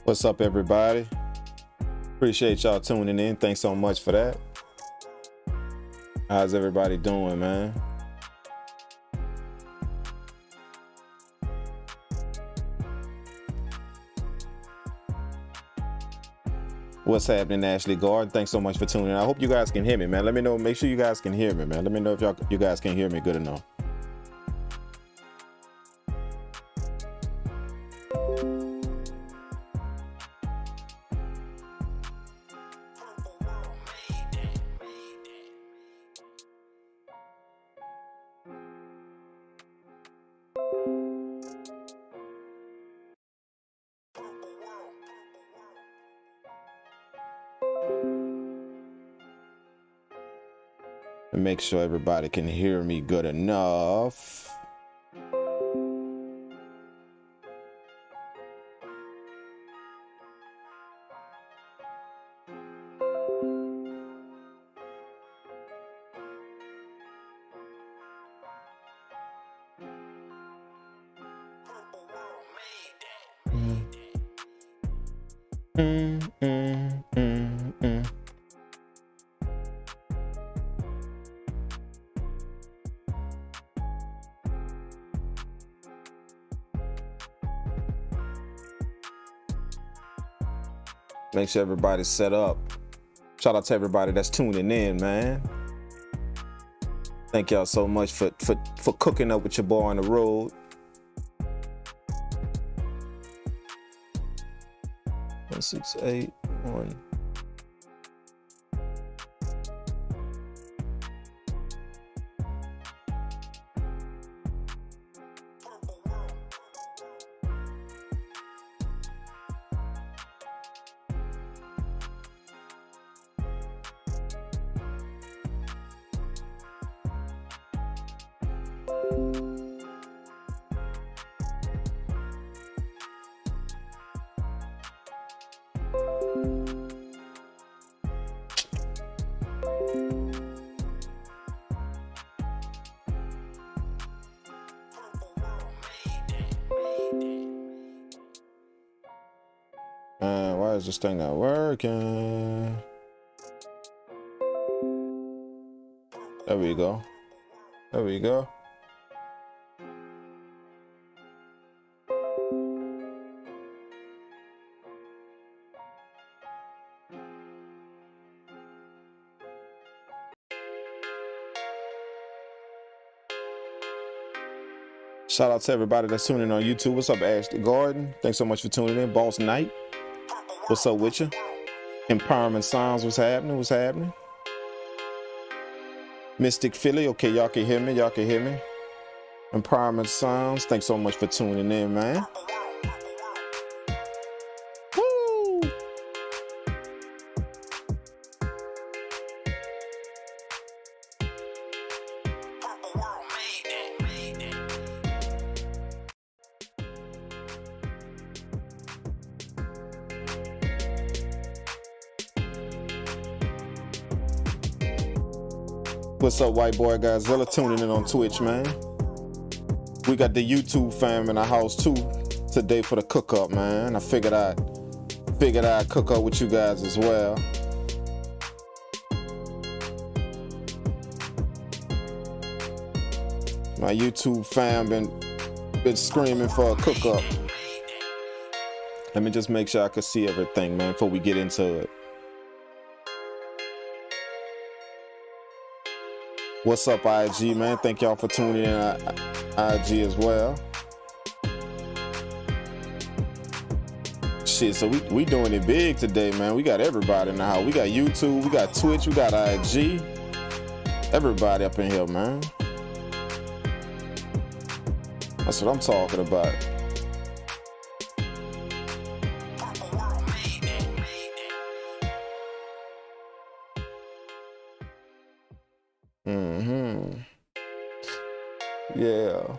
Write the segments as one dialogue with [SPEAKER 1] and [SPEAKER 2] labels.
[SPEAKER 1] What's up, everybody? Appreciate y'all tuning in. Thanks so much for that. How's everybody doing, man? What's happening, Ashley Gard? Thanks so much for tuning in. I hope you guys can hear me, man. Let me know. Make sure you guys can hear me, man. Let me know if you guys can hear me good enough. And make sure everybody can hear me good enough. Make sure everybody's set up. Shout out to everybody that's tuning in, man. Thank y'all so much for cooking up with your boy on the road. One 6 8 1. Why is this thing not working? There we go. There we go. Shout out to everybody that's tuning in on YouTube. What's up, Ashley Gordon? Thanks so much for tuning in. Boss Knight. What's up with you? Empowerment Sounds, what's happening? What's happening? Mystic Philly, okay, y'all can hear me. Y'all can hear me. Empowerment Sounds, thanks so much for tuning in, man. Woo! What's up, white boy Godzilla, tuning in on Twitch, man. We got the YouTube fam in the house too today for the cook up, man. I figured I'd cook up with you guys as well. My YouTube fam been screaming for a cook up. Let me just make sure I can see everything, man, before we get into it. What's up, IG, man? Thank y'all for tuning in IG as well. Shit, so we doing it big today, man. We got everybody in the house. We got YouTube, we got Twitch, we got IG. Everybody up in here, man. That's what I'm talking about. Yeah.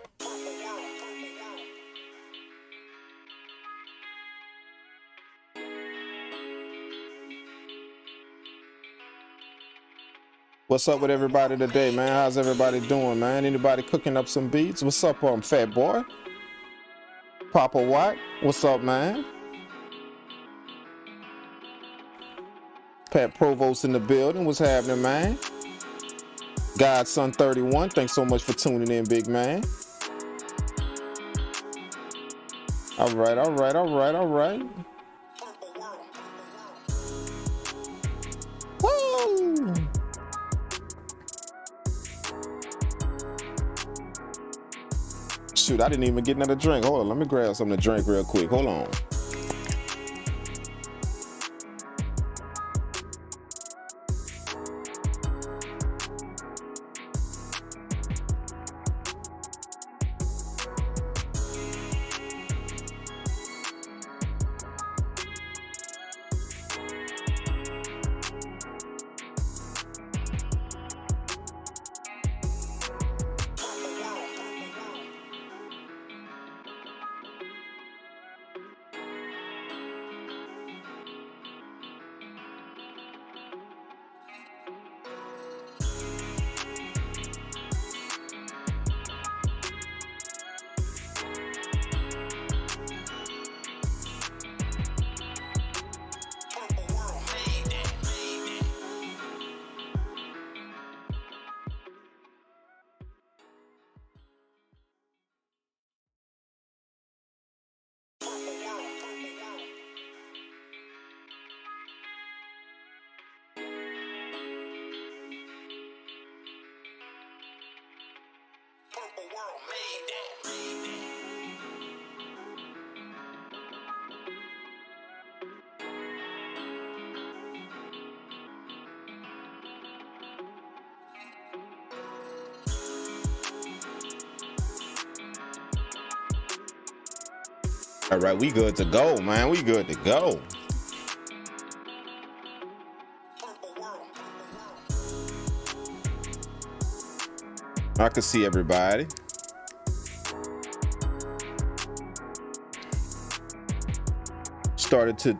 [SPEAKER 1] What's up with everybody today, man? How's everybody doing, man? Anybody cooking up some beats? What's up, Fat Boy? Papa White, what's up, man? Pat Provost in the building. What's happening, man? Godson 31, thanks so much for tuning in, big man. All right. Woo! Shoot, I didn't even get another drink. Hold on, let me grab something to drink real quick. Hold on. All right, we good to go, man. We good to go. I can see everybody. Started to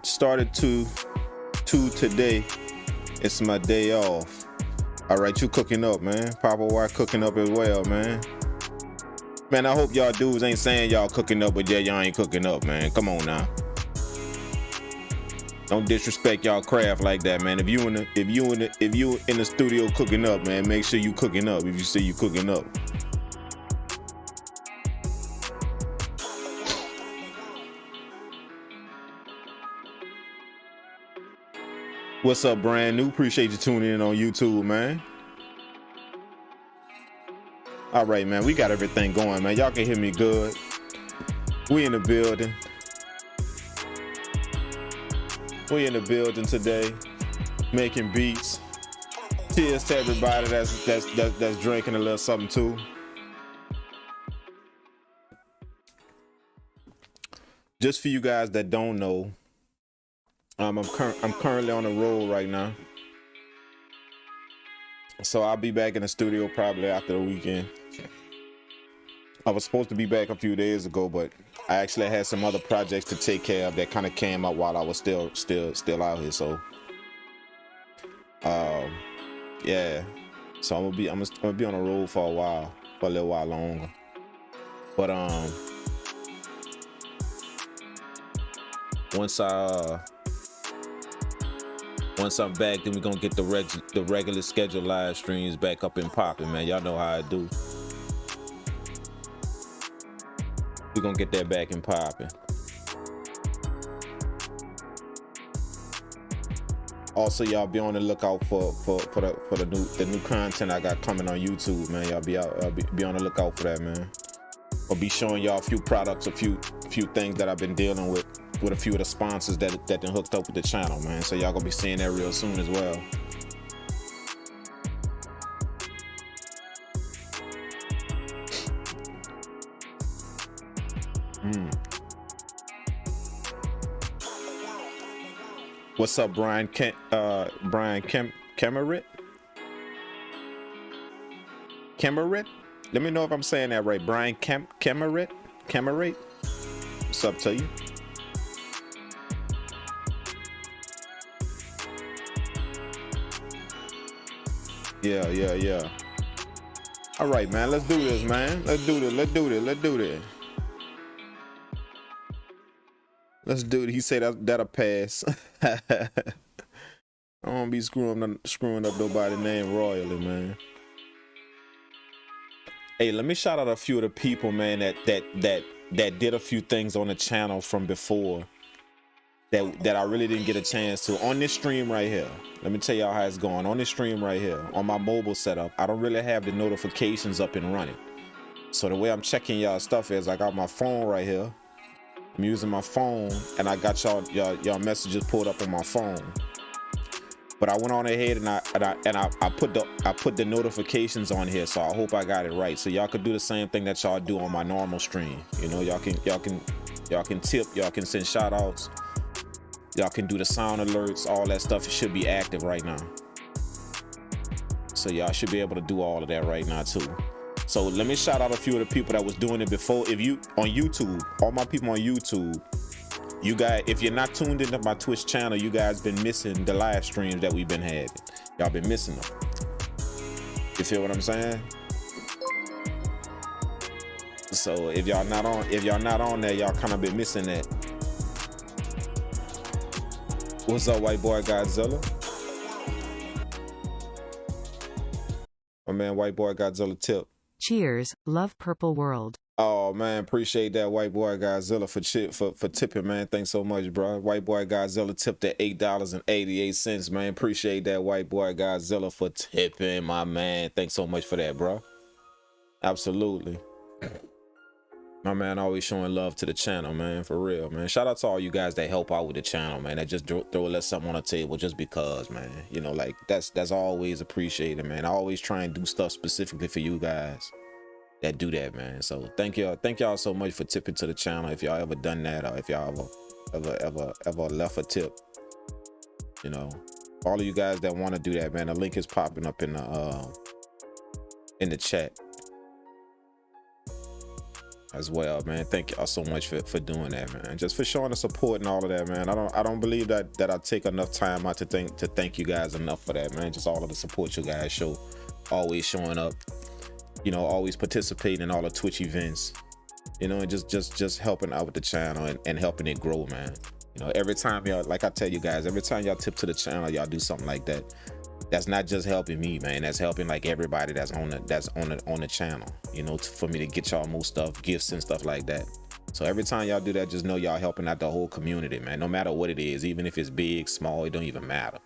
[SPEAKER 1] today. It's my day off. All right, you cooking up, man. Papa White cooking up as well, man. Man, I hope y'all dudes ain't saying y'all cooking up, but yeah, y'all ain't cooking up, man. Come on now. Don't disrespect y'all craft like that, man. If you in the studio cooking up, man, make sure you cooking up. If you say you cooking up. What's up, brand new? Appreciate you tuning in on YouTube, man. All right, man, we got everything going, man. Y'all can hear me good. We in the building. We in the building today, making beats. Cheers to everybody that's drinking a little something too. Just for you guys that don't know, I'm currently on the road right now. So I'll be back in the studio probably after the weekend. I was supposed to be back a few days ago, but I actually had some other projects to take care of that kind of came up while I was still out here. So, yeah. So I'm gonna be on the road for a little while longer. But once I'm back, then we're gonna get the regular scheduled live streams back up and popping, man. Y'all know how I do. We're gonna get that back and popping. Also, y'all be on the lookout for the new content I got coming on YouTube, man. Y'all be on the lookout for that, man. I'll be showing y'all a few products, a few things that I've been dealing with a few of the sponsors that done hooked up with the channel, man. So y'all gonna be seeing that real soon as well. What's up, Brian? Brian Kemerit? Let me know if I'm saying that right. Brian Kemerit? What's up to you? Yeah. All right, man. Let's do this, man. Let's do this. He said that'll pass. I don't wanna be screwing up nobody's name royally, man. Hey, let me shout out a few of the people, man, that did a few things on the channel from before that I really didn't get a chance to on this stream right here. Let me tell y'all how it's going on this stream right here on my mobile setup. I don't really have the notifications up and running, so the way I'm checking y'all stuff is I got my phone right here. I'm using my phone and I got y'all messages pulled up on my phone. But I went on ahead and I put the notifications on here, so I hope I got it right. So y'all could do the same thing that y'all do on my normal stream. You know, y'all can tip, y'all can send shout outs, y'all can do the sound alerts, all that stuff. It should be active right now. So y'all should be able to do all of that right now too. So let me shout out a few of the people that was doing it before. If you on YouTube, all my people on YouTube, you guys, if you're not tuned into my Twitch channel, you guys been missing the live streams that we've been having. Y'all been missing them. You feel what I'm saying? So if y'all not on there, y'all kind of been missing that. What's up, white boy Godzilla? My man, white boy Godzilla tip.
[SPEAKER 2] Cheers, love Purple World.
[SPEAKER 1] Oh man, appreciate that, white boy Godzilla for tipping, man. Thanks so much, bro. White boy Godzilla tipped at $8.88, man. Appreciate that, white boy Godzilla, for tipping, my man. Thanks so much for that, bro. Absolutely. My man always showing love to the channel, man, for real, man. Shout out to all you guys that help out with the channel, man. That just throw a little something on the table just because, man. You know, like that's always appreciated, man. I always try and do stuff specifically for you guys that do that, man. So thank y'all so much for tipping to the channel. If y'all ever done that, or if y'all ever left a tip, you know, all of you guys that want to do that, man, the link is popping up in the chat as well, man. Thank y'all so much for doing that, man. Just for showing the support and all of that, man. I don't believe that I take enough time out to thank you guys enough for that, man. Just all of the support you guys show, always showing up, you know, always participating in all the Twitch events, you know, and just helping out with the channel and helping it grow, man. You know, every time y'all, like I tell you guys, every time y'all tip to the channel, y'all do something like that, that's not just helping me, man. That's helping like everybody that's on the channel, you know, for me to get y'all more stuff, gifts and stuff like that. So every time y'all do that, just know y'all helping out the whole community, man. No matter what it is, even if it's big, small, it don't even matter.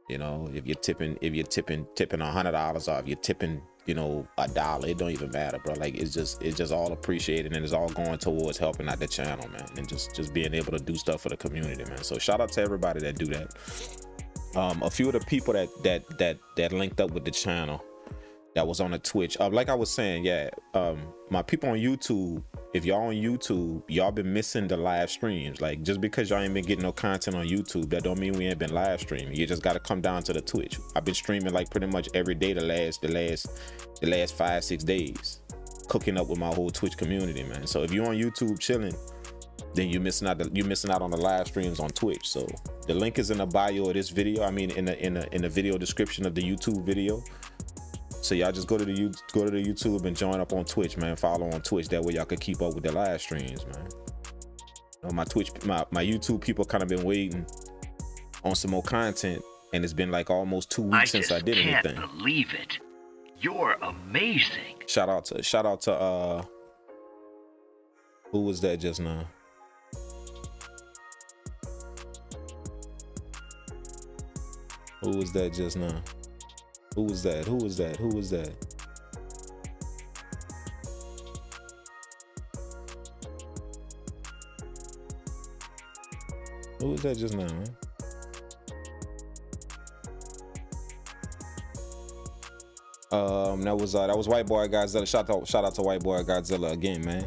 [SPEAKER 1] You know, if you're tipping $100, or if you're tipping, you know, $1, it don't even matter, bro. Like it's just all appreciated, and it's all going towards helping out the channel, man, and just being able to do stuff for the community, man. So shout out to everybody that do that. A few of the people that linked up with the channel that was on the Twitch, like I was saying, yeah, my people on YouTube, if y'all on YouTube, y'all been missing the live streams. Like just because y'all ain't been getting no content on YouTube, that don't mean we ain't been live streaming. You just got to come down to the Twitch. I've been streaming like pretty much every day the last 5-6 days, cooking up with my whole Twitch community, man. So if you're on YouTube chilling, then you're missing out on the live streams on Twitch. So the link is in the bio of this video. I mean, in the video description of the YouTube video. So y'all just go to the YouTube and join up on Twitch, man. Follow on Twitch. That way y'all can keep up with the live streams, man. You know, my YouTube people kind of been waiting on some more content, and it's been like almost 2 weeks since I did anything. I
[SPEAKER 3] can't believe it. You're amazing.
[SPEAKER 1] Shout out to who was that just now? Who was that just now? Who was that? Who was that? Who was that? Who was that just now, man? That was White Boy Godzilla. Shout out to White Boy Godzilla again, man.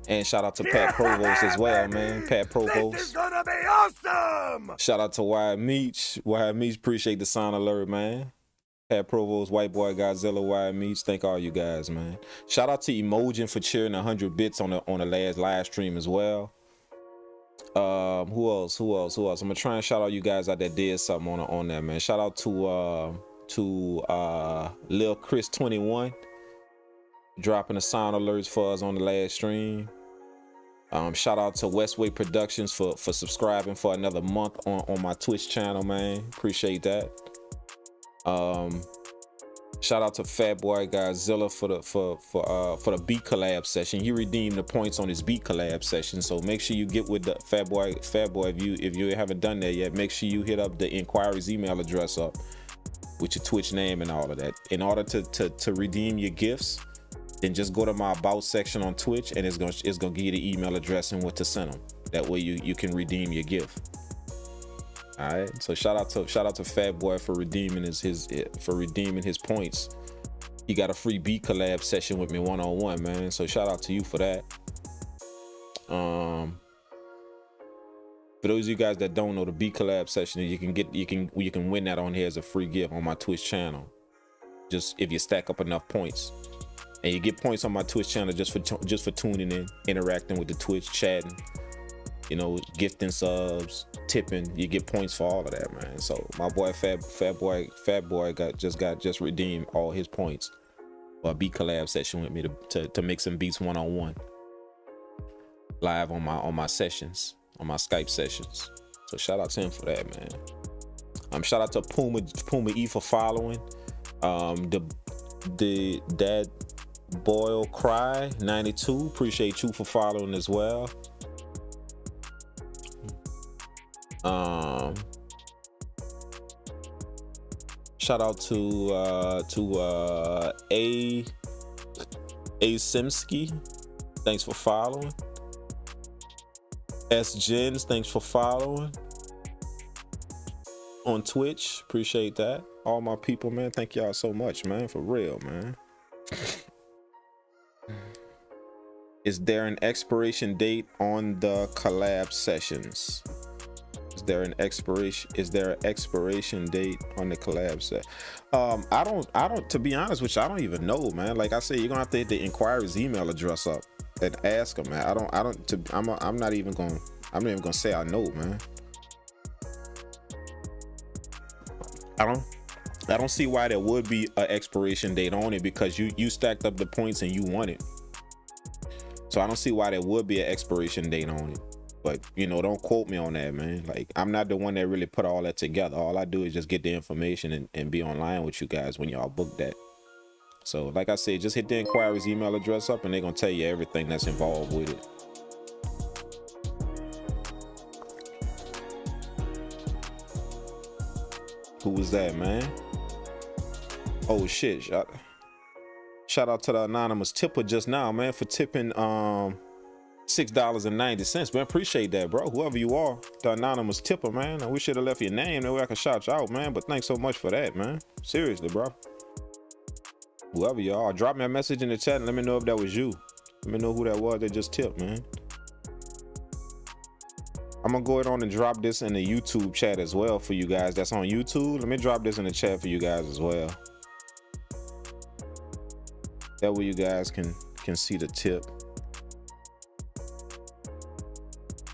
[SPEAKER 1] And shout out to Pat Provost as well, man. Pat Provost.
[SPEAKER 3] This is gonna be awesome!
[SPEAKER 1] Shout out to Wyatt Meach. Wyatt Meach, appreciate the sound alert, man. Pat Provost, White Boy Godzilla, Wyatt Meach. Thank all you guys, man. Shout out to Emojin for cheering 100 bits on the last live stream as well. Who else? I'm gonna try and shout out you guys out that did something on that, man. Shout out to to Lil Chris 21 dropping the sound alerts for us on the last stream. Shout out to Westway Productions for subscribing for another month on my Twitch channel, man. Appreciate that. Shout out to Fatboy Godzilla for the beat collab session. He redeemed the points on his beat collab session, so make sure you get with the Fatboy if you haven't done that yet. Make sure you hit up the inquiries email address up with your Twitch name and all of that. In order to redeem your gifts, then just go to my about section on Twitch, and it's gonna give you the email address and what to send them. That way you can redeem your gift. All right, so shout out to Fatboy for redeeming his points. He got a free beat collab session with me one-on-one, man. So shout out to you for that. For those of you guys that don't know, the beat collab session, you can win that on here as a free gift on my Twitch channel. Just if you stack up enough points, and you get points on my Twitch channel just for tuning in, interacting with the Twitch, chatting. You know, gifting subs, tipping, you get points for all of that, man. So my boy Fatboy just redeemed all his points for a beat collab session with me to make some beats one-on-one live on my sessions, on my Skype sessions. So shout out to him for that, man. Shout out to Puma E for following. The Dad Boyle Cry 92, appreciate you for following as well. Shout out to A Simsky, thanks for following. S Jens, thanks for following on Twitch, appreciate that. All my people, man, thank y'all so much, man, for real, man. Is there an expiration date on the collab sessions? Is there an expiration date on the collab set? I don't, to be honest with you, I don't even know, man. Like I said, you're gonna have to hit the inquiries email address up and ask them, man. I'm not even gonna say I know, man. I don't see why there would be an expiration date on it, because you stacked up the points and you won it. So I don't see why there would be an expiration date on it. But, you know, don't quote me on that, man. Like, I'm not the one that really put all that together. All I do is just get the information and be online with you guys when y'all book that. So, like I said, just hit the inquiries email address up and they're going to tell you everything that's involved with it. Who was that, man? Oh, shit. Shout out to the anonymous tipper just now, man, for tipping $6.90, man. Appreciate that, bro. Whoever you are, the anonymous tipper, man. We should have left your name, that way I could shout you out, man. But thanks so much for that, man. Seriously, bro. Whoever you are, drop me a message in the chat and let me know if that was you. Let me know who that was that just tipped, man. I'm gonna go ahead on and drop this in the YouTube chat as well for you guys that's on YouTube. Let me drop this in the chat for you guys as well. That way you guys can see the tip.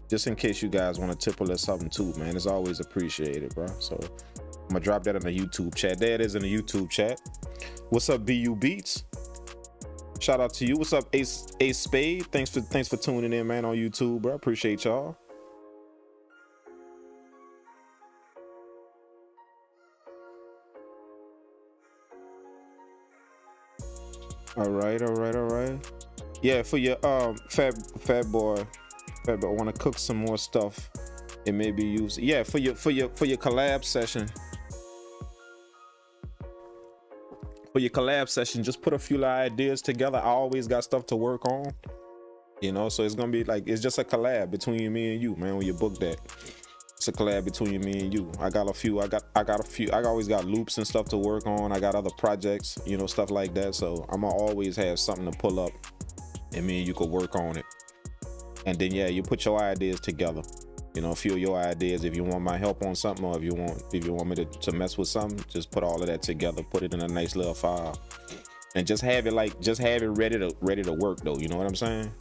[SPEAKER 1] Just in case you guys want to tip a little something too, man. It's always appreciated, bro. So I'm gonna drop that in the YouTube chat. There it is in the YouTube chat. What's up, BU Beats? Shout out to you. What's up, Ace Spade? Thanks for tuning in, man, on YouTube, bro. Appreciate y'all. All right. Yeah, for your fat boy, I want to cook some more stuff. It may be used. Yeah, for your collab session. For your collab session, just put a few ideas together. I always got stuff to work on, you know. So it's gonna be like, it's just a collab between me and you, man. When you book that, it's a collab between me and you. I got a few. I always got loops and stuff to work on. I got other projects, you know, stuff like that. So I'm gonna always have something to pull up, and me and you could work on it. And then yeah, you put your ideas together. You know, a few of your ideas. If you want my help on something, or if you want me to mess with something, just put all of that together. Put it in a nice little file, and just have it ready to work though. You know what I'm saying?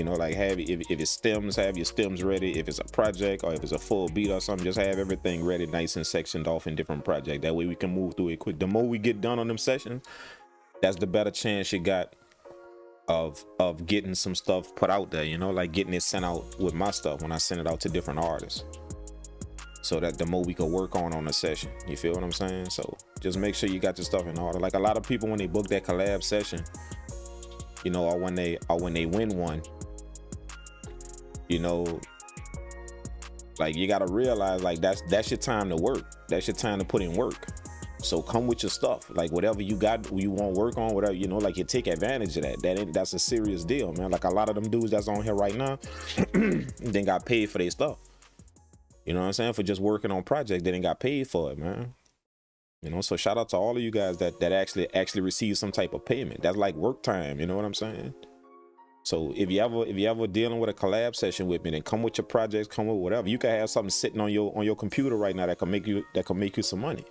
[SPEAKER 1] You know, like if it's stems, have your stems ready. If it's a project or if it's a full beat or something, just have everything ready, nice and sectioned off in different projects. That way we can move through it quick. The more we get done on them sessions, that's the better chance you got of getting some stuff put out there. You know, like getting it sent out with my stuff when I send it out to different artists. So that the more we could work on a session. You feel what I'm saying? So just make sure you got your stuff in order. Like a lot of people when they book that collab session, you know, or when they win one, you know, like you gotta realize like that's your time to work. That's your time to put in work. So come with your stuff, like whatever you got, you want to work on, whatever, you know, like you take advantage of that. That's a serious deal, man. Like a lot of them dudes that's on here right now, then got paid for their stuff. You know what I'm saying? For just working on projects, they didn't got paid for it, man. You know, so shout out to all of you guys that actually receive some type of payment. That's like work time. You know what I'm saying? So if you ever dealing with a collab session with me, then come with your projects, come with whatever. You can have something sitting on your computer right now that can make you some money.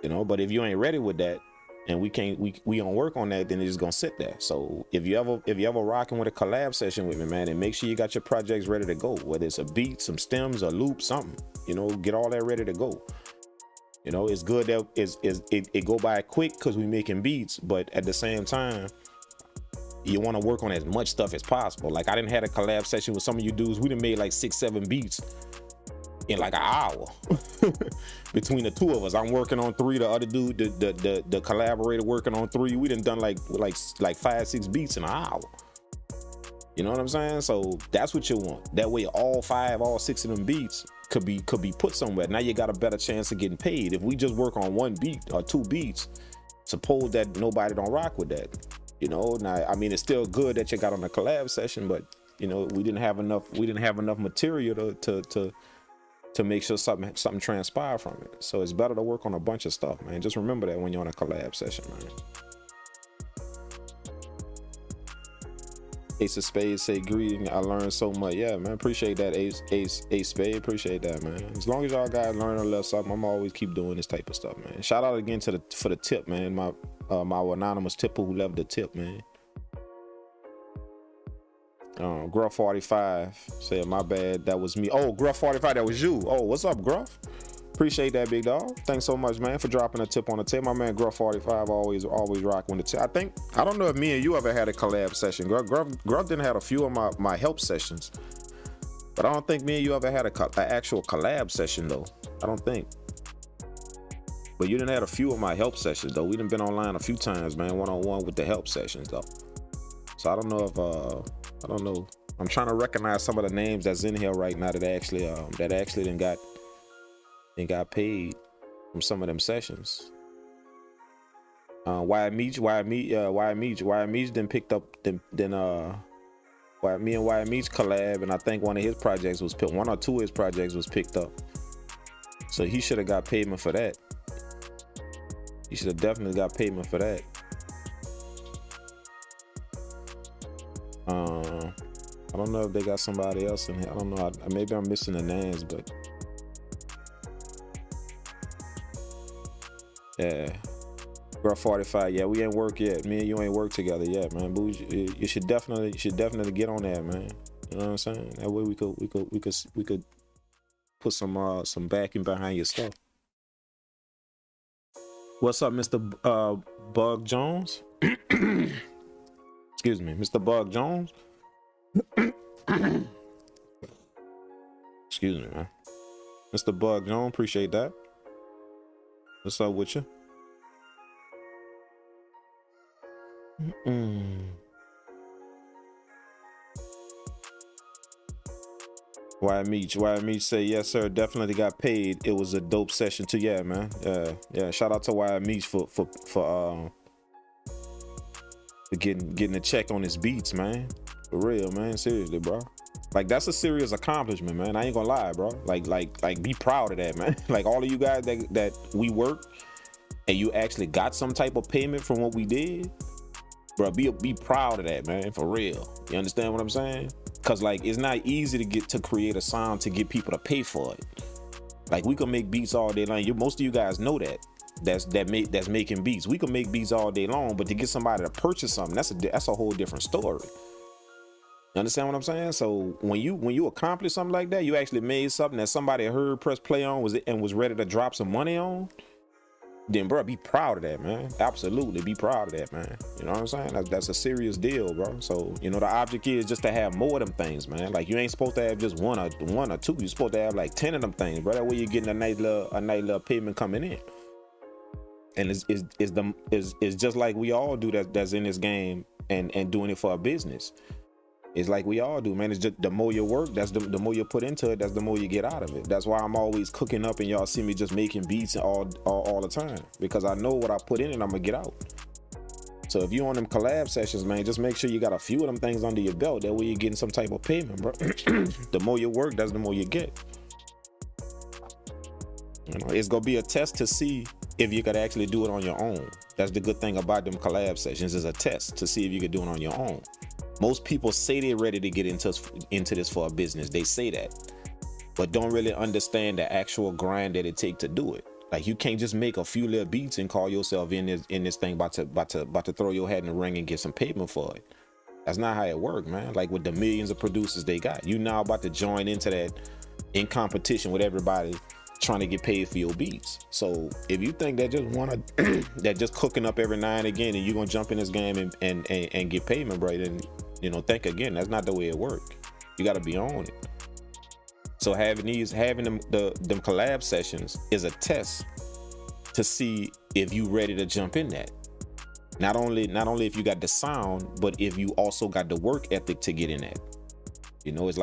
[SPEAKER 1] You know, but if you ain't ready with that, and we don't work on that, then it's just gonna sit there. So if you ever rocking with a collab session with me, man, then make sure you got your projects ready to go. Whether it's a beat, some stems, a loop, something. You know, get all that ready to go. You know, it's good that it go by quick because we making beats, but at the same time, you want to work on as much stuff as possible. Like I didn't have a collab session with some of you dudes. We done made like 6-7 beats in like an hour between the two of us. I'm working on 3, the other dude, the collaborator working on 3. We done like 5-6 beats in an hour. You know what I'm saying? So that's what you want. That way all 6 of them beats could be put somewhere. Now you got a better chance of getting paid. If we just work on 1 beat or 2 beats, suppose that nobody don't rock with that. You know, now I mean it's still good that you got on a collab session, but you know, we didn't have enough material to make sure something transpire from it. So it's better to work on a bunch of stuff, man. Just remember that when you're on a collab session, man. Ace of Spades say greeting. I learned so much. Yeah, man. Appreciate that, Ace Spade. Appreciate that, man. As long as y'all guys learn a little something, I'm always keep doing this type of stuff, man. Shout out again for the tip, man. My anonymous tipper who left the tip, man. Gruff 45 said my bad, that was me. Oh, Gruff 45, that was you. Oh, what's up, Gruff? Appreciate that, big dog. Thanks so much, man, for dropping a tip on the tip. My man Gruff 45 always rocking with the tip. I don't know if me and you ever had a collab session. Gruff didn't have a few of my help sessions, but I don't think me and you ever had an actual collab session though. I don't think. But you didn't have a few of my help sessions though. We done been online a few times, man, one-on-one with the help sessions though. So I don't know if I don't know. I'm trying to recognize some of the names that's in here right now that actually then got paid from some of them sessions. Why Meech then picked up why me and Why Meech collab, and I think one or two of his projects was picked up. So he should have got payment for that. He should have definitely got payment for that. I don't know if they got somebody else in here. I don't know. Maybe I'm missing the names, but yeah. Bro, 45. Yeah, we ain't work yet. Me and you ain't work together yet, man. But you should definitely get on that, man. You know what I'm saying? That way we could put some backing behind your stuff. What's up, Mr. Bug Jones? Excuse me, Mr. Bug Jones. Excuse me, man. Mr. Bug Jones, appreciate that. What's up with you? Why Meech say yes sir, definitely got paid. It was a dope session too. Yeah, man. Yeah. Shout out to Why Meech for getting a check on his beats, man. For real, man. Seriously, bro. Like that's a serious accomplishment, man. I ain't gonna lie, bro. Like be proud of that, man. Like all of you guys that we work and you actually got some type of payment from what we did, bro. Be proud of that, man. For real. You understand what I'm saying? Cause like it's not easy to create a sound to get people to pay for it. Like we can make beats all day long. Most of you guys know that. That's making beats. We can make beats all day long, but to get somebody to purchase something, that's a whole different story. You understand what I'm saying? So when you accomplish something like that, you actually made something that somebody heard, press play on, was ready to drop some money on. Then, bro, be proud of that, man. Absolutely, be proud of that, man. You know what I'm saying? That's a serious deal, bro. So, you know, the object is just to have more of them things, man. Like, you ain't supposed to have just one or two. You're supposed to have like 10 of them things, bro. That way you're getting a nice little payment coming in. And it's just like we all do that's in this game and doing it for a business. It's like we all do, man. It's just the more you work, that's the more you put into it, that's the more you get out of it. That's why I'm always cooking up and y'all see me just making beats all the time, because I know what I put in and I'm gonna get out. So if you on them collab sessions, man, just make sure you got a few of them things under your belt. That way you're getting some type of payment, bro. The more you work, that's the more you get. You know, it's gonna be a test to see if you could actually do it on your own. That's the good thing about them collab sessions, is a test to see if you could do it on your own. Most people say they're ready to get into this for a business. They say that, but don't really understand the actual grind that it takes to do it. Like, you can't just make a few little beats and call yourself in this thing about to throw your hat in the ring and get some payment for it. That's not how it works, man. Like, with the millions of producers they got, you now about to join into that in competition with everybody trying to get paid for your beats. So if you think that that just cooking up every now and again and you're gonna jump in this game and get payment, bro, then, you know, think again. That's not the way it works. You got to be on it. So having them collab sessions is a test to see if you ready to jump in that. Not only if you got the sound, but if you also got the work ethic to get in that. You know, it's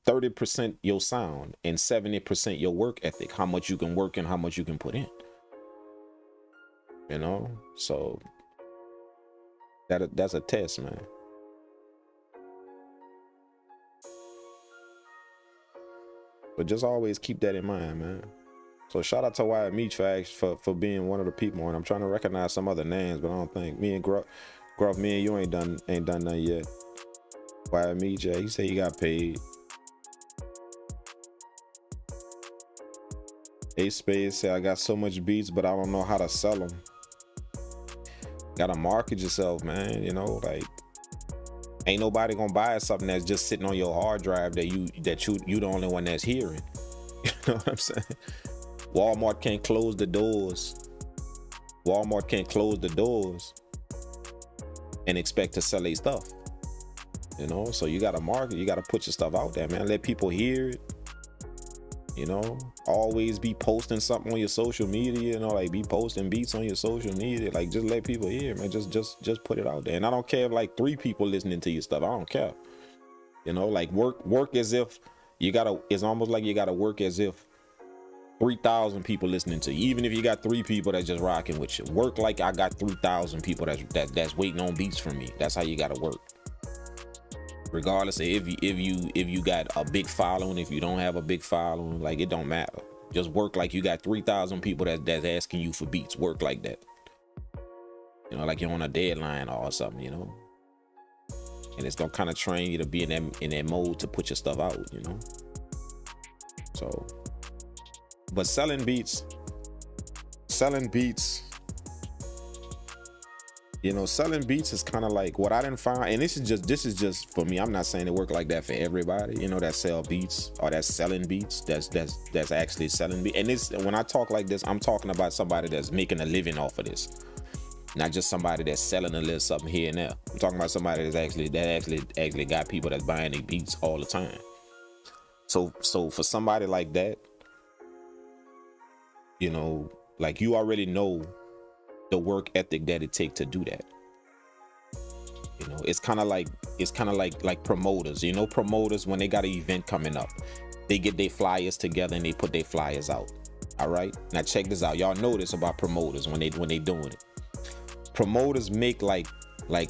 [SPEAKER 1] 30% your sound and 70% your work ethic. How much you can work and how much you can put in. You know, so that's a test, man. But just always keep that in mind, man. So shout out to Wyatt Meach for being one of the people. And I'm trying to recognize some other names, but I don't think me and Gruff, me and you ain't done nothing yet. Wyatt Meach, yeah, he said he got paid. Ace Spades said, I got so much beats, but I don't know how to sell them. Gotta market yourself, man. You know, like, ain't nobody gonna buy something that's just sitting on your hard drive that you the only one that's hearing. You know what I'm saying? Walmart can't close the doors. Walmart can't close the doors and expect to sell their stuff. You know, so you gotta market, you gotta put your stuff out there, man. Let people hear it. You know, always be posting something on your social media, you know, like be posting beats on your social media. Like, just let people hear, man. Just put it out there. And I don't care if like 3 people listening to your stuff. I don't care. You know, like work as if it's almost like you gotta work as if 3,000 people listening to you. Even if you got 3 people that's just rocking with you, work like I got 3,000 people that's waiting on beats from me. That's how you gotta work. Regardless of if you got a big following, if you don't have a big following, like, it don't matter. Just work like you got 3,000 people that's asking you for beats. Work like that. You know, like you're on a deadline or something, you know. And it's gonna kind of train you to be in that mode to put your stuff out, you know. So, but selling beats, you know, selling beats is kind of like what I didn't find, and this is just for me. I'm not saying it work like that for everybody, you know, that sell beats or that's selling beats. That's actually selling beats. And this, when I talk like this, I'm talking about somebody that's making a living off of this, not just somebody that's selling a little something here and there. I'm talking about somebody that's actually got people that's buying their beats all the time. So for somebody like that, you know, like, you already know the work ethic that it takes to do that. You know, it's kind of like promoters. You know, promoters, when they got an event coming up, they get their flyers together and they put their flyers out. All right, now check this out. Y'all know this about promoters when they doing it. Promoters make like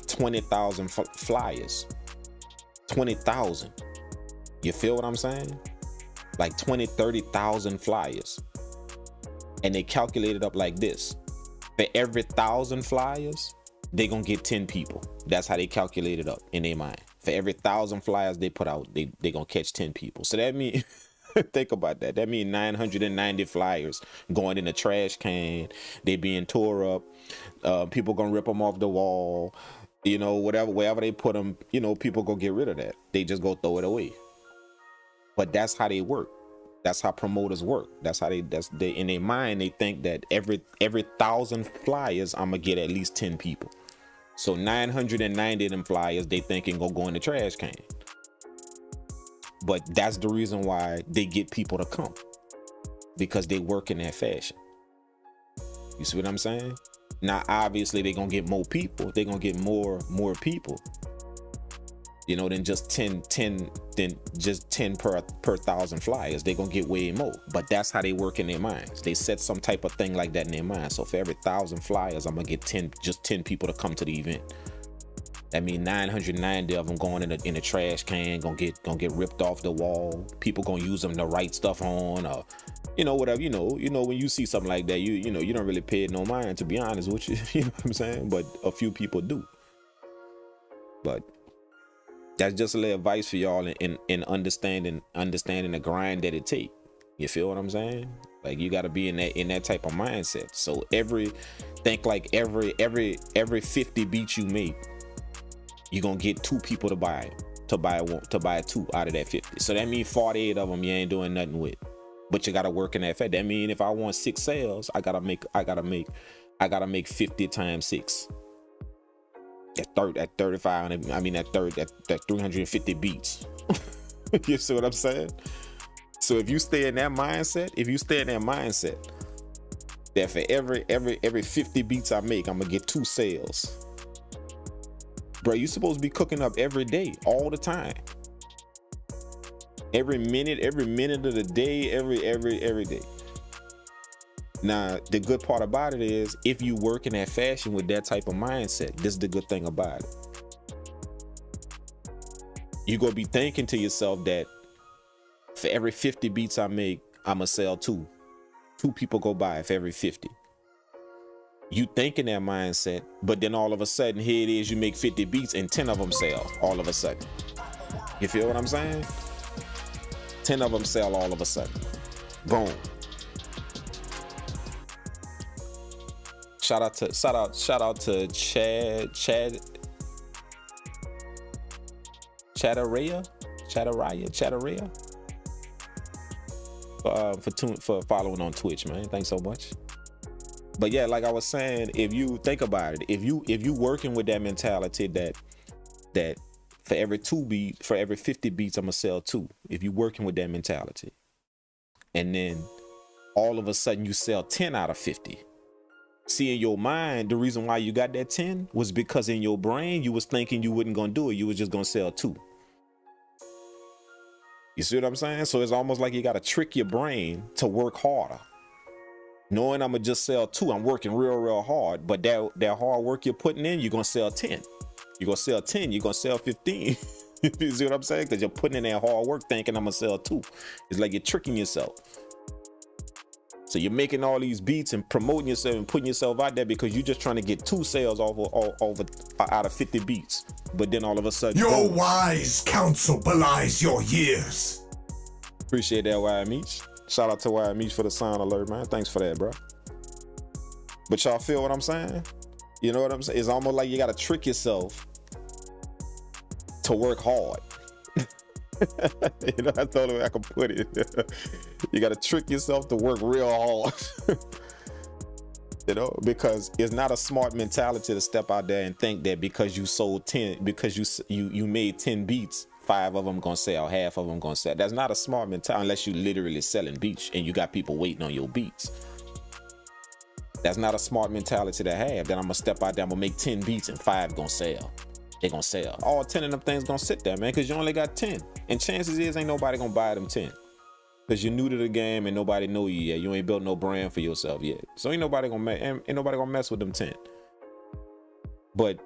[SPEAKER 1] 20,000 flyers. 20,000. You feel what I'm saying? Like 30,000 flyers. And they calculate it up like this. For every 1,000 flyers, they gonna get 10 people. That's how they calculate it up in their mind. For every 1,000 flyers they put out, they gonna catch 10 people. So that means, think about that. That means 990 flyers going in a trash can. They being tore up. People gonna rip them off the wall. You know, wherever they put them, you know, people go get rid of that. They just go throw it away. But that's how they work. That's how promoters work. That's how they in their mind, they think that every 1,000 flyers, I'm gonna get at least 10 people. So 990 of them flyers, they thinking go in the trash can. But that's the reason why they get people to come, because they work in that fashion. You see what I'm saying? Now, obviously, they're gonna get more people. They're gonna get more people. You know, than just 10 per 1,000 flyers. They're gonna get way more. But that's how they work in their minds. They set some type of thing like that in their mind. So for every 1,000 flyers, I'm gonna get 10 people to come to the event. That means 990 of them going in the trash can, gonna get ripped off the wall. People gonna use them to write stuff on, or whatever. You know when you see something like that, you don't really pay it no mind, to be honest with you. You know what I'm saying? But a few people do. But that's just a little advice for y'all in understanding the grind that it take. You feel what I'm saying? Like, you got to be in that type of mindset. So every 50 beats you make, you're gonna get 2 people to buy 2 out of that 50. So that means 48 of them you ain't doing nothing with. But you gotta work in that fact. That means if I want 6 sales, I gotta make 50 times 6. At 35, I mean that 350 beats. You see what I'm saying? So if you stay in that mindset, that for every 50 beats I make, I'm gonna get 2 sales. Bro, you supposed to be cooking up every day, all the time. Every minute of the day, every day. Now, the good part about it is, if you work in that fashion with that type of mindset, this is the good thing about it. You're going to be thinking to yourself that for every 50 beats I make, I'm going to sell 2. 2 people go by for every 50. You think in that mindset, but then all of a sudden, here it is, you make 50 beats and 10 of them sell all of a sudden. You feel what I'm saying? 10 of them sell all of a sudden. Boom. Shout out to Chataraya for following on Twitch, man. Thanks so much. But yeah, like I was saying, if you think about it, if you working with that mentality that for every 50 beats, I'm gonna sell 2. If you working with that mentality, and then all of a sudden you sell 10 out of 50. See, in your mind, the reason why you got that 10 was because in your brain you was thinking you wasn't gonna do it. You was just gonna sell 2. You see what I'm saying? So it's almost like you gotta trick your brain to work harder. Knowing I'm gonna just sell 2, I'm working real hard, but that hard work you're putting in, you're gonna sell 10. You're gonna sell 10, you're gonna sell 15. You see what I'm saying? Because you're putting in that hard work thinking I'm gonna sell 2. It's like you're tricking yourself. So you're making all these beats and promoting yourself and putting yourself out there because you're just trying to get 2 sales out of 50 beats. But then all of a sudden,
[SPEAKER 4] your wise counsel belies your years.
[SPEAKER 1] Appreciate that, YMH. Shout out to YMH for the sound alert, man. Thanks for that, bro. But y'all feel what I'm saying? You know what I'm saying? It's almost like you got to trick yourself to work hard. You know, that's the only way I can put it. You got to trick yourself to work real hard. You know, because it's not a smart mentality to step out there and think that because you sold 10, because you made 10 beats, 5 of them gonna sell, half of them gonna sell. That's not a smart mentality unless you literally selling beats and you got people waiting on your beats. That's not a smart mentality to have. Then I'm gonna step out there, I'm gonna make 10 beats and 5 gonna sell. They gonna sell. All 10 of them things gonna sit there, man, because you only got 10. And chances is ain't nobody gonna buy them 10. Because you're new to the game and nobody know you yet. You ain't built no brand for yourself yet. So ain't nobody gonna mess with them 10. But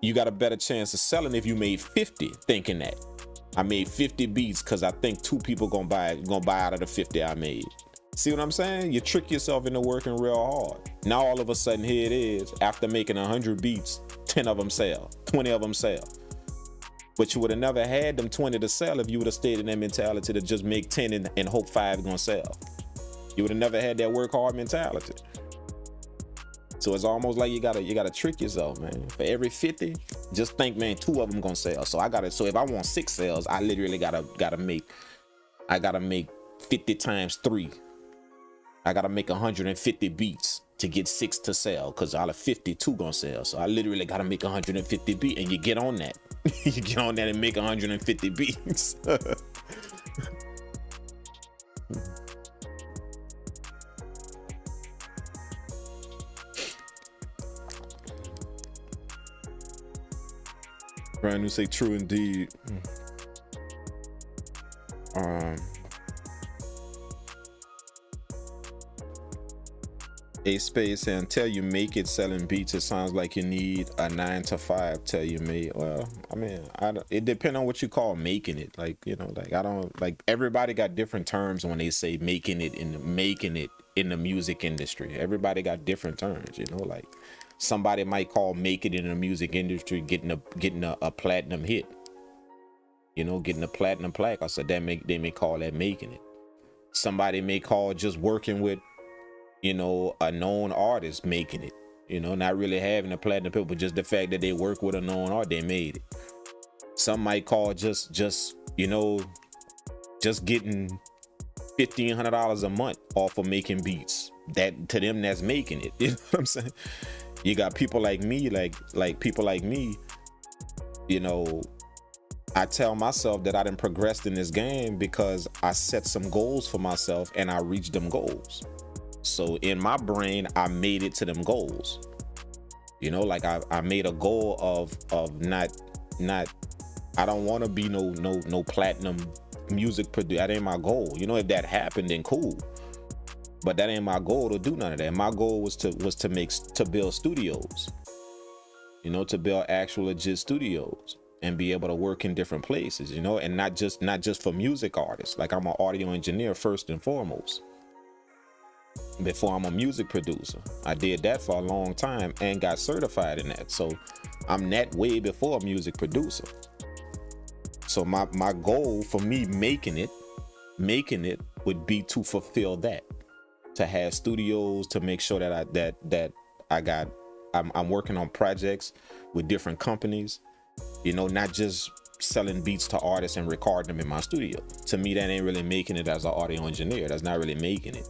[SPEAKER 1] you got a better chance of selling if you made 50 thinking that. I made 50 beats because I think 2 people gonna buy out of the 50 I made. See what I'm saying? You trick yourself into working real hard. Now all of a sudden here it is. After making 100 beats, 10 of them sell, 20 of them sell. But you would have never had them 20 to sell if you would have stayed in that mentality to just make 10 and hope 5 gonna sell. You would have never had that work hard mentality. So it's almost like you gotta trick yourself, man. For every 50, just think, man, 2 of them gonna sell. So so if I want 6 sales, I literally gotta make 50 times 3. I gotta make 150 beats to get 6 to sell, because out of 50, 2 gonna sell. So I literally gotta make 150 beats, and you get on that. You get on that and make 150 beats. Brand new say true indeed. A space and tell you make it selling beats. It sounds like you need a 9 to 5 tell you made. Well, I mean, it depends on what you call making it. Like, you know, like I don't like, everybody got different terms when they say making it in the music industry. Everybody got different terms, you know, like somebody might call make it in the music industry getting a platinum hit, you know, getting a platinum plaque. I said they may call that making it. Somebody may call just working with, you know, a known artist making it, you know, not really having a platinum pill, but just the fact that they work with a known art, they made it. Some might call just you know, just getting $1,500 a month off of making beats. That to them, that's making it. You know what I'm saying? You got people like me, like people like me, you know, I tell myself that I done progressed in this game because I set some goals for myself and I reached them goals. So in my brain, I made it to them goals. You know, like I made a goal of not I don't want to be no platinum music producer. That ain't my goal. You know, if that happened, then cool. But that ain't my goal to do none of that. My goal was to build studios. You know, to build actual legit studios and be able to work in different places, you know, and not just for music artists. Like I'm an audio engineer first and foremost. Before I'm a music producer, I did that for a long time and got certified in that. So I'm that way before a music producer. So my goal for me making it would be to fulfill that, to have studios, to make sure that I'm working on projects with different companies, you know, not just selling beats to artists and recording them in my studio. To me, that ain't really making it as an audio engineer. That's not really making it.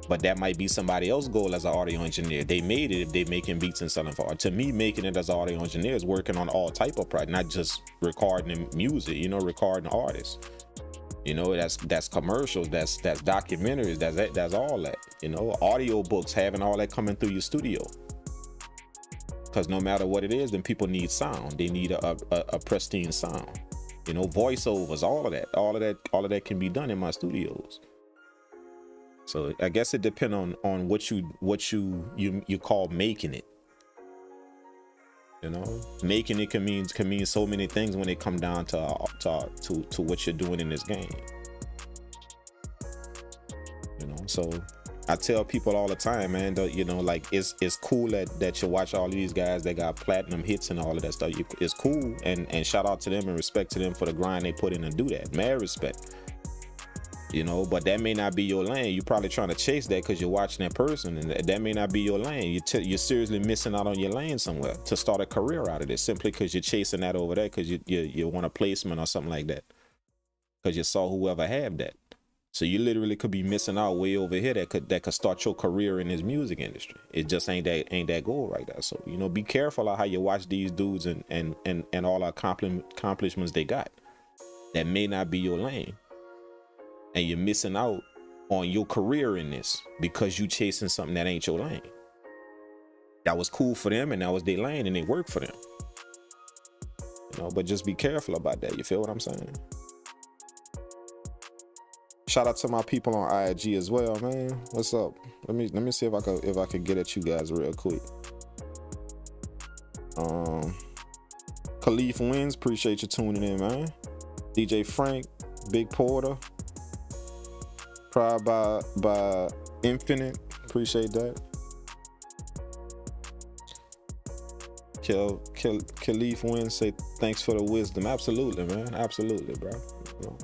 [SPEAKER 1] But that might be somebody else's goal as an audio engineer. They made it if they making beats and selling for art. To me, making it as an audio engineer is working on all type of projects, not just recording music, you know, recording artists. You know, that's commercials, that's documentaries, that's all that, you know, audio books, having all that coming through your studio. Because no matter what it is, then people need sound. They need a pristine sound. You know, voiceovers, all of that can be done in my studios. So I guess it depends on what you call making it. You know, making it can mean so many things when it come down to what you're doing in this game. You know, so I tell people all the time, man, you know, like it's cool that you watch all these guys that got platinum hits and all of that stuff. It's cool, and shout out to them and respect to them for the grind they put in to do that. Mad respect. You know, but that may not be your lane. You're probably trying to chase that because you're watching that person, and that may not be your lane. You're seriously missing out on your lane somewhere to start a career out of this, simply because you're chasing that over there because you want a placement or something like that, because you saw whoever had that. So you literally could be missing out way over here that could start your career in this music industry. It just ain't that goal right there. So, you know, be careful of how you watch these dudes and all the accomplishments they got. That may not be your lane. And you're missing out on your career in this because you chasing something that ain't your lane. That was cool for them and that was their lane and it worked for them. You know, but just be careful about that. You feel what I'm saying? Shout out to my people on IG as well, man. What's up? Let me see if I could get at you guys real quick. Khalif Wins, appreciate you tuning in, man. DJ Frank, Big Porter. Tried by Infinite, appreciate that. Khalif Win say thanks for the wisdom. Absolutely, man. Absolutely, bro. You know.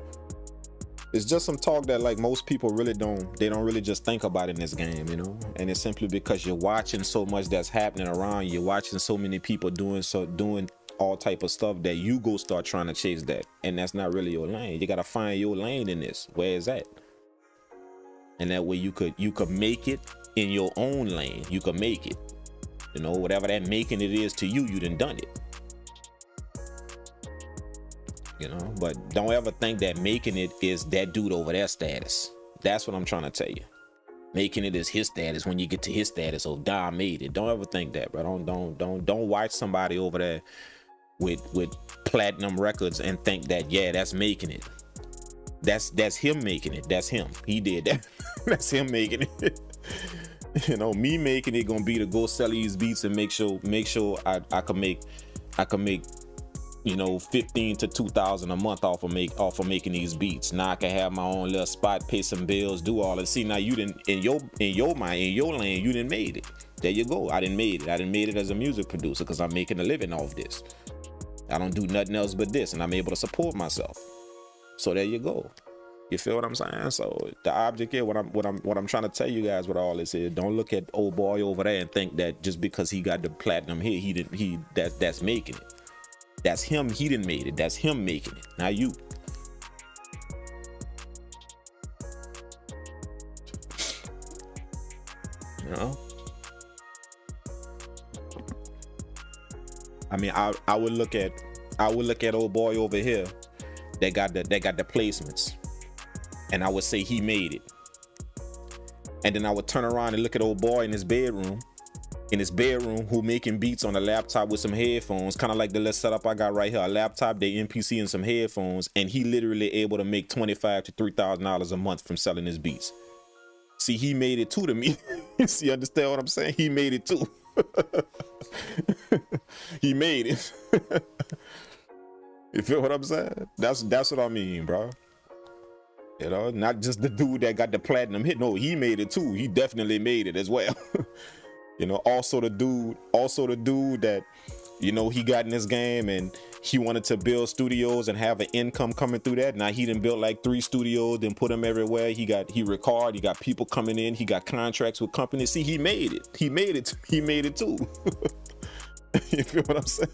[SPEAKER 1] It's just some talk that like most people really don't really just think about in this game, you know. And it's simply because you're watching so much that's happening around you. You're watching so many people doing all type of stuff that you go start trying to chase that, and that's not really your lane. You gotta find your lane in this. Where is that? And that way you could make it in your own lane. You could make it, you know, whatever that making it is to you, you done it, you know. But don't ever think that making it is that dude over there status. That's what I'm trying to tell you. Making it is his status when you get to his status. Oh, Don made it. Don't ever think that, bro. Don't watch somebody over there with platinum records and think that, yeah, that's making it. That's him making it. That's him. He did that. That's him making it. You know, me making it gonna be to go sell these beats and make sure I can make, you know, 15 to 2,000 a month off of making these beats. Now I can have my own little spot, pay some bills, do all that. See, now you didn't in your mind, in your lane, you didn't made it. There you go. I didn't made it as a music producer because I'm making a living off this. I don't do nothing else but this, and I'm able to support myself. So there you go. You feel what I'm saying? So the object here, what I'm trying to tell you guys with all this is, don't look at old boy over there and think that just because he got the platinum here, that's making it. That's him. He didn't made it. That's him making it. Not you. You know? I mean, I would look at old boy over here that got the placements, and I would say he made it. And then I would turn around and look at old boy in his bedroom who making beats on a laptop with some headphones, kind of like the little setup I got right here, a laptop, the MPC, and some headphones, and he literally able to make $2,500 to $3,000 a month from selling his beats. See, he made it too to me. See, understand what I'm saying? He made it too. He made it. You feel what I'm saying? That's what I mean, bro. You know, not just the dude that got the platinum hit. No, he made it too. He definitely made it as well. You know, also the dude that, you know, he got in this game and he wanted to build studios and have an income coming through that. Now he done built like 3 studios, then put them everywhere. He record, he got people coming in, he got contracts with companies. See, he made it. He made it too. You feel what I'm saying?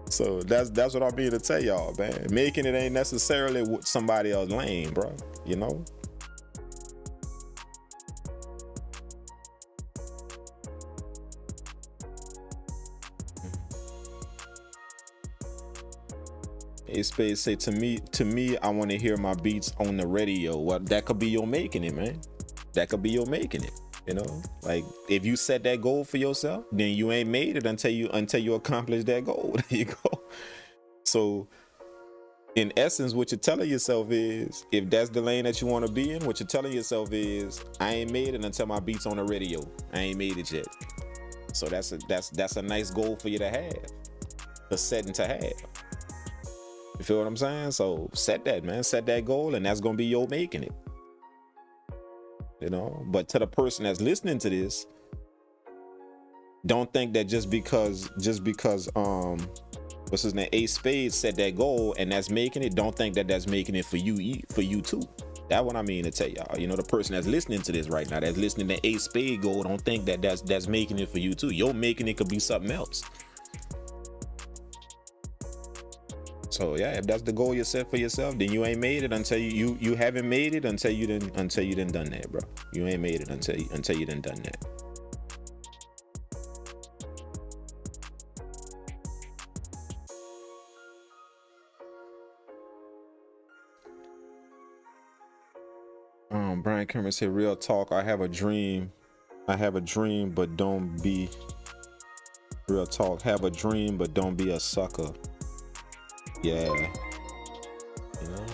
[SPEAKER 1] So that's what I'm here to tell y'all, man. Making it ain't necessarily what somebody else lane, bro. You know? Space say to me, I want to hear my beats on the radio. Well, that could be your making it, man. That could be your making it. You know, like if you set that goal for yourself, then you ain't made it until you accomplish that goal. There you go. So in essence, what you're telling yourself is, if that's the lane that you want to be in, what you're telling yourself is, I ain't made it until my beats on the radio. I ain't made it yet. So that's a nice goal for you to have, a setting to have. You feel what I'm saying? So set that, man. Set that goal, and that's gonna be your making it. You know, but to the person that's listening to this, don't think that just because what's his name, Ace Spades set that goal and that's making it, don't think that that's making it for you too. That's what I mean to tell y'all. You know, the person that's listening to this right now, that's listening to Ace Spade goal, don't think that that's making it for you too. Your making it could be something else. So yeah, if that's the goal you set for yourself, then you ain't made it until you haven't made it until you done done that, bro. You ain't made it until you done that. Brian Cameron said, real talk, I have a dream, but don't be real talk. Have a dream, but don't be a sucker. Yeah, you know,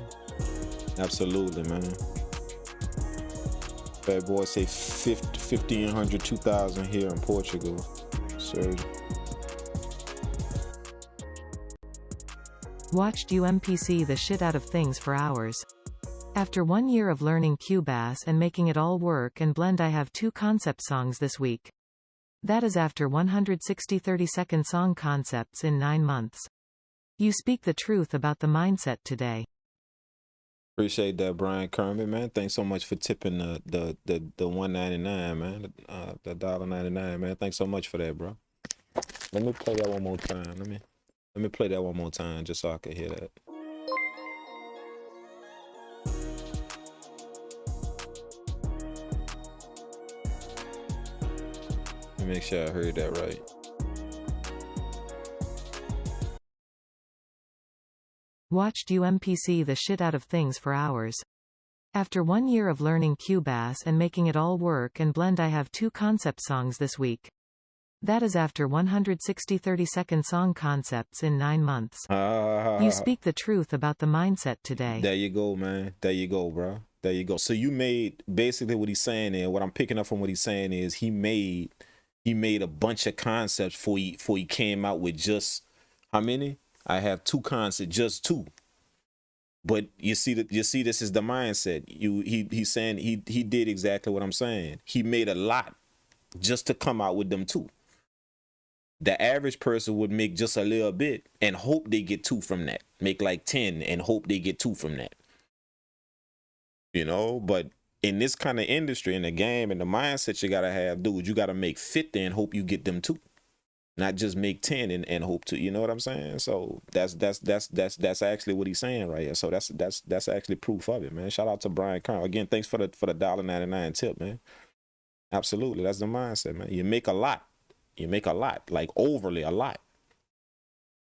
[SPEAKER 1] absolutely, man. Bad boy say 1,500, 2,000 here in Portugal. So
[SPEAKER 2] Watched you MPC the shit out of things for hours. After 1 year of learning Cubase and making it all work and blend, I have 2 concept songs this week. That is after 160 30-second song concepts in 9 months. You speak the truth about the mindset today.
[SPEAKER 1] Appreciate that, Brian Kermit, man. Thanks so much for tipping the $1.99, man. The $1.99, man. Thanks so much for that, bro. Let me play that one more time. Let me play that one more time just so I can hear that. Let me make sure I heard that right.
[SPEAKER 2] Watched you MPC the shit out of things for hours. After 1 year of learning Cubase and making it all work and blend, I have 2 concept songs this week. That is after 160 30-second song concepts in 9 months. You speak the truth about the mindset today.
[SPEAKER 1] There you go, man. There you go, bro. There you go. So you made, basically what he's saying is, what I'm picking up from what he's saying is, he made a bunch of concepts before he came out with just, how many? I have 2 concepts, just 2. But you see this is the mindset. He's saying he did exactly what I'm saying. He made a lot just to come out with them 2. The average person would make just a little bit and hope they get 2 from that. Make like 10 and hope they get 2 from that. You know, but in this kind of industry, in the game, and the mindset you gotta have, dude, you gotta make 50 and hope you get them 2. Not just make 10 and hope to, you know what I'm saying? So that's actually what he's saying right here. So that's actually proof of it, man. Shout out to Brian Kern. Again, thanks for the $1.99 tip, man. Absolutely. That's the mindset, man. You make a lot. You make a lot, like overly a lot.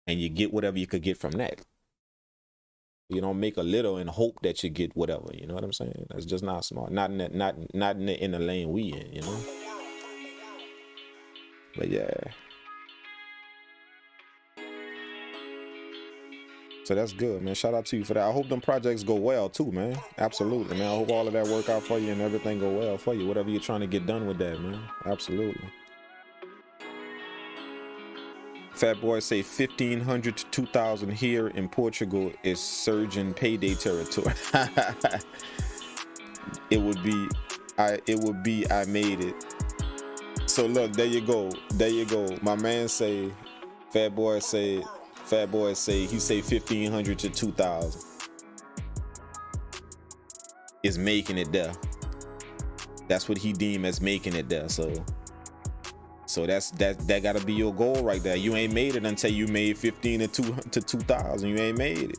[SPEAKER 1] And you get whatever you could get from that. You don't make a little and hope that you get whatever, you know what I'm saying? That's just not smart. Not in the lane we in, you know? But yeah. So that's good, man. Shout out to you for that. I hope them projects go well too, man. Absolutely, man. I hope all of that work out for you and everything go well for you. Whatever you're trying to get done with that, man. Absolutely. Fat Boy say 1,500 to 2,000 here in Portugal is surgeon payday territory. It would be I made it. So look, there you go. There you go. My man say, Fat Boy say he say 1,500 to 2,000 is making it there. That's what he deem as making it there. So that gotta be your goal right there. You ain't made it until you made 15 to 2,000. You ain't made it.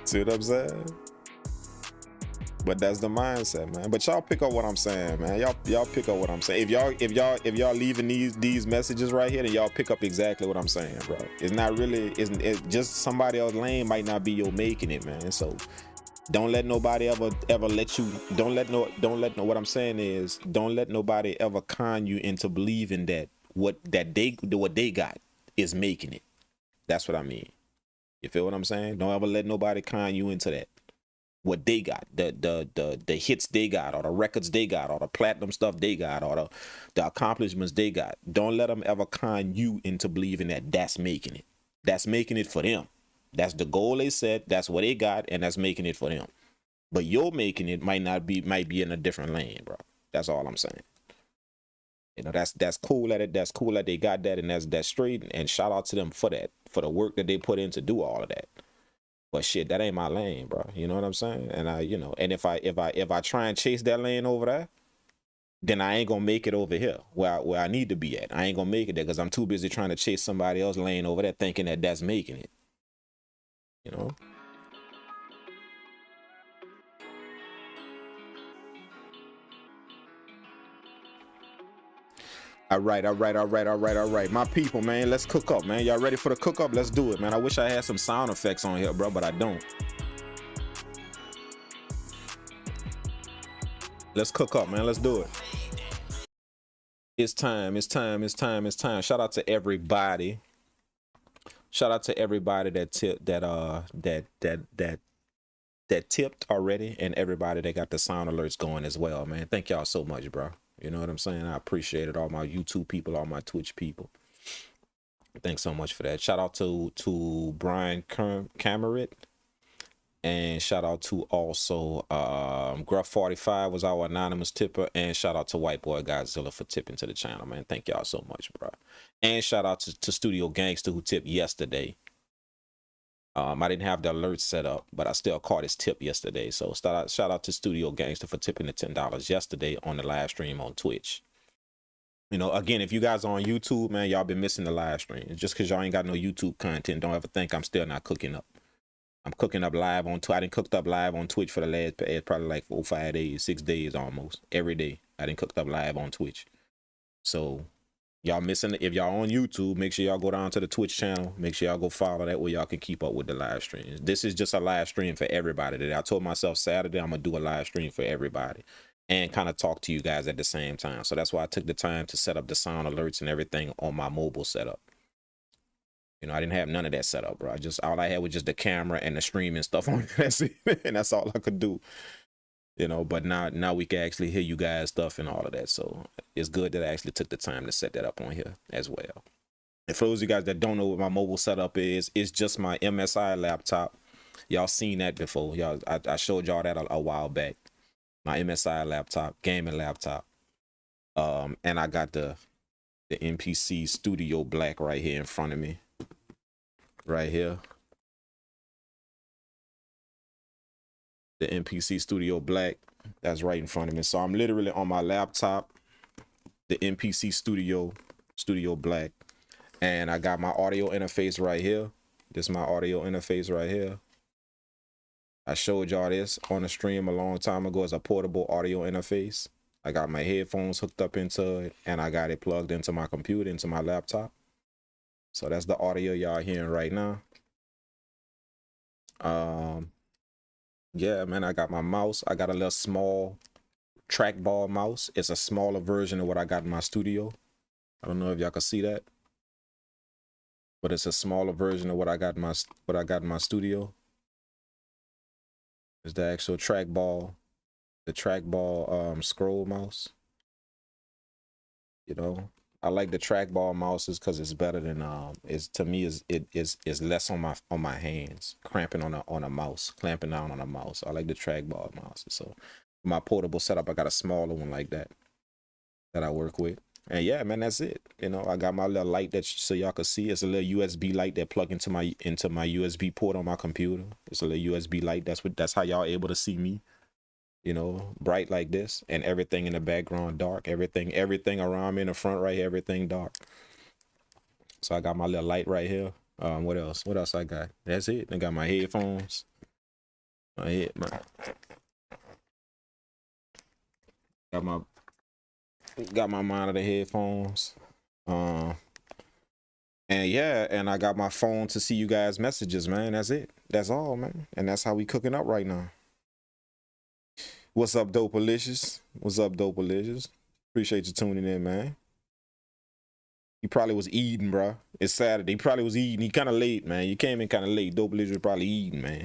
[SPEAKER 1] See what I'm saying? But that's the mindset, man. But y'all pick up what I'm saying, man. Y'all pick up what I'm saying. If y'all leaving these messages right here, then y'all pick up exactly what I'm saying, bro. It's not really, it's just somebody else's lane might not be your making it, man. So don't let nobody ever let you, what I'm saying is, don't let nobody ever con you into believing that what they got is making it. That's what I mean. You feel what I'm saying? Don't ever let nobody con you into that. What they got, the hits they got, or the records they got, or the platinum stuff they got, or the accomplishments they got. Don't let them ever con you into believing that that's making it. That's making it for them. That's the goal they set. That's what they got, and that's making it for them. But you're making it might be in a different lane, bro. That's all I'm saying. You know, that's cool that it. That's cool that they got that, and that's straight. And shout out to them for that, for the work that they put in to do all of that. But shit, that ain't my lane, bro. You know what I'm saying? And and if I try and chase that lane over there, then I ain't gonna make it over here where I need to be at. I ain't gonna make it there because I'm too busy trying to chase somebody else's lane over there, thinking that that's making it. You know. All right. My people, man, let's cook up, man. Y'all ready for the cook up? Let's do it, man. I wish I had some sound effects on here, bro, but I don't. Let's cook up, man. Let's do it. It's time. Shout out to everybody. Shout out to everybody that tipped already, and everybody that got the sound alerts going as well, man. Thank y'all so much, bro. You know what I'm saying? I appreciate it. All my YouTube people, all my Twitch people. Thanks so much for that. Shout out to Brian Cameron. And shout out to also Gruff45 was our anonymous tipper. And shout out to White Boy Godzilla for tipping to the channel, man. Thank y'all so much, bro. And shout out to Studio Gangster who tipped yesterday. I didn't have the alert set up, but I still caught his tip yesterday. So shout out to Studio Gangster for tipping the $10 yesterday on the live stream on Twitch. You know, again, if you guys are on YouTube, man, y'all been missing the live stream. Just because y'all ain't got no YouTube content, don't ever think I'm still not cooking up. I'm cooking up live on Twitch. I didn't cooked up live on Twitch for the last probably like 4 or 5 days, 6 days almost. Every day I didn't cooked up live on Twitch. So y'all missing it. If y'all on YouTube, make sure y'all go down to the Twitch channel. Make sure y'all go follow that way y'all can keep up with the live streams. This is just a live stream for everybody today. I told myself Saturday I'm gonna do a live stream for everybody and kind of talk to you guys at the same time. So that's why I took the time to set up the sound alerts and everything on my mobile setup. You know, I didn't have none of that set up, bro. All I had was just the camera and the streaming stuff on it. That's it. And that's all I could do. You know, but now we can actually hear you guys stuff and all of that. So it's good that I actually took the time to set that up on here as well. And for those of you guys that don't know what my mobile setup is, it's just my MSI laptop. Y'all seen that before. I showed y'all that a while back. My MSI laptop, gaming laptop. And I got the MPC Studio Black right here in front of me. Right here. The MPC Studio Black, that's right in front of me. So I'm literally on my laptop, the MPC Studio Black, and I got my audio interface right here. This is my audio interface right here. I showed y'all this on the stream a long time ago as a portable audio interface. I got my headphones hooked up into it, and I got it plugged into my computer, into my laptop. So that's the audio y'all hearing right now. Yeah, man, I got my mouse. I got a little small trackball mouse. It's a smaller version of what I got in my studio. I don't know if y'all can see that, but it's a smaller version of what I got in my studio. It's the actual trackball, the trackball scroll mouse. You know, I like the trackball mouses because it's better than to me is less on my hands, cramping on a mouse, clamping down on a mouse. I like the trackball mouses. So my portable setup, I got a smaller one like that I work with. And yeah, man, that's it. You know, I got my little light that so y'all can see. It's a little USB light that plug into my USB port on my computer. It's a little USB light. That's how y'all able to see me. You know, bright like this, and everything in the background dark. Everything around me in the front right here, everything dark. So I got my little light right here. What else I got? That's it. I got my headphones. Got my monitor headphones. And yeah, and I got my phone to see you guys' messages, man. That's it. That's all, man. And that's how we cooking up right now. What's up, Dopalicious? What's up, Dopalicious? Appreciate you tuning in, man. He probably was eating, bro. It's Saturday. He probably was eating. He kind of late, man. You came in kind of late. Dopalicious was probably eating, man.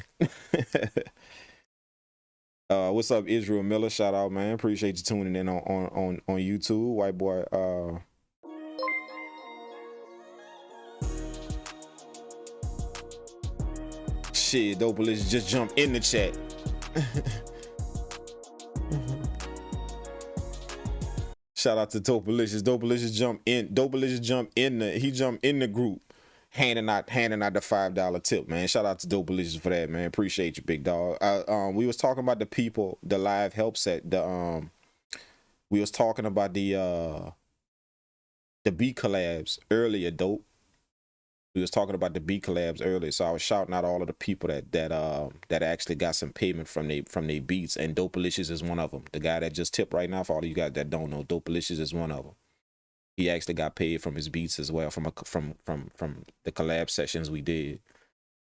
[SPEAKER 1] What's up, Israel Miller? Shout out, man. Appreciate you tuning in on YouTube. White boy. Shit, Dopalicious just jumped in the chat. Shout out to Dopalicious. Dopalicious jumped in. Dopalicious jumped in the group, handing out the $5 tip, man. Shout out to Dopalicious for that, man. Appreciate you, big dog. We was talking about the people, the live help set. We was talking about the beat collabs earlier, Dope. We was talking about the beat collabs earlier, so I was shouting out all of the people that actually got some payment from they beats, and Dopalicious is one of them. The guy that just tipped right now, for all of you guys that don't know, Dopalicious is one of them. He actually got paid from his beats as well, from the collab sessions we did.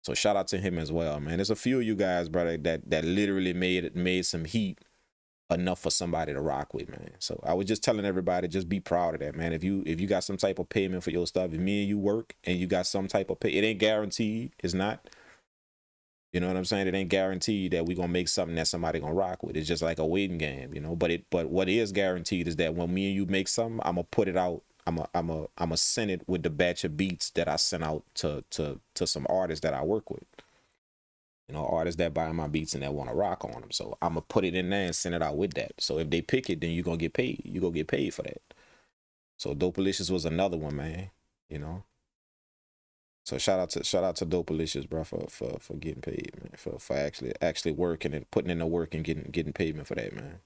[SPEAKER 1] So shout out to him as well, man. There's a few of you guys, brother, that literally made some heat enough for somebody to rock with, man. So I was just telling everybody, just be proud of that, man. If you got some type of payment for your stuff, if me and you work and you got some type of pay, it ain't guaranteed. It's not. You know what I'm saying? It ain't guaranteed that we gonna make something that somebody gonna rock with. It's just like a waiting game, you know. But what is guaranteed is that when me and you make something, I'm gonna put it out. I'm gonna send it with the batch of beats that I sent out to some artists that I work with. You know, artists that buy my beats and that want to rock on them. So I'm gonna put it in there and send it out with that. So if they pick it, then you're gonna get paid. You gonna get paid for that. So Dopalicious was another one, man. You know. So shout out to Dopalicious, bro, for getting paid, man. For actually working and putting in the work and getting payment for that, man.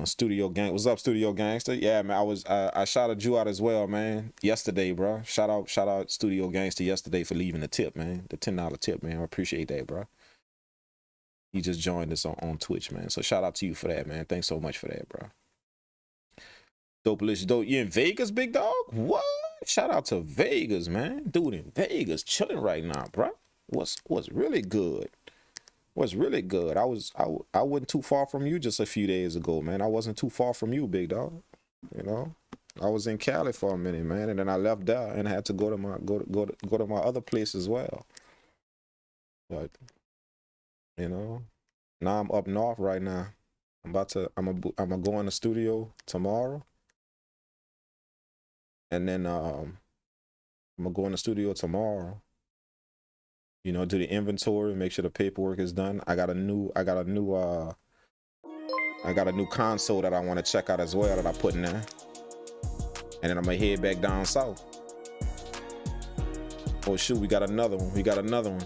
[SPEAKER 1] Studio Gang, what's up, Studio Gangster? Yeah, man, I shouted you out as well, man. Yesterday, bro. Shout out Studio Gangster yesterday for leaving the tip, man. The $10 tip, man. I appreciate that, bro. He just joined us on Twitch, man. So shout out to you for that, man. Thanks so much for that, bro. Dopalicious, dope. You in Vegas, big dog? What? Shout out to Vegas, man. Dude in Vegas chilling right now, bro. What's really good? What's really good? I wasn't too far from you just a few days ago, man. I wasn't too far from you, big dog. You know, I was in Cali for a minute, man, and then I left there and had to go to my other place as well. But you know, now I'm up north right now. I'm gonna go in the studio tomorrow, and then I'm gonna go in the studio tomorrow. You know, do the inventory, make sure the paperwork is done. I got a new console that I want to check out as well that I put in there. And then I'm gonna head back down south. Oh shoot, we got another one.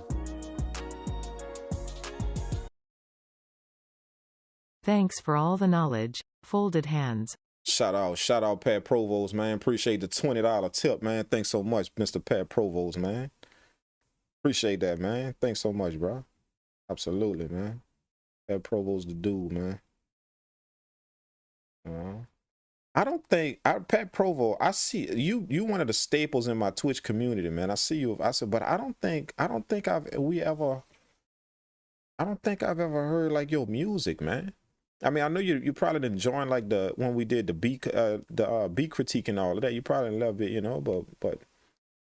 [SPEAKER 2] Thanks for all the knowledge, folded hands.
[SPEAKER 1] Shout out Pat Provost, man. Appreciate the $20 tip, man. Thanks so much, Mr. Pat Provost, man. Appreciate that, man. Thanks so much, bro. Absolutely, man. Pat Provost the dude, man. I don't think Pat Provost, I see you one of the staples in my Twitch community, man. I see you. I said, but I don't think I've ever heard like your music, man. I mean, I know you probably didn't join like when we did the beat critique and all of that. You probably loved it, you know, but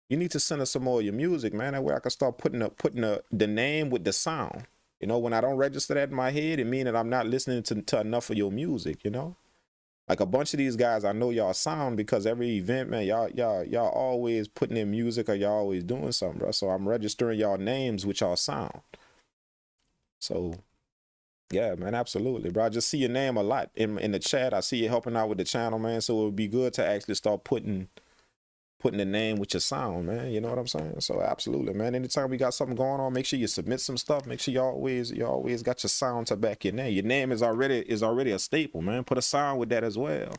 [SPEAKER 1] you need to send us some more of your music, man. That way I can start putting the name with the sound. You know, when I don't register that in my head, it means that I'm not listening to enough of your music, you know? Like a bunch of these guys, I know y'all sound because every event, man, y'all always putting in music or y'all always doing something, bro. So I'm registering y'all names with y'all sound. So yeah, man, absolutely, bro. I just see your name a lot in the chat. I see you helping out with the channel, man. So it would be good to actually start putting the name with your sound, man. You know what I'm saying? So absolutely, man. Anytime we got something going on, make sure you submit some stuff. Make sure you always got your sound to back your name. Your name is already a staple, man. Put a sound with that as well.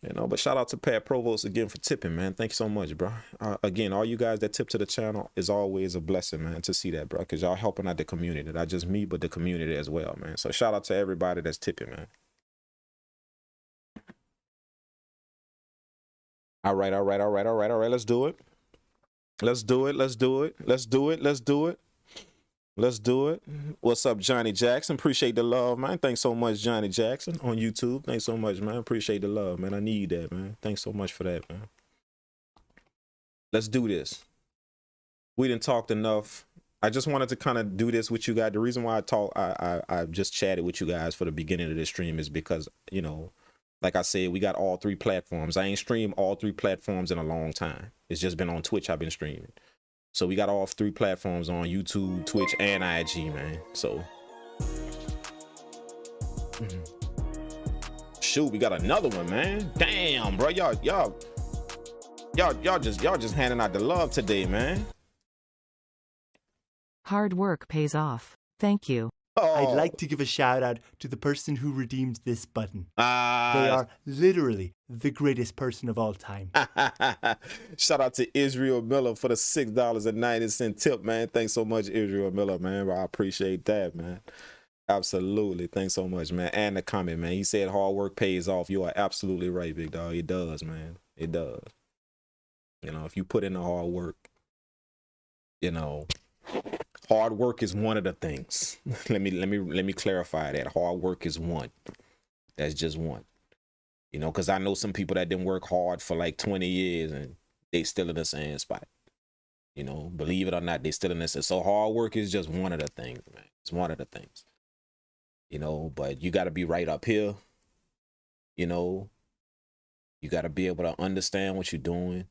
[SPEAKER 1] You know, but shout out to Pat Provost again for tipping, man. Thank you so much, bro. Again, all you guys that tip to the channel is always a blessing, man, to see that, bro, because y'all helping out the community. Not just me, but the community as well, man. So shout out to everybody that's tipping, man. All right. Let's do it. What's up, Johnny Jackson? Appreciate the love, man. Thanks so much, Johnny Jackson on YouTube. Thanks so much, man. Appreciate the love, man. I need that, man. Thanks so much for that, man. Let's do this. We didn't talk enough. I just wanted to kind of do this with you guys. The reason why I just chatted with you guys for the beginning of this stream is because, you know, like I said, we got all three platforms. I ain't streamed all three platforms in a long time. It's just been on Twitch I've been streaming. So we got all three platforms on YouTube, Twitch, and IG, man. So shoot, we got another one, man. Damn, bro. Y'all just handing out the love today, man.
[SPEAKER 2] Hard work pays off. Thank you.
[SPEAKER 1] Oh.
[SPEAKER 5] I'd like to give a shout out to the person who redeemed this button. They are literally the greatest person of all time.
[SPEAKER 1] Shout out to Israel Miller for the $6.90 tip, man. Thanks so much, Israel Miller, man. I appreciate that, man. Absolutely. Thanks so much, man. And the comment, man. He said hard work pays off. You are absolutely right, big dog. It does, man. It does. You know, if you put in the hard work, you know, hard work is one of the things. let me clarify that. Hard work is one. That's just one. You know, because I know some people that didn't work hard for like 20 years and they still in the same spot. You know, believe it or not, they still in this. So hard work is just one of the things, man. It's one of the things. You know, but you got to be right up here. You know, you got to be able to understand what you're doing.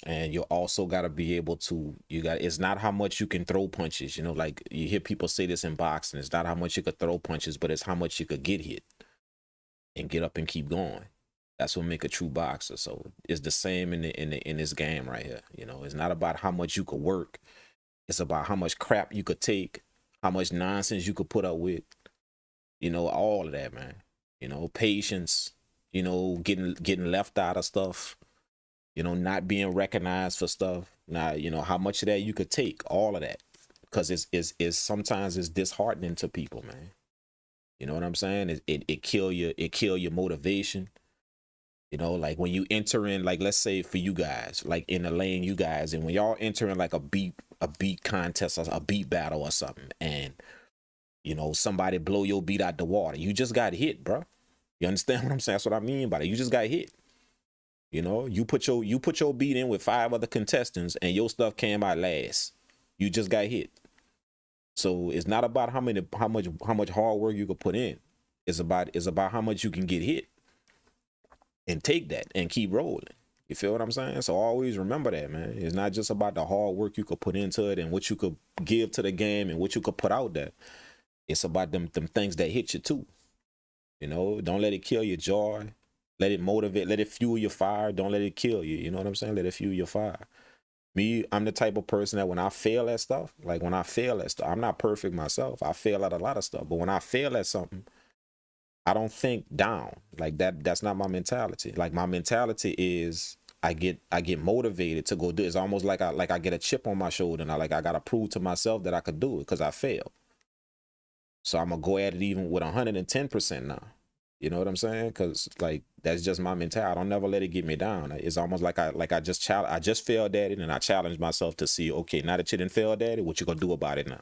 [SPEAKER 1] And you also got to be able to, it's not how much you can throw punches, like you hear people say this in boxing. It's not how much you could throw punches, but it's how much you could get hit and get up and keep going. That's what make a true boxer. So it's the same in this game right here. It's not about how much you could work. It's about how much crap you could take, how much nonsense you could put up with, all of that, man. Patience, getting left out of stuff, not being recognized for stuff. Now, how much of that you could take, all of that. Because it's sometimes it's disheartening to people, man. You know what I'm saying? It kill your motivation. Like when you enter in, like, let's say for you guys, like in the lane, you guys, and when y'all enter in like a beat contest or a beat battle or something, and somebody blow your beat out the water, you just got hit, bro. You understand what I'm saying? That's what I mean by that. You just got hit. You put your beat in with 5 other contestants, and your stuff came out last. You just got hit. So it's not about how much hard work you could put in. It's about how much you can get hit. And take that and keep rolling. You feel what I'm saying? So always remember that, man. It's not just about the hard work you could put into it and what you could give to the game and what you could put out there. It's about them things that hit you too. Don't let it kill your joy. Let it motivate. Let it fuel your fire. Don't let it kill you. You know what I'm saying? Let it fuel your fire. Me, I'm the type of person that when I fail at stuff, I'm not perfect myself. I fail at a lot of stuff. But when I fail at something, I don't think down like that. That's not my mentality. Like my mentality is I get motivated to go do it. It's almost like I get a chip on my shoulder and I gotta prove to myself that I could do it because I failed. So I'm gonna go at it even with 110% now. You know what I'm saying? Because like that's just my mentality. I don't never let it get me down. It's almost like I just failed at it and I challenged myself to see, okay, now that you didn't fail at it, what you gonna do about it now?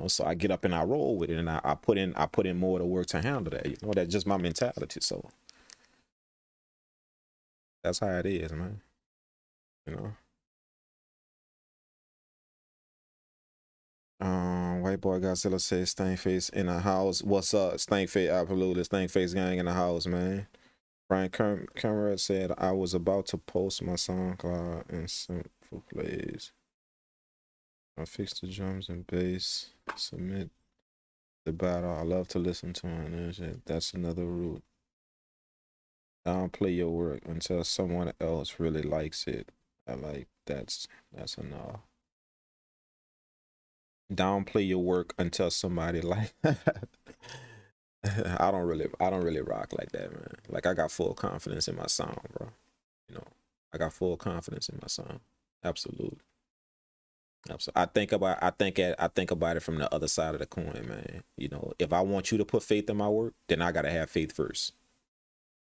[SPEAKER 1] So I get up and I roll with it, and I put in more of the work to handle that. That's just my mentality. So that's how it is, man. White boy Godzilla says Stankface in the house. What's up, Stankface? Absolutely, Stankface gang in the house, man. Brian Conrad said I was about to post my SoundCloud and simple plays. I fixed the drums and bass. Submit the battle. I love to listen to it. That's another route. Downplay your work until someone else really likes it. I like that's enough. Downplay your work until somebody like. I don't really rock like that, man. Like I got full confidence in my sound, bro. I got full confidence in my sound. Absolutely. I think about it from the other side of the coin, man. If I want you to put faith in my work, then I gotta have faith first.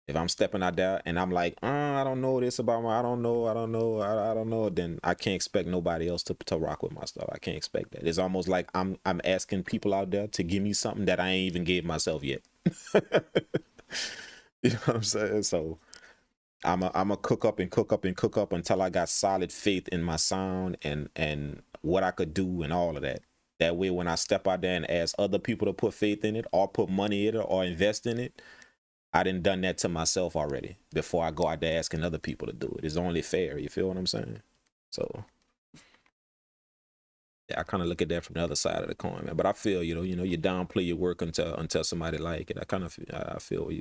[SPEAKER 1] If I'm stepping out there and I'm like, I don't know this about I don't know, then I can't expect nobody else to rock with my stuff. I can't expect that. It's almost like I'm asking people out there to give me something that I ain't even gave myself yet. You know what I'm saying? So I'm a cook up until I got solid faith in my sound and what I could do and all of that. That way, when I step out there and ask other people to put faith in it or put money in it or invest in it, I done that to myself already before I go out there asking other people to do it. It's only fair. You feel what I'm saying? So yeah, I kind of look at that from the other side of the coin, man. But I feel, you downplay your work until somebody like it. I feel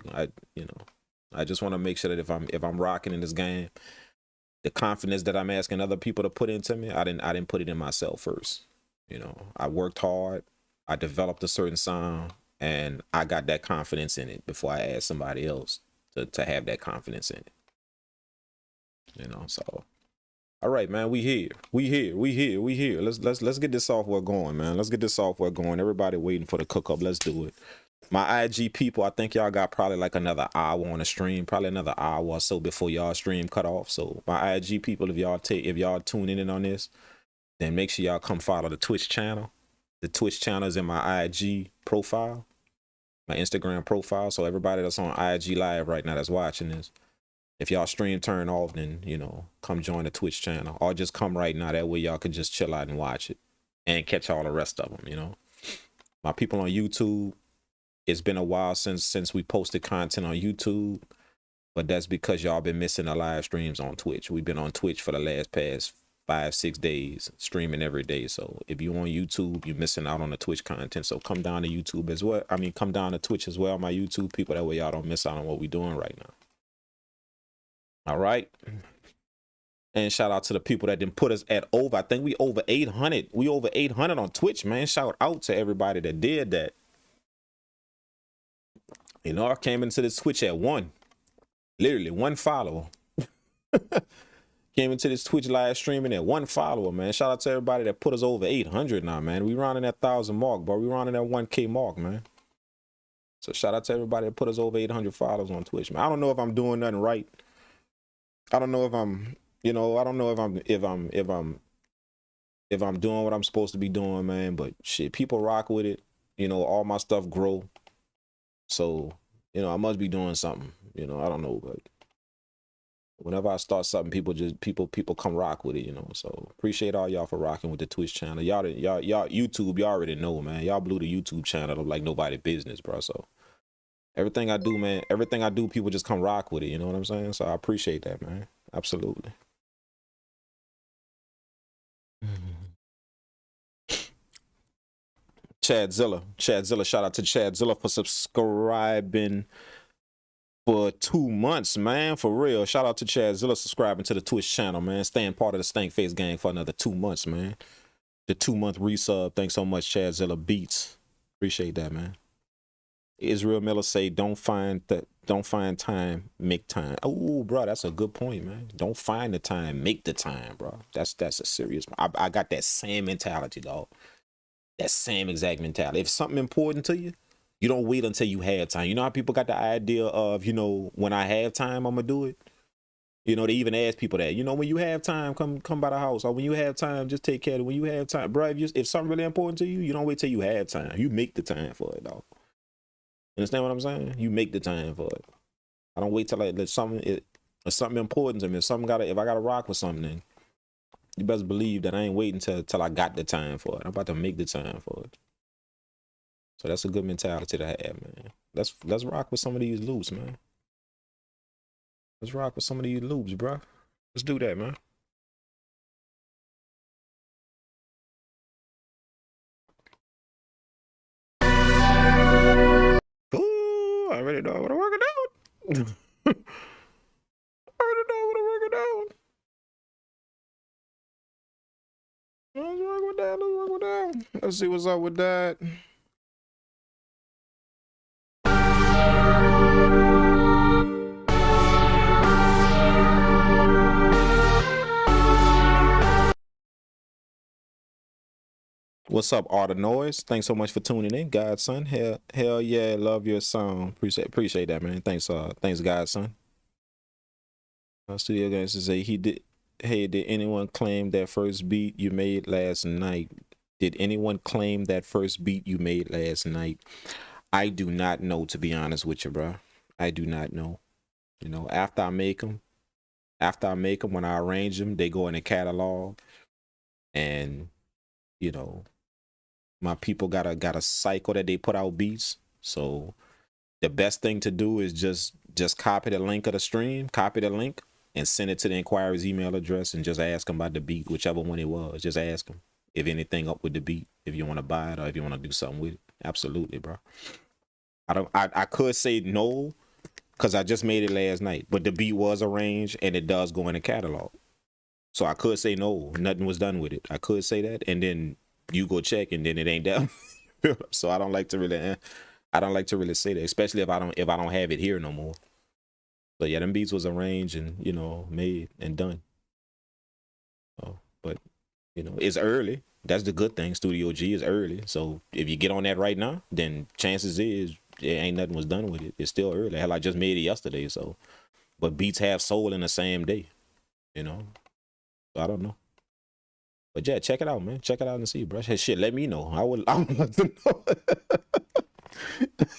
[SPEAKER 1] I just want to make sure that if I'm rocking in this game, the confidence that I'm asking other people to put into me, I didn't put it in myself first. I worked hard, I developed a certain sound, and I got that confidence in it before I asked somebody else to have that confidence in it. So all right, man, we here. Let's get this software going, man. Let's get this software going. Everybody waiting for the cook up. Let's do it. My IG people, I think y'all got probably like another hour on the stream, probably another hour or so before y'all stream cut off. So my IG people, if y'all tuning in on this, then make sure y'all come follow the Twitch channel. The Twitch channel is in my IG profile, my Instagram profile. So everybody that's on IG live right now that's watching this, if y'all stream turn off, then come join the Twitch channel, or just come right now. That way y'all can just chill out and watch it and catch all the rest of them. My people on YouTube, it's been a while since we posted content on YouTube. But that's because y'all been missing the live streams on Twitch. We've been on Twitch for the past 5-6 days, streaming every day. So if you on YouTube, you're missing out on the Twitch content. So come down to YouTube as well. I mean, come down to Twitch as well, my YouTube people. That way y'all don't miss out on what we're doing right now. All right. And shout out to the people that didn't put us at over. I think we over 800. We over 800 on Twitch, man. Shout out to everybody that did that. You know, I came into this Twitch at 1. Literally 1 follower. Came into this Twitch live streaming at 1 follower, man. Shout out to everybody that put us over 800 now, man. We rounding that 1,000 mark, bro. We rounding that 1K mark, man. So shout out to everybody that put us over 800 followers on Twitch, man. I don't know if I'm doing nothing right. I don't know if I'm, you know, I don't know if I'm doing what I'm supposed to be doing, man. But shit, people rock with it. You know, all my stuff grow. So, you know, I must be doing something. You know, I don't know, but whenever I start something, people come rock with it, you know. So appreciate all y'all for rocking with the Twitch channel. Y'all YouTube, y'all already know, man. Y'all blew the YouTube channel up like nobody business, bro. So everything I do, man, everything I do, people just come rock with it. You know what I'm saying? So I appreciate that, man. Absolutely. Chadzilla, shout out to Chadzilla for subscribing for 2 months, man. For real. Shout out to Chadzilla subscribing to the Twitch channel, man. Staying part of the Stank Face gang for another 2 months, man. The 2-month resub. Thanks so much, Chadzilla Beats. Appreciate that, man. Israel Miller say, don't find time, make time. Oh, bro, that's a good point, man. Don't find the time, make the time, bro. That's a serious. I got that same mentality, dog. That same exact mentality. If something important to you, you don't wait until you have time. You know how people got the idea of, you know, when I have time, I'm gonna do it. You know, they even ask people that. You know, when you have time, come by the house. Or when you have time, just take care of it. When you have time, bro, if something really important to you, you don't wait till you have time. You make the time for it, dog. Understand what I'm saying? You make the time for it. I don't wait till there's something important to me. If I gotta rock with something, then you best believe that I ain't waiting till I got the time for it. I'm about to make the time for it. So that's a good mentality to have, man. Let's rock with some of these loops, man. Let's rock with some of these loops, bro. Let's do that, man. Ooh, I already know what I'm working out. I already know what I'm working out. Let's work with that. Let's see what's up with that. What's up, Art of Noise? Thanks so much for tuning in, Godson. Hell yeah, love your song. Appreciate that, man. Thanks, Godson. Studio Gangster say hey, did anyone claim that first beat you made last night? Did anyone claim that first beat you made last night? I do not know, to be honest with you, bro. I do not know. You know, after I make them, when I arrange them, they go in a catalog, and you know, my people got a cycle that they put out beats. So the best thing to do is just copy the link of the stream, copy the link, and send it to the inquiry's email address, and just ask them about the beat, whichever one it was. Just ask them if anything up with the beat, if you want to buy it or if you want to do something with it. Absolutely, bro. I could say no, because I just made it last night, but the beat was arranged and it does go in the catalog. So I could say no, nothing was done with it. I could say that, and then you go check, and then it ain't done. So I don't like to really say that, especially if I don't have it here no more. But yeah, them beats was arranged and, you know, made and done. Oh, but you know, it's early. That's the good thing. Studio G is early. So if you get on that right now, then chances is ain't nothing was done with it. It's still early. Hell, I just made it yesterday. So, but beats have sold in the same day, you know. So I don't know. But yeah, check it out, man. Check it out and see, bro. Hey, shit, let me know. I would like to know.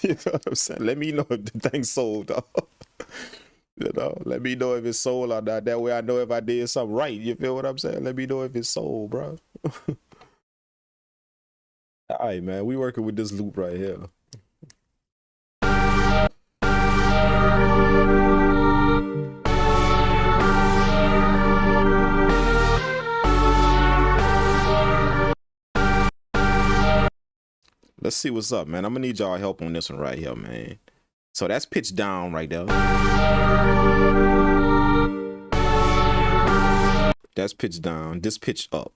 [SPEAKER 1] You know what I'm saying? Let me know if the thing's sold, dog. You know, let me know if it's sold or not. That way I know if I did something right. You feel what I'm saying? Let me know if it's sold, bro. All right, man. We working with this loop right here. Let's see what's up, man. I'm gonna need y'all help on this one right here, man. So that's pitch down right there. That's pitch down. This pitch up.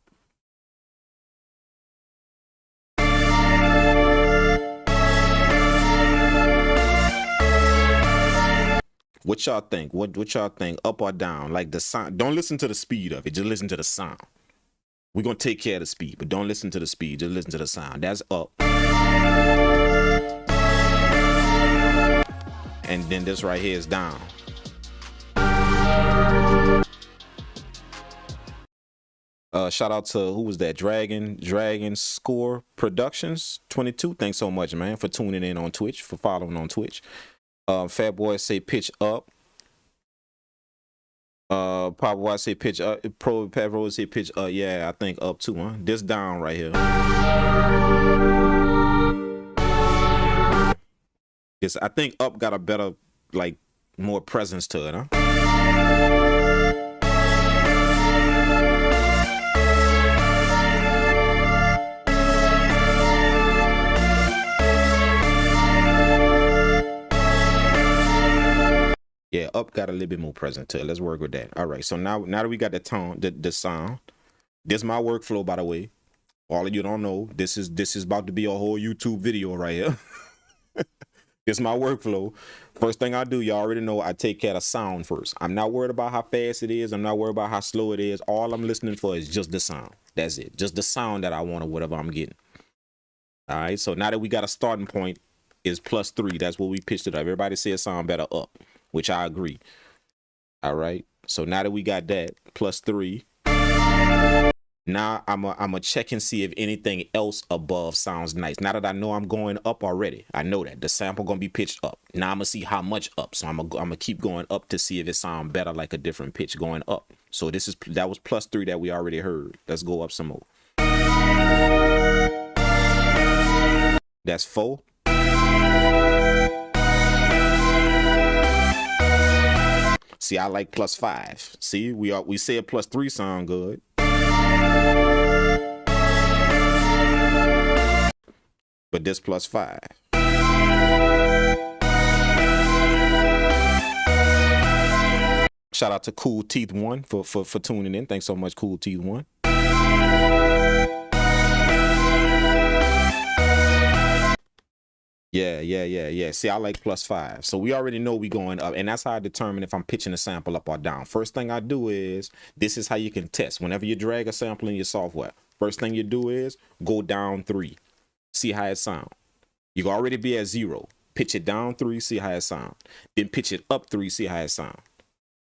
[SPEAKER 1] What y'all think? What y'all think? Up or down? Like the sound. Don't listen to the speed of it. Just listen to the sound. We're gonna take care of the speed, but don't listen to the speed. Just listen to the sound. That's up. And then this right here is down. Shout out to, who was that? Dragon Score Productions 22. Thanks so much, man, for tuning in on Twitch, for following on Twitch. Fat Boy say pitch up. Pop Boy say pitch up. Pro Pat Rose say pitch up. Yeah, I think up too, huh? This down right here. Yes, I think up got a better, like, more presence to it, huh? Yeah, up got a little bit more present to it. Let's work with that. All right, so now that we got the tone, the sound, this is my workflow, by the way. All of you don't know, this is about to be a whole YouTube video right here. This is my workflow. First thing I do, y'all already know, I take care of sound first. I'm not worried about how fast it is. I'm not worried about how slow it is. All I'm listening for is just the sound. That's it. Just the sound that I want or whatever I'm getting. All right, so now that we got a starting point is +3. That's what we pitched it up. Everybody says sound better up, which I agree. All right, so now that we got that +3, now I'm a check and see if anything else above sounds nice. Now that I know I'm going up already, I know that the sample gonna be pitched up. Now I'm gonna see how much up. So I'm gonna keep going up to see if it sounds better, like a different pitch going up. So that was +3 that we already heard. Let's go up some more. That's 4. See, I like +5. See, we said +3 sound good. But this +5. Shout out to Cool Teeth 1 for tuning in. Thanks so much, Cool Teeth 1. Yeah. See, I like +5. So we already know we going up, and that's how I determine if I'm pitching a sample up or down. First thing I do is, this is how you can test. Whenever you drag a sample in your software, first thing you do is go down 3. See how it sound. You can already be at 0. Pitch it down 3, see how it sound. Then pitch it up 3, see how it sound.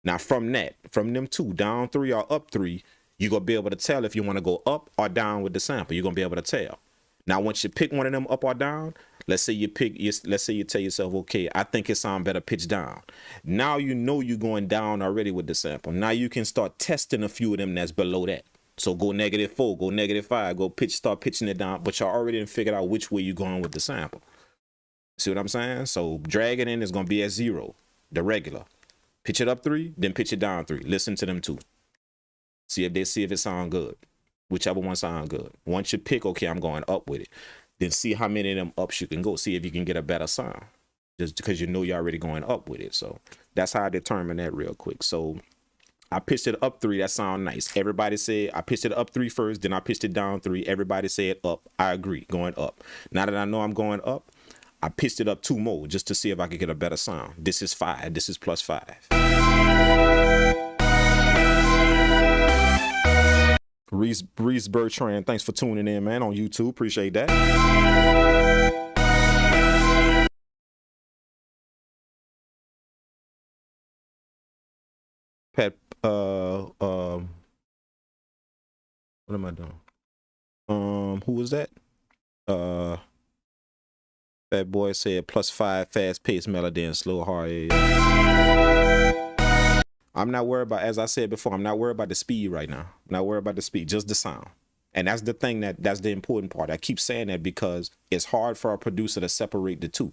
[SPEAKER 1] Now from them 2, down 3 or up 3, you're going to be able to tell if you want to go up or down with the sample. You're going to be able to tell. Now, once you pick one of them up or down, let's say you tell yourself, okay, I think it sounds better pitch down. Now you know you're going down already with the sample. Now you can start testing a few of them that's below that. So go -4, go -5, start pitching it down, but y'all already figured out which way you're going with the sample. See what I'm saying? So drag it in is going to be at 0, the regular. Pitch it up 3, then pitch it down 3. Listen to them 2. See if it sound good. Whichever one sound good. Once you pick, okay, I'm going up with it. Then see how many of them ups you can go. See if you can get a better sound. Just because you know you're already going up with it. So that's how I determine that real quick. So I pitched it up 3. That sound nice. Everybody said I pitched it up 3 first, then I pitched it down 3. Everybody said up. I agree, going up. Now that I know I'm going up, I pitched it up 2 more just to see if I could get a better sound. This is 5. This is +5. Reese Bertrand, thanks for tuning in, man, on YouTube. Appreciate that. Pat, what am I doing? Who was that? That boy said +5, fast-paced melody and slow hard. I'm not worried about, as I said before, I'm not worried about the speed right now. I'm not worried about the speed, just the sound. And that's the thing, that's the important part. I keep saying that because it's hard for a producer to separate the two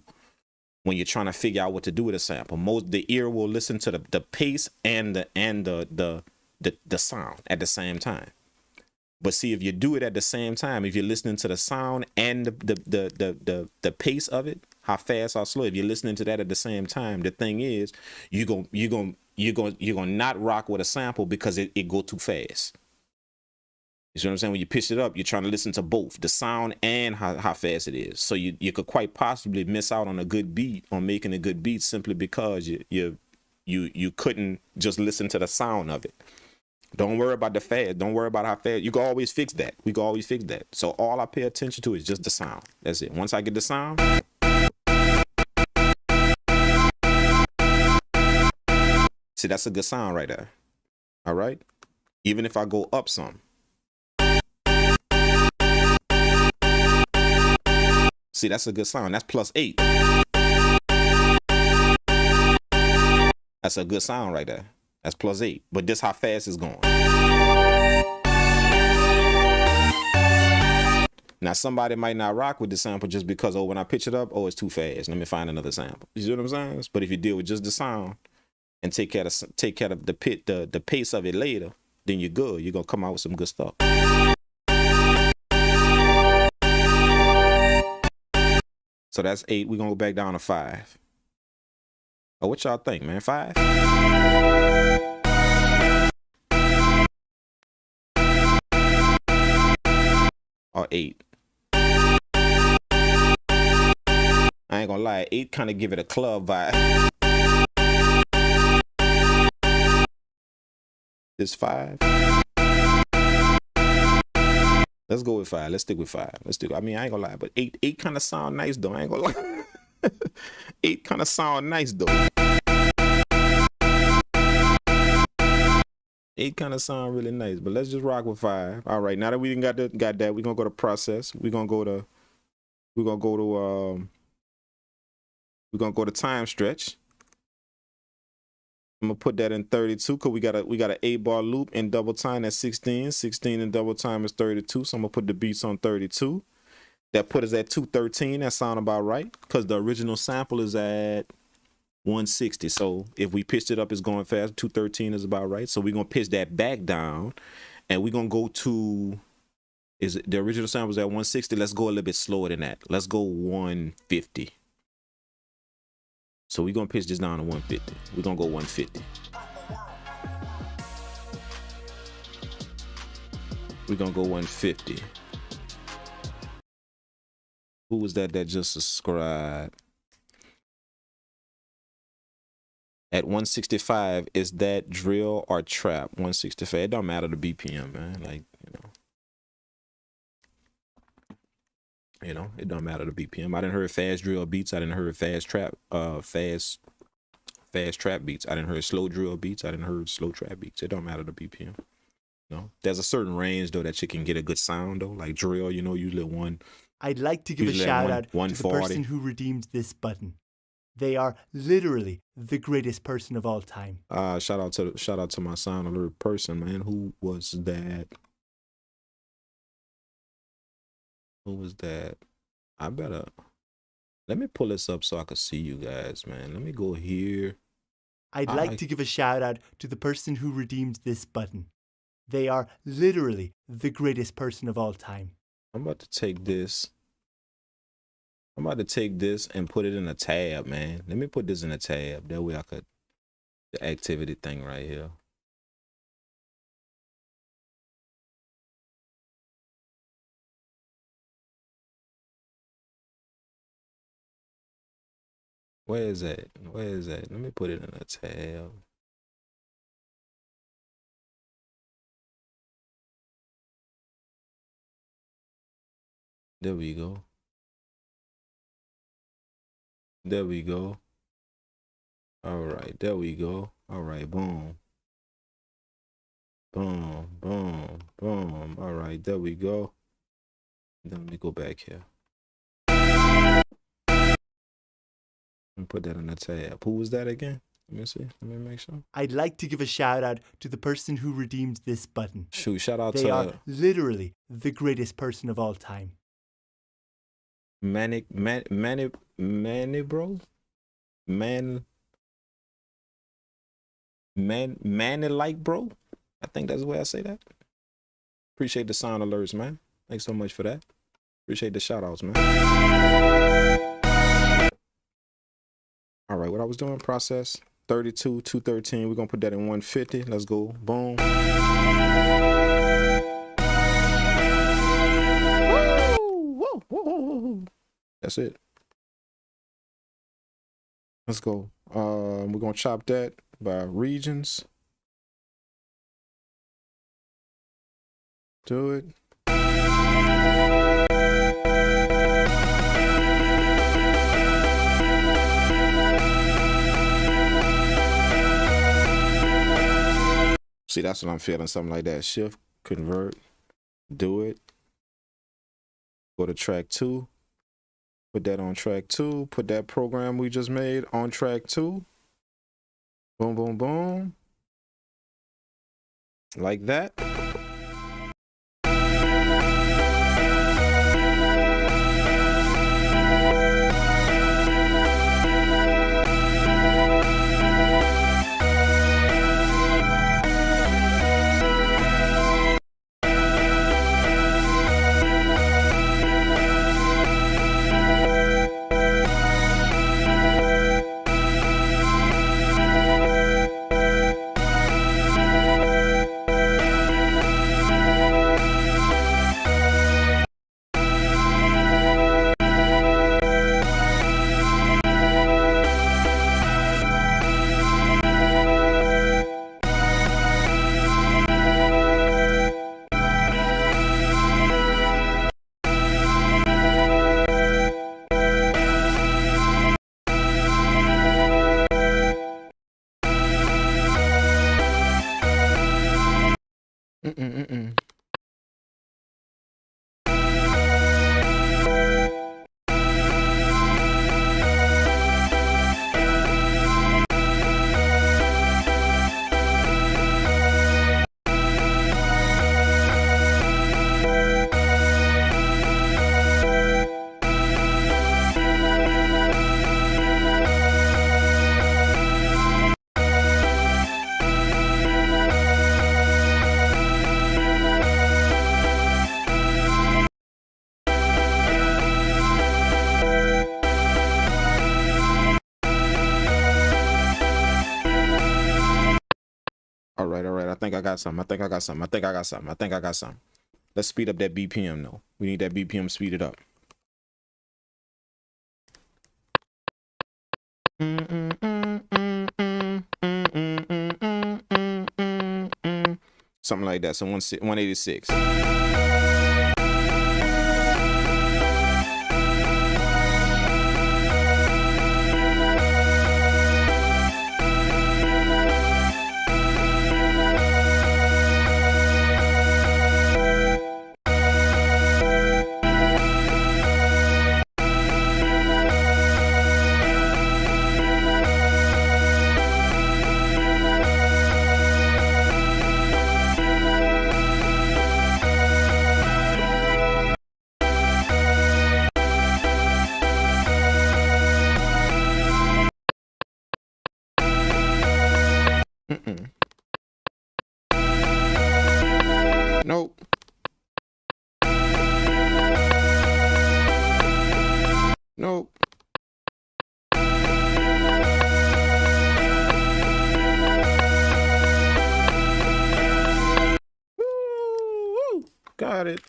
[SPEAKER 1] when you're trying to figure out what to do with a sample. The ear will listen to the pace and the sound at the same time. But see, if you do it at the same time, if you're listening to the sound and the pace of it, how fast or slow, if you're listening to that at the same time, the thing is, you're gonna not rock with a sample because it go too fast. You see what I'm saying? When you pitch it up, you're trying to listen to both the sound and how fast it is. So you could quite possibly miss out on a good beat, on making a good beat, simply because you couldn't just listen to the sound of it. Don't worry about the fast. Don't worry about how fast. You can always fix that. We can always fix that. So all I pay attention to is just the sound. That's it. Once I get the sound. See, that's a good sound right there. All right. Even if I go up some. See, that's a good sound. That's +8. That's a good sound right there. That's +8. But this how fast it's going. Now, somebody might not rock with the sample just because, oh, when I pitch it up, oh, it's too fast. Let me find another sample. You see what I'm saying? But if you deal with just the sound and take care of the pace of it later, then you're good. You're gonna come out with some good stuff. So that's 8. We're gonna go back down to 5. Oh, what y'all think, man? 5? Or 8? I ain't gonna lie, 8 kind of give it a club vibe. This 5. Let's go with 5. Let's stick with 5. I mean, I ain't gonna lie, but 8 kind of sound nice though. I ain't gonna lie. 8 kind of sound nice though. 8 kind of sound really nice, but let's just rock with 5. All right, now that we got that, we're gonna go to process. We're gonna go to time stretch. I'm gonna put that in 32 because we got an 8-bar loop in double time at 16. 16 in double time is 32. So I'm gonna put the beats on 32. That put us at 213. That sound about right because the original sample is at 160. So if we pitched it up, it's going fast. 213 is about right. So we're gonna pitch that back down, and we're gonna go to, is it the original sample was at 160? Let's go a little bit slower than that. Let's go 150. So we're gonna pitch this down to 150. We're gonna go 150. We're gonna go 150. Who was that just subscribed? At 165, is that drill or trap? 165. It don't matter the BPM, man. Like, you know, it don't matter the BPM. I didn't hear fast drill beats. I didn't hear fast trap, fast trap beats. I didn't hear slow drill beats. I didn't hear slow trap beats. It don't matter the BPM. No, there's a certain range though that you can get a good sound though. Like drill, you know, usually one.
[SPEAKER 5] I'd like to give a shout out to the person who redeemed this button. They are literally the greatest person of all time. Shout out to my sound alert person, man. Who was that? Who was that? Let me pull this up so I can see you guys, man. Let me go here. I'd like to give a shout out to the person who redeemed this button. They are literally the greatest person of all time. I'm about to take this and put it in a tab, man. Let me put this in a tab. That way I could, the activity thing right here. Where is that? Where is that? Let me put it in a tab. There we go. There we go. All right, there we go. All right, boom. Boom, boom, boom. All right, there we go. Then let me go back here. And put that in the tab. Who was that again? Let me see. Let me make sure. I'd like to give a shout out to the person who redeemed this button. Shoot, shout out to... They are literally the greatest person of all time. Manny bro? Manny like bro? I think that's the way I say that.
[SPEAKER 1] Appreciate the sound alerts, man. Thanks so much for that. Appreciate the shout outs, man. All right, what I was doing, process 32, 213. We're going to put that in 150. Let's go. Boom. Woo, woo, woo. That's it. Let's go. We're going to chop that by regions. Do it. See, that's what I'm feeling. Something like that. Shift, convert, do it. Go to track 2. Put that on track 2. Put that program we just made on track 2. Boom, boom, boom. Like that. All right. I think I got something. Let's speed up that BPM though. We need that BPM speeded up. Something like that. So 186. Nope. Nope. Woo! Got it.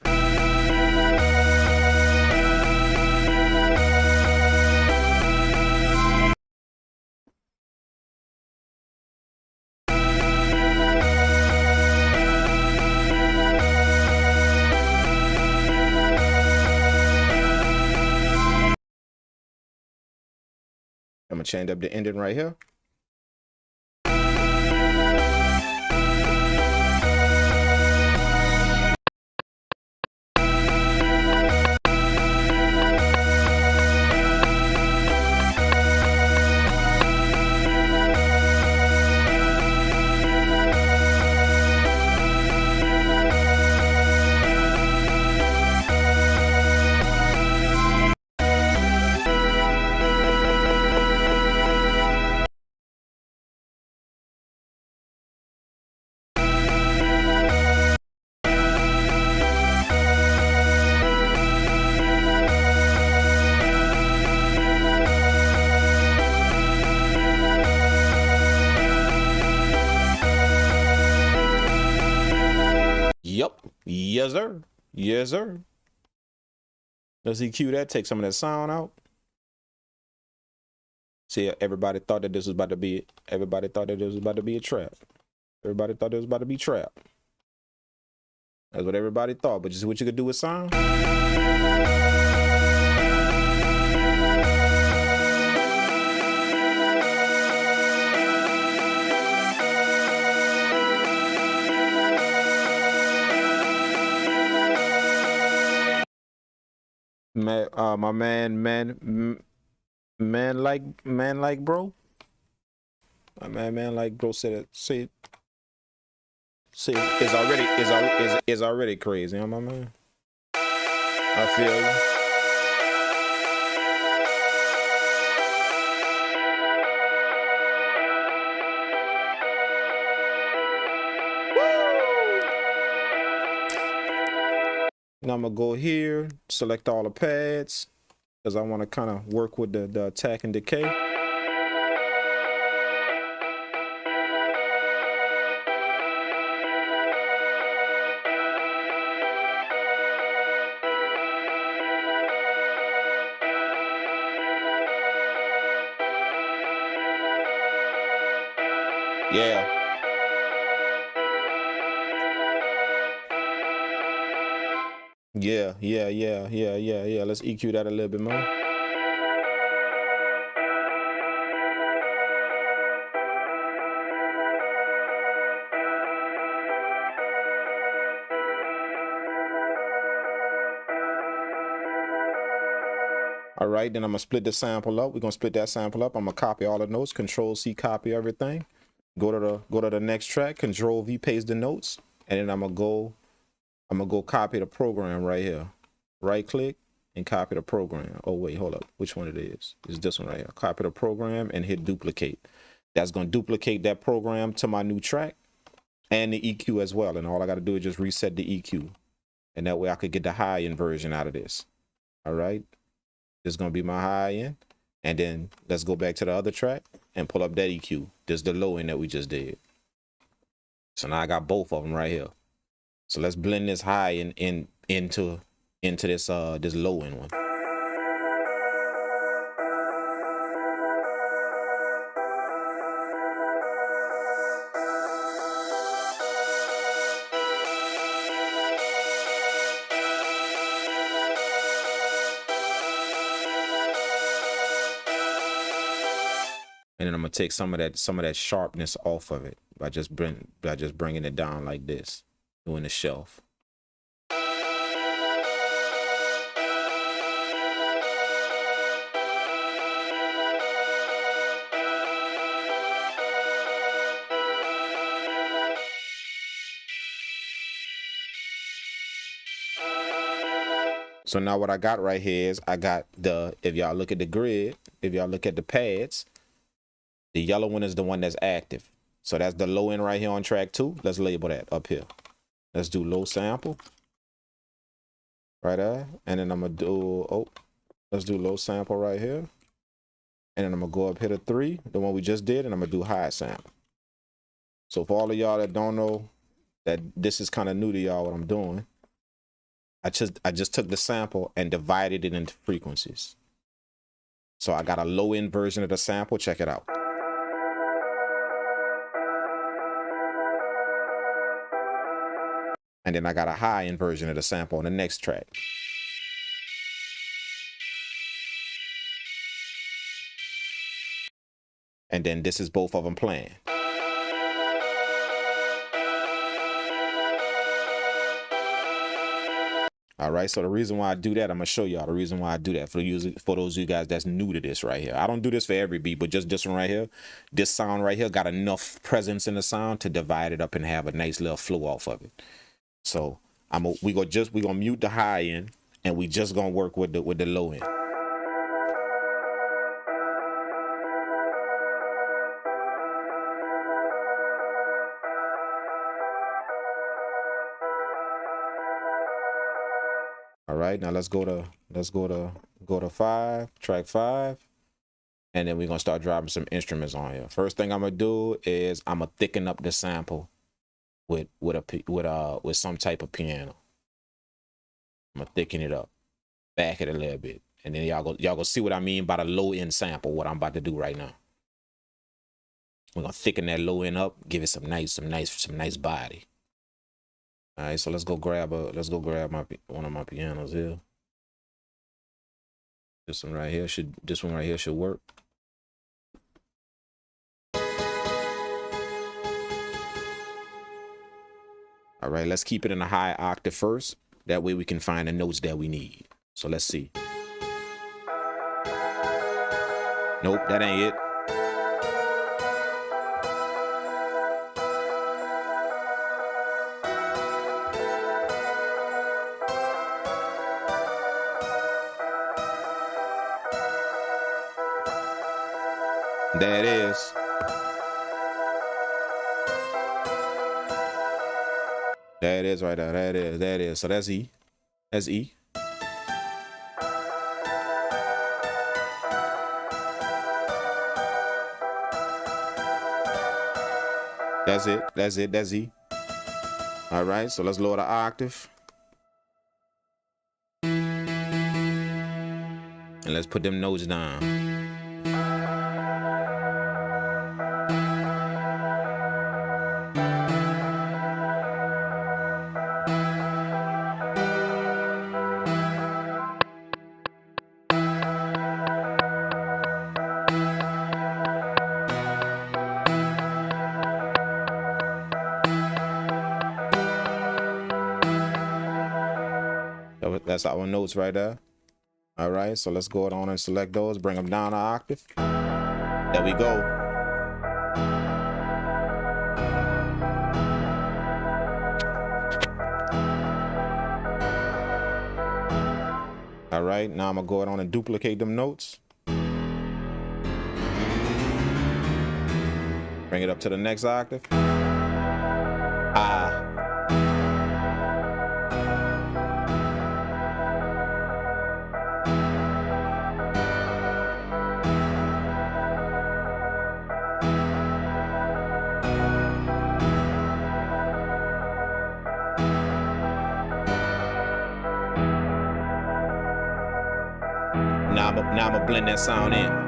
[SPEAKER 1] I'm gonna change up the ending right here. Yes, sir. Yes, sir. Let's EQ that, take some of that sound out. See, everybody thought that this was about to be a trap. Everybody thought it was about to be trap. That's what everybody thought, but you see what you could do with sound? My man like bro. My man like bro said it. See, it's already crazy, huh, my man? I feel you. Now I'm gonna go here, select all the pads, because I want to kind of work with the attack and decay. Yeah. Yeah. Let's EQ that a little bit more. All right, then I'm gonna split the sample up. We're gonna split that sample up. I'm gonna copy all the notes, Control C, copy everything. Go to the next track, Control V, paste the notes, and then I'm gonna go copy the program right here. Right click and copy the program. Oh wait, hold up. Which one it is? It's this one right here. Copy the program and hit duplicate. That's gonna duplicate that program to my new track and the EQ as well. And all I gotta do is just reset the EQ. And that way I could get the high-end version out of this. All right. This is gonna be my high end. And then let's go back to the other track and pull up that EQ. This is the low end that we just did. So now I got both of them right here. So let's blend this high into this this low end one. And then I'm gonna take some of that sharpness off of it by just bringing it down like this, doing the shelf. So now what I got right here is I got if y'all look at the grid, if y'all look at the pads, the yellow one is the one that's active. So that's the low end right here on track 2. Let's label that up here. Let's do low sample. Right there. And then I'm gonna do, let's do low sample right here. And then I'm gonna go up here to 3, the one we just did, and I'm gonna do high sample. So for all of y'all that don't know, that this is kind of new to y'all what I'm doing, I just took the sample and divided it into frequencies. So I got a low end version of the sample. Check it out. And then I got a high end version of the sample on the next track. And then this is both of them playing. All right, so the reason why I do that, I'm gonna show y'all the reason why I do that for those of you guys that's new to this right here. I don't do this for every beat, but just this one right here, this sound right here got enough presence in the sound to divide it up and have a nice little flow off of it. So we gonna mute the high end and we just gonna work with the low end. All right, now let's go to 5, track 5, and then we're gonna start dropping some instruments on here. First thing I'm gonna do is I'm gonna thicken up the sample with some type of piano. I'm gonna thicken it up, back it a little bit, and then y'all go see what I mean by the low end sample. What I'm about to do right now. We're gonna thicken that low end up, give it some nice body. All right, so let's go grab one of my pianos here. This one right here should work. All right, let's keep it in a high octave first. That way we can find the notes that we need. So let's see. Nope, that ain't it. There it is. There it is right there. There it is. So that's E. That's E. That's it. That's E. All right, so let's lower the octave. And let's put them notes down. That's our notes right there. All right, so let's go on and select those, bring them down an octave. There we go. All right, now I'm gonna go on and duplicate them notes. Bring it up to the next octave. Ah. Now I'm gonna blend that sound in.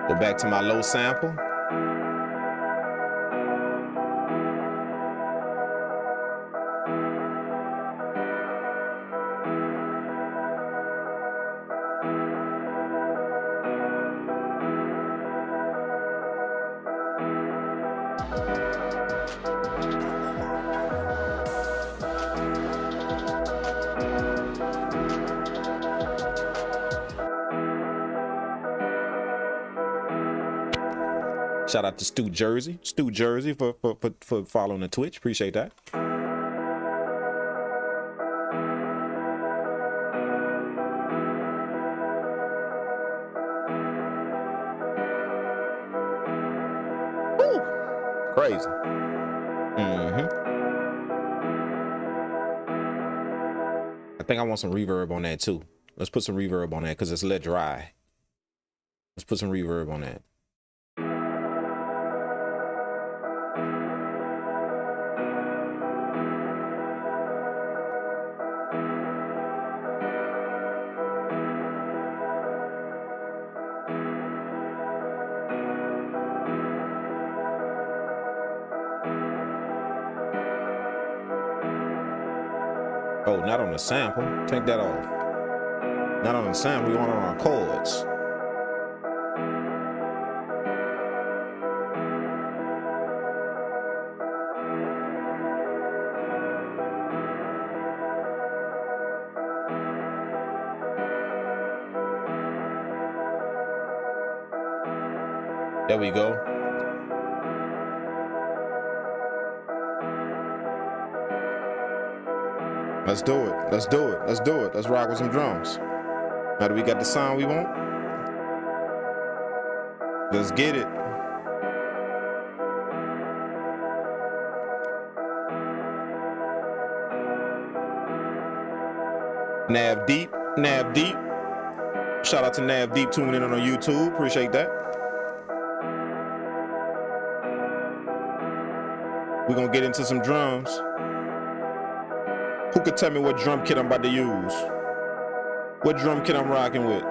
[SPEAKER 1] Go back to my low sample. Shout out to Stu Jersey for following the Twitch. Appreciate that. Woo! Crazy. I think I want some reverb on that too. Let's put some reverb on that because it's a little dry. Let's put some reverb on that. Oh, not on the sample. Take that off. Not on the sample. We want it on our chords. There we go. Let's do it. Let's do it. Let's do it. Let's rock with some drums. Now that we got the sound we want, let's get it. Nav Deep, Nav Deep. Shout out to Nav Deep tuning in on YouTube. Appreciate that. We're gonna get into some drums. Who could tell me what drum kit I'm about to use? What drum kit I'm rocking with?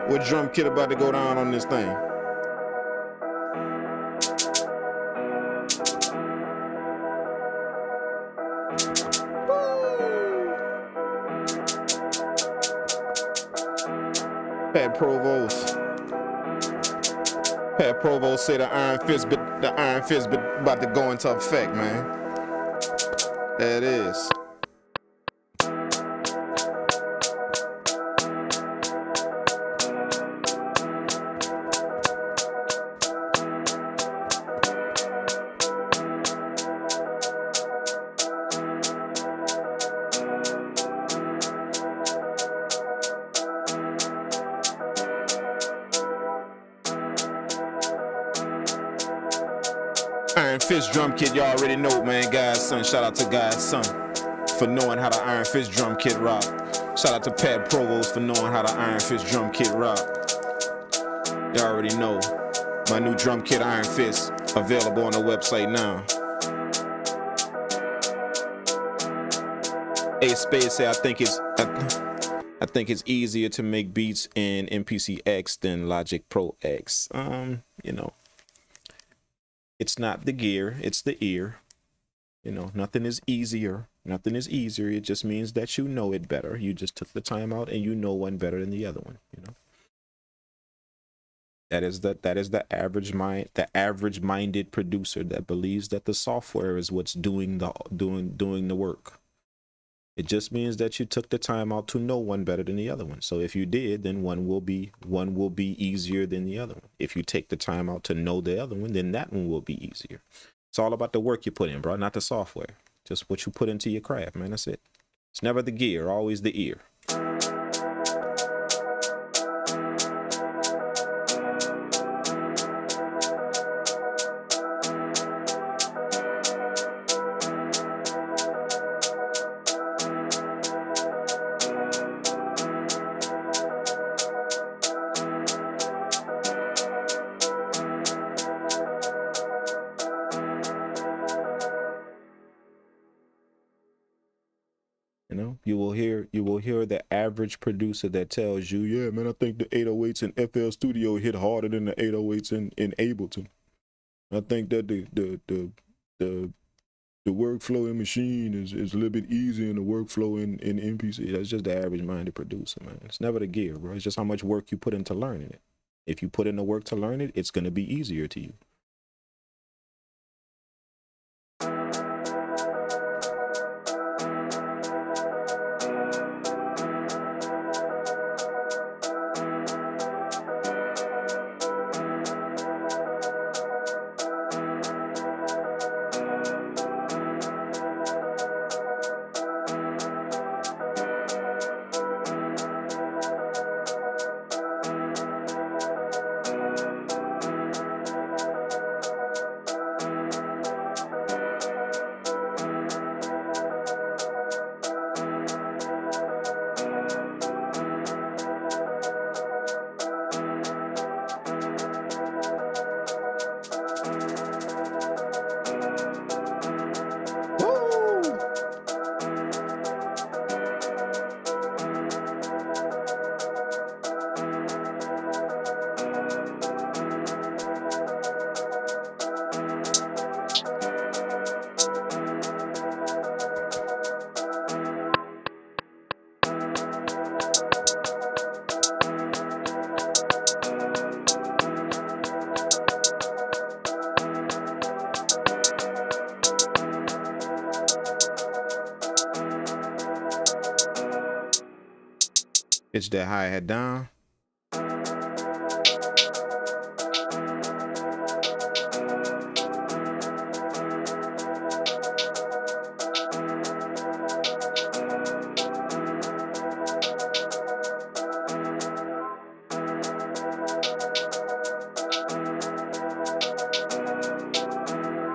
[SPEAKER 1] What drum kit about to go down on this thing? Pat Provost say the Iron Fist about to go into effect, man. There it is. Iron Fist drum kit, y'all already know, man. God's son, shout out to God's son for knowing how the Iron Fist drum kit rock. Shout out to Pat Provost for knowing how the Iron Fist drum kit rock. Y'all already know my new drum kit, Iron Fist, available on the website now. A Space say I think it's easier to make beats in MPC X than Logic Pro X. You know. It's not the gear, it's the ear. You know, nothing is easier. Nothing is easier. It just means that you know it better. You just took the time out and you know one better than the other one, you know. That is the average minded producer that believes that the software is what's doing the work. It just means that you took the time out to know one better than the other one. So if you did, then one will be easier than the other one. If you take the time out to know the other one, then that one will be easier. It's all about the work you put in, bro, not the software. Just what you put into your craft, man. That's it. It's never the gear, always the ear. You know, you will hear the average producer that tells you, yeah, man, I think the 808s in FL Studio hit harder than the 808s in Ableton. I think that the workflow in Machine is a little bit easier than the workflow in MPC. That's just the average minded producer, man. It's never the gear, bro. It's just how much work you put into learning it. If you put in the work to learn it, it's going to be easier to you. Pitch that hi-hat down.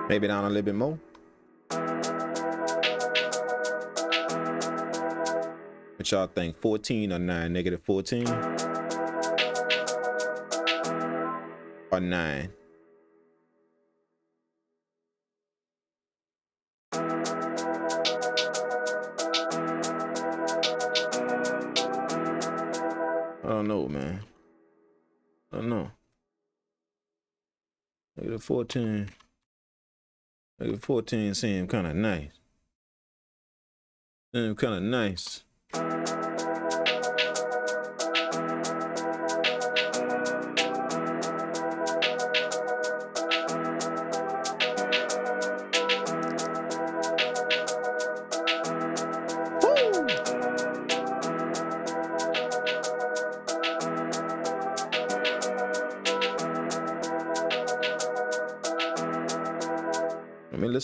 [SPEAKER 1] Maybe down a little bit more. What y'all think? 14 or 9? Negative 14? Or 9? I don't know, man. I don't know. Negative 14. Negative 14 seem kind of nice. Seem kind of nice.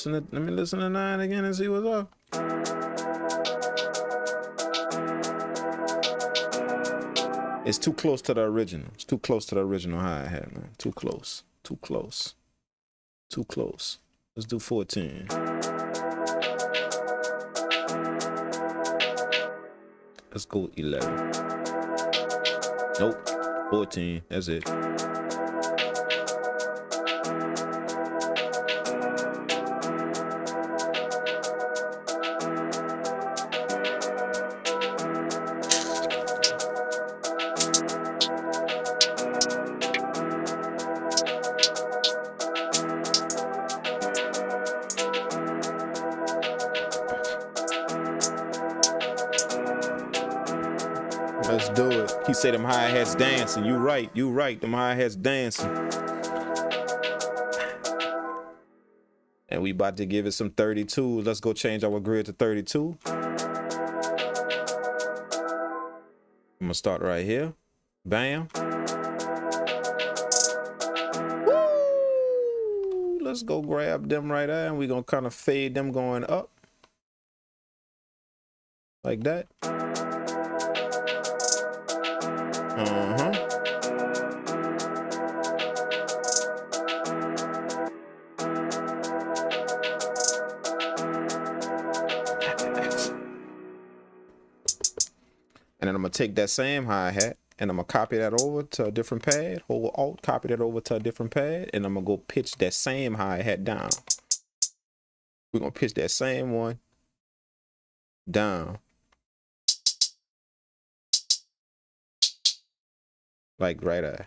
[SPEAKER 1] Let me listen to 9 again and see what's up. It's too close to the original. It's too close to the original hi-hat, man. Too close. Too close. Too close. Let's do 14. Let's go 11. Nope. 14. That's it. Let's do it. He said them hi-hats dancing. You right. You right. Them hi-hats dancing. And we about to give it some 32. Let's go change our grid to 32. I'm gonna start right here. Bam. Woo! Let's go grab them right there, and we're gonna kind of fade them going up. Like that. And then I'm gonna take that same hi-hat and I'm gonna copy that over to a different pad. Hold Alt, copy that over to a different pad, and I'm gonna go pitch that same hi-hat down. We're gonna pitch that same one down. Like right there.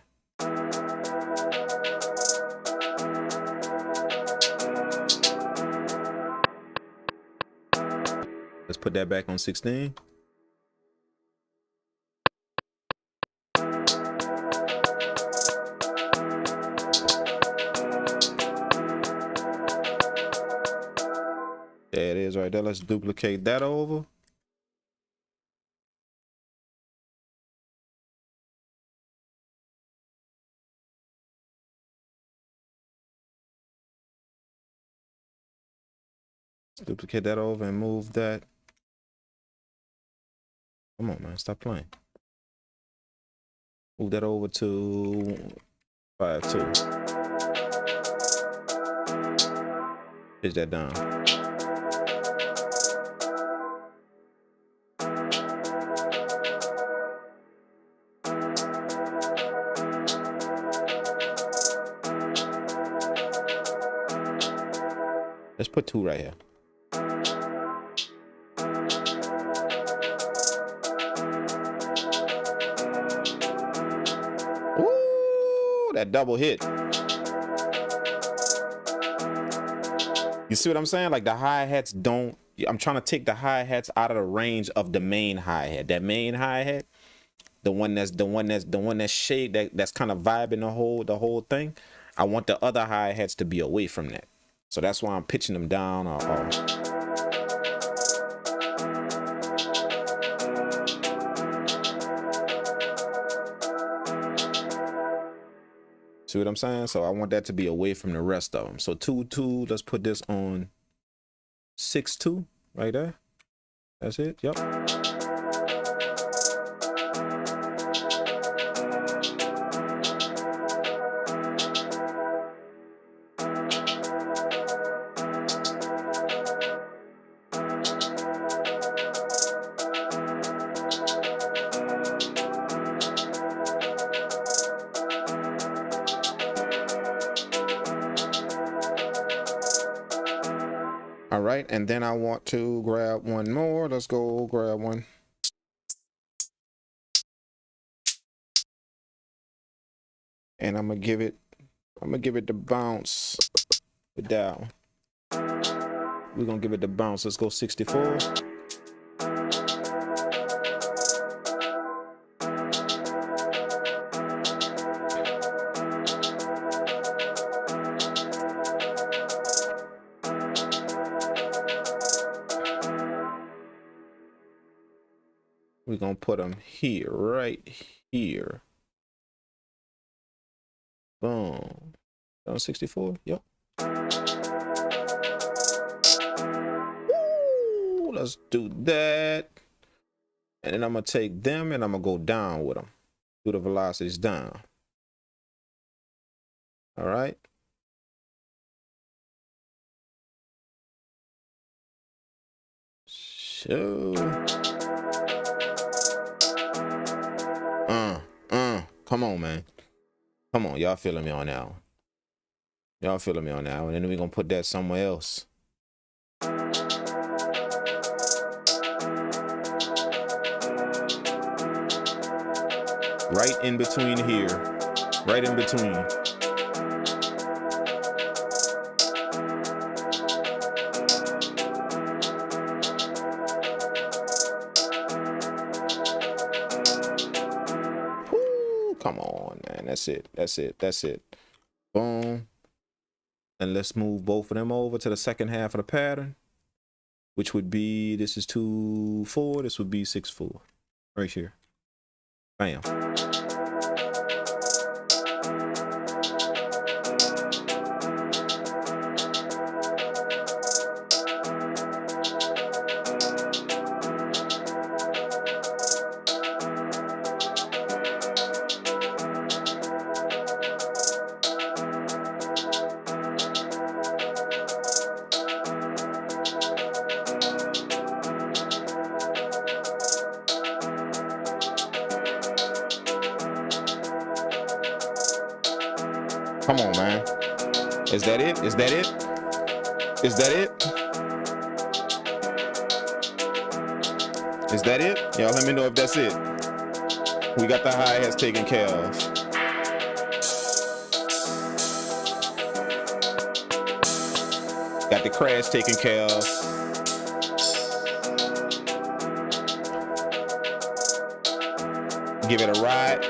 [SPEAKER 1] Let's put that back on 16. There it is right there. Let's duplicate that over. Duplicate that over and move that. Come on, man. Stop playing. Move that over to 5-2. Pitch that down. Let's put 2 right here. Ooh, that double hit. You see what I'm saying? Like the hi-hats don't, I'm trying to take the hi-hats out of the range of the main hi-hat. That main hi-hat, the one that's shade, that's kind of vibing the whole thing. I want the other hi-hats to be away from that. So that's why I'm pitching them down or See what I'm saying? So I want that to be away from the rest of them. So 2-2, let's put this on 6-2 right there. That's it. Yep. All right, and then I want to grab one more. Let's go grab one. And I'm gonna give it the bounce with that one. We're gonna give it the bounce. Let's go 64. We're gonna put them here, right here. Boom. On 64. Yep. Ooh, let's do that. And then I'm gonna take them and I'm gonna go down with them. Do the velocities down. All right. So. Come on, man. Come on, y'all feeling me on that one. Y'all feeling me on that one. And then we're gonna put that somewhere else. Right in between here. Right in between. Come on, man. That's it. That's it. That's it. Boom. And let's move both of them over to the second half of the pattern, which would be, this is 2-4. This would be 6-4 right here. Bam. Come on, man. Is that it? Is that it? Is that it? Is that it? Y'all let me know if that's it. We got the hi-hats taken care of. Got the crash taken care of. Give it a ride.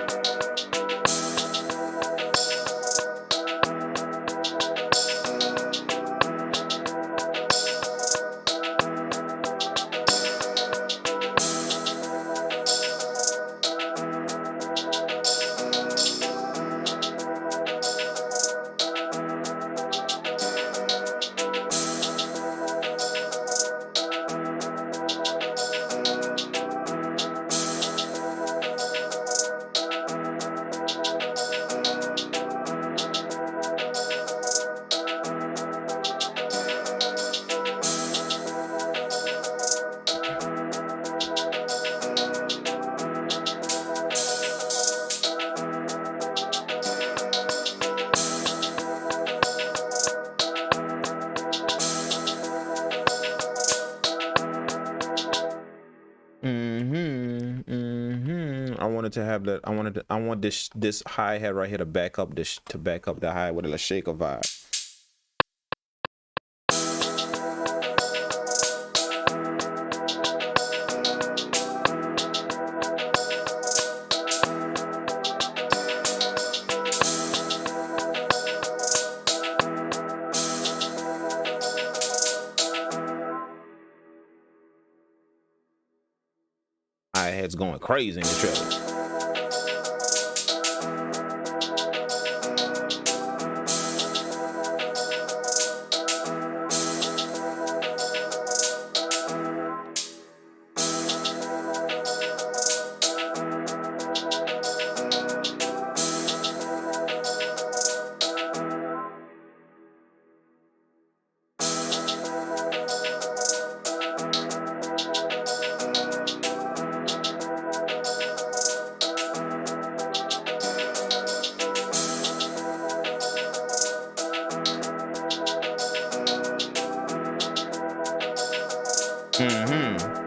[SPEAKER 1] I wanted to have that. I want this hi-hat right here to back up the hi with a shaker vibe. Hi-hat's going crazy in the trailer. Mm-hmm.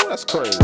[SPEAKER 1] That's crazy.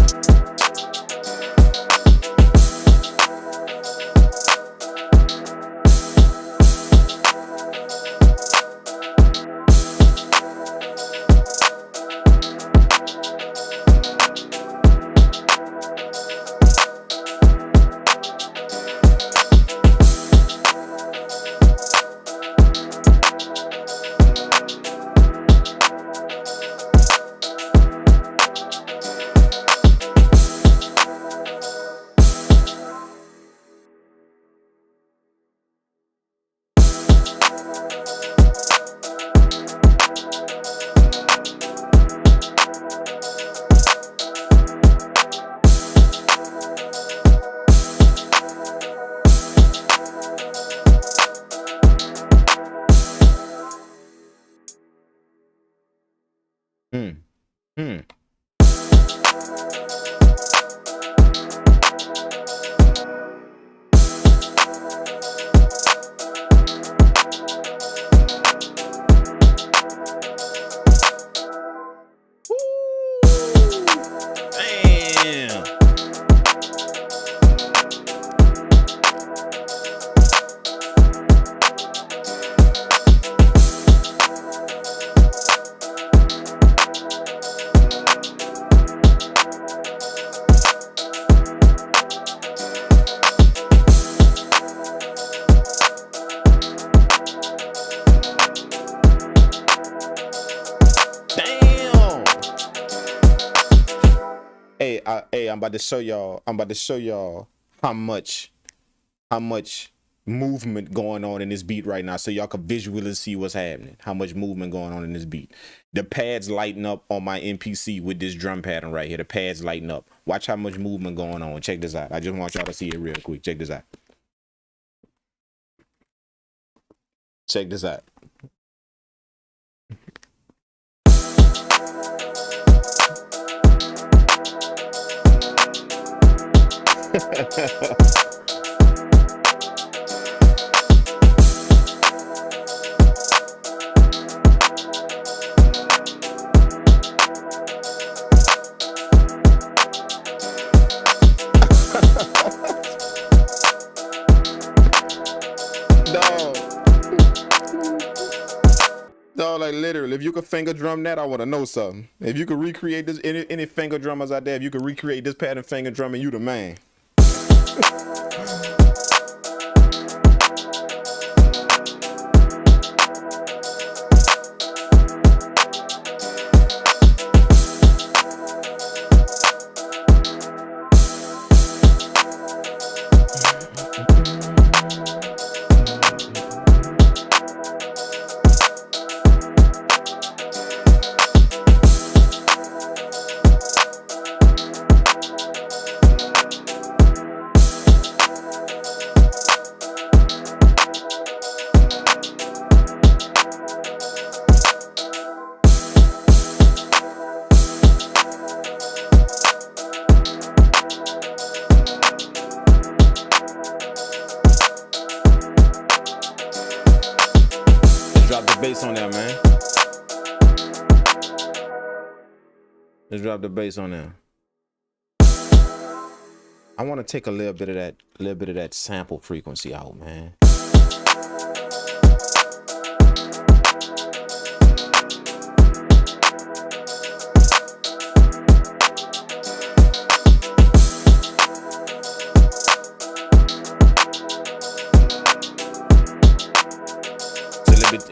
[SPEAKER 1] Hmm. Hmm. Damn. Hey, I'm about to show y'all. How much movement going on in this beat right now, so y'all can visually see what's happening. How much movement going on in this beat. The pads lighting up on my MPC with this drum pattern right here. The pads lighting up. Watch how much movement going on. Check this out. I just want y'all to see it real quick. Check this out. Check this out. No, like literally, if you could finger drum that, I want to know something. If you could recreate this, any finger drummers out there, if you could recreate this pattern finger drumming, you the man. Bass on there, man. Let's drop the bass on there. I want to take a little bit of that sample frequency out, man.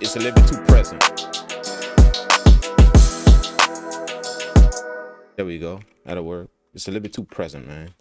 [SPEAKER 1] It's a little bit too present. There we go. That'll work. It's a little bit too present, man.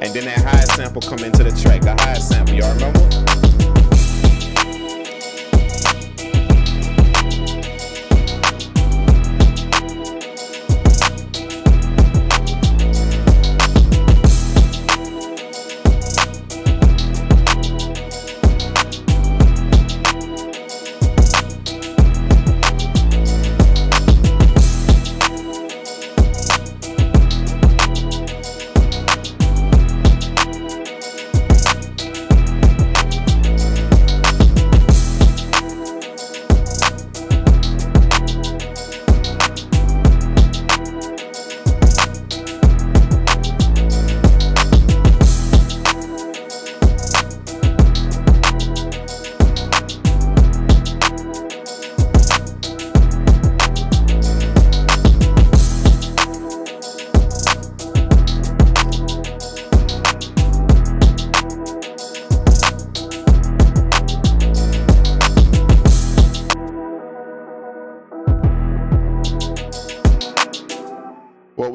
[SPEAKER 1] And then that high sample come into the track. The high sample, y'all remember?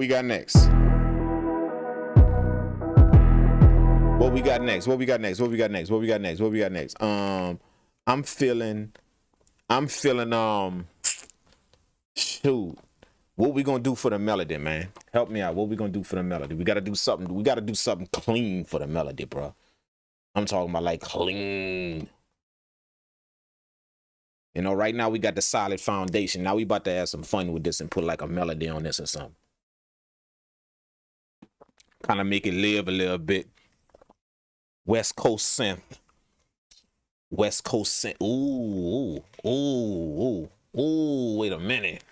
[SPEAKER 1] we got next? What we got next? What we got next? What we got next? What we got next? What we got next? I'm feeling shoot. What we gonna do for the melody, man? Help me out. What we gonna do for the melody? We gotta do something. We gotta do something clean for the melody, bro. I'm talking about like clean. You know, right now we got the solid foundation. Now we about to have some fun with this and put like a melody on this or something. Kind of make it live a little bit. West Coast synth. West Coast synth. Ooh, ooh, ooh, ooh. Wait a minute.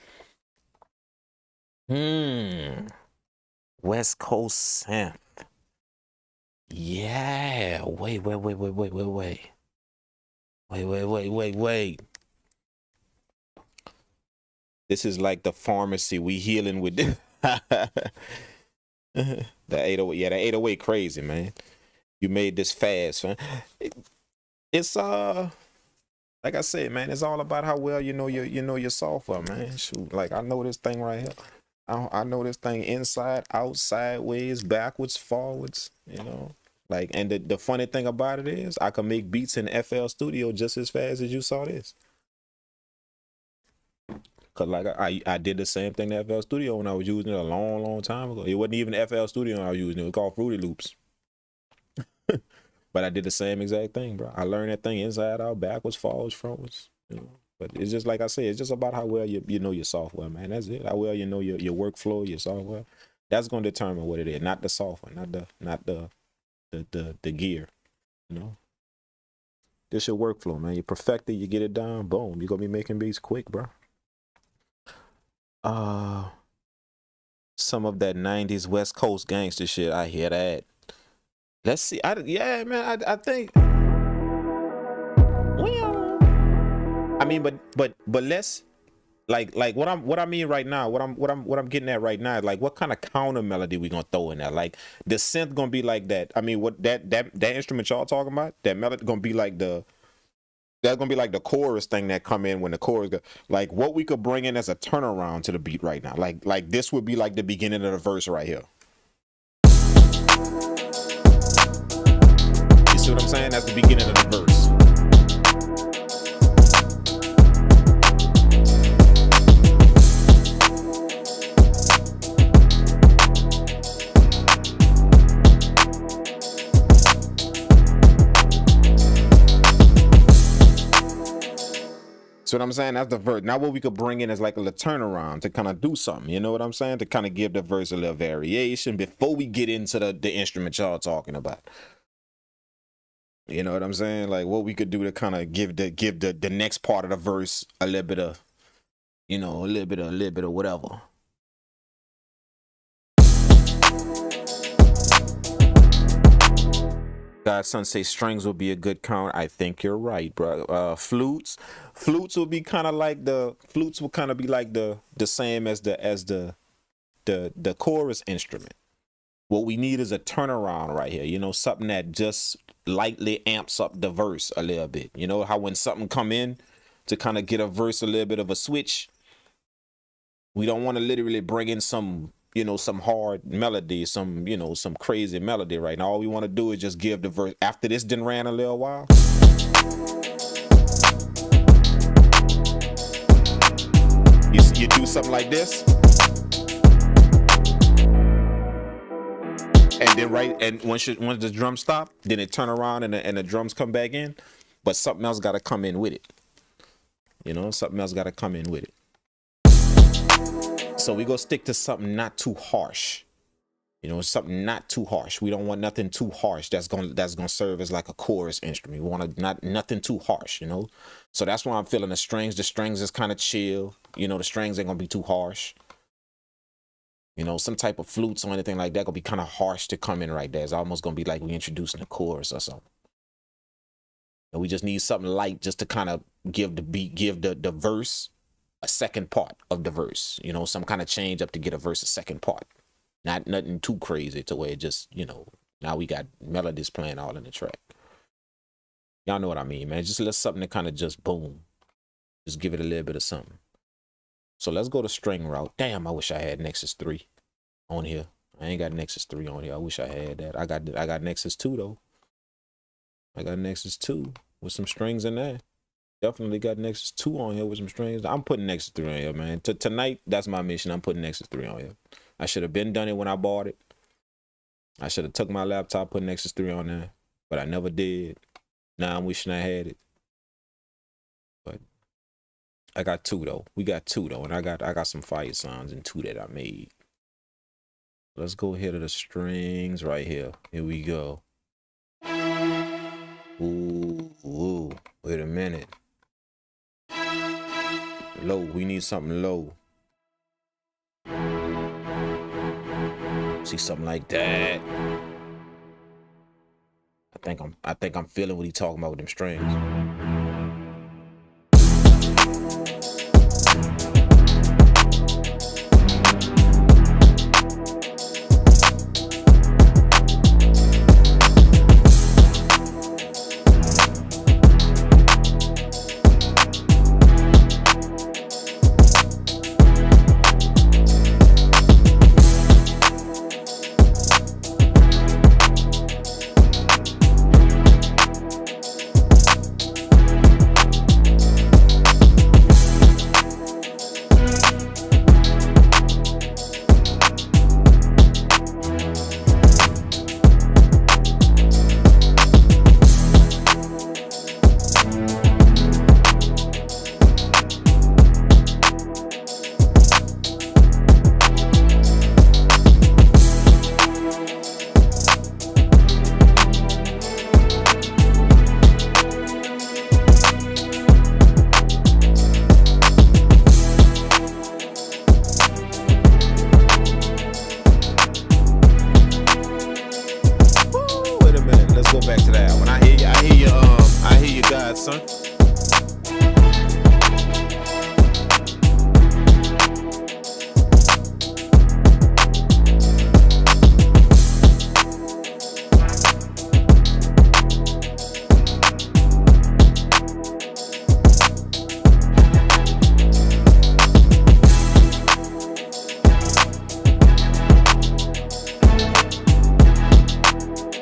[SPEAKER 1] West Coast synth. Yeah. Wait. This is like the pharmacy. We healing with this. The 808. Yeah, the 808 crazy, man. You made this fast, man. It's like I said, man, it's all about how well you know your software, man. Shoot, like I know this thing right here. I know this thing inside, out, sideways, backwards, forwards, you know. Like, and the funny thing about it is I can make beats in FL Studio just as fast as you saw this. Cause like I did the same thing in FL Studio when I was using it a long time ago. It wasn't even FL Studio I was using. It was called Fruity Loops. But I did the same exact thing, bro. I learned that thing inside out, backwards, forwards, frontwards. You know. But it's just like I said, it's just about how well you know your software, man. That's it. How well you know your workflow, your software. That's gonna determine what it is, not the software, not the gear. You know. This your workflow, man. You perfect it, you get it done, boom. You're gonna be making beats quick, bro. Some of that 90s West Coast gangster shit, I hear that. Let's see. Yeah, man, I think. Well, I mean, but let's like what I mean right now. What I'm getting at right now is like what kind of counter melody we gonna throw in there? Like the synth gonna be like that. I mean, what that instrument y'all talking about? That melody gonna be like that's gonna be like the chorus thing that come in when the chorus go. Like what we could bring in as a turnaround to the beat right now. Like this would be like the beginning of the verse right here. See what I'm saying? That's the beginning of the verse. See what I'm saying? That's the verse. Now what we could bring in is like a little turnaround to kind of do something. You know what I'm saying? To kind of give the verse a little variation before we get into the instrument y'all talking about. You know what I'm saying? Like what we could do to kind of give the next part of the verse a little bit of, you know, a little bit of whatever. Godson say strings will be a good count. I think you're right, bro. Flutes will be kind of like the same as the chorus instrument. What we need is a turnaround right here. You know, something that just lightly amps up the verse a little bit. You know how when something come in to kind of get a verse a little bit of a switch, we don't want to literally bring in some, you know, some hard melody, some, you know, some crazy melody right now. All we want to do is just give the verse after this done ran a little while. You do something like this. And then and once the drums stop, then it turn around and the drums come back in, but something else got to come in with it. You know, something else got to come in with it. So we go stick to something not too harsh. You know, something not too harsh. We don't want nothing too harsh that's gonna serve as like a chorus instrument. We want nothing too harsh. You know, so that's why I'm feeling the strings. The strings is kind of chill. You know, the strings ain't gonna be too harsh. You know, some type of flutes or anything like that gonna be kind of harsh to come in right there. It's almost gonna be like we introducing a chorus or something. And we just need something light just to kind of give the beat, give the verse a second part of the verse. You know, some kind of change up to get a verse a second part. Not nothing too crazy to where it just, you know, now we got melodies playing all in the track. Y'all know what I mean, man. Just a little something to kind of just boom. Just give it a little bit of something. So let's go to string route. Damn, I wish I had Nexus 3. on here. I ain't got Nexus 3 on here. I wish I had that. I got Nexus 2 though. I got Nexus 2 with some strings in there. Definitely got Nexus 2 on here with some strings. I'm putting Nexus 3 on here, man. Tonight, that's my mission. I'm putting Nexus 3 on here. I should have been done it when I bought it. I should have took my laptop, put Nexus 3 on there, but I never did. Now I'm wishing I had it. But I got 2 though. We got 2 though, and I got some fire sounds in 2 that I made. Let's go ahead to the strings right here. Here we go. Ooh, wait a minute. Low, we need something low. See something like that. I think I'm feeling what he talking about with them strings. Son.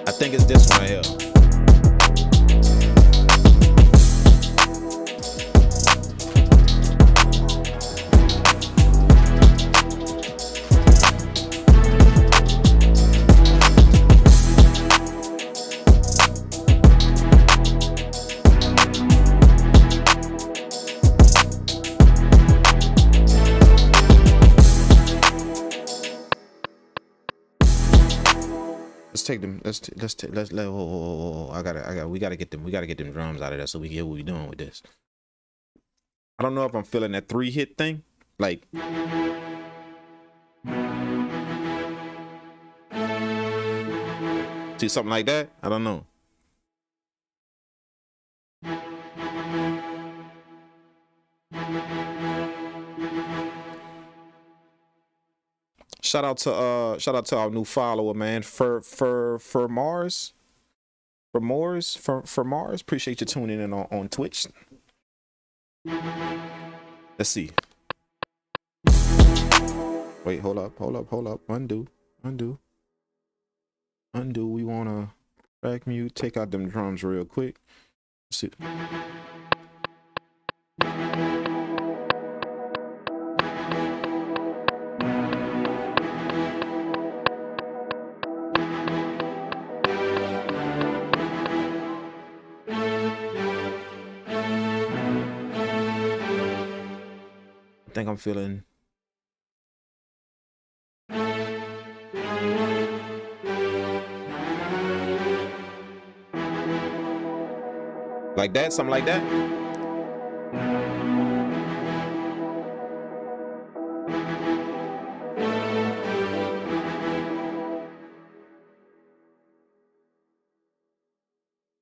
[SPEAKER 1] I think it's this one right here. Let's take them. We gotta get them drums out of there so we get what we doing with this. I don't know if I'm feeling that 3-hit thing. Like, see something like that? I don't know. Shout out to our new follower, man. For Mars. Appreciate you tuning in on Twitch. Let's see. Wait, hold up. Undo. We wanna back mute, take out them drums real quick. Let's see. I think I'm feeling like that, something like that.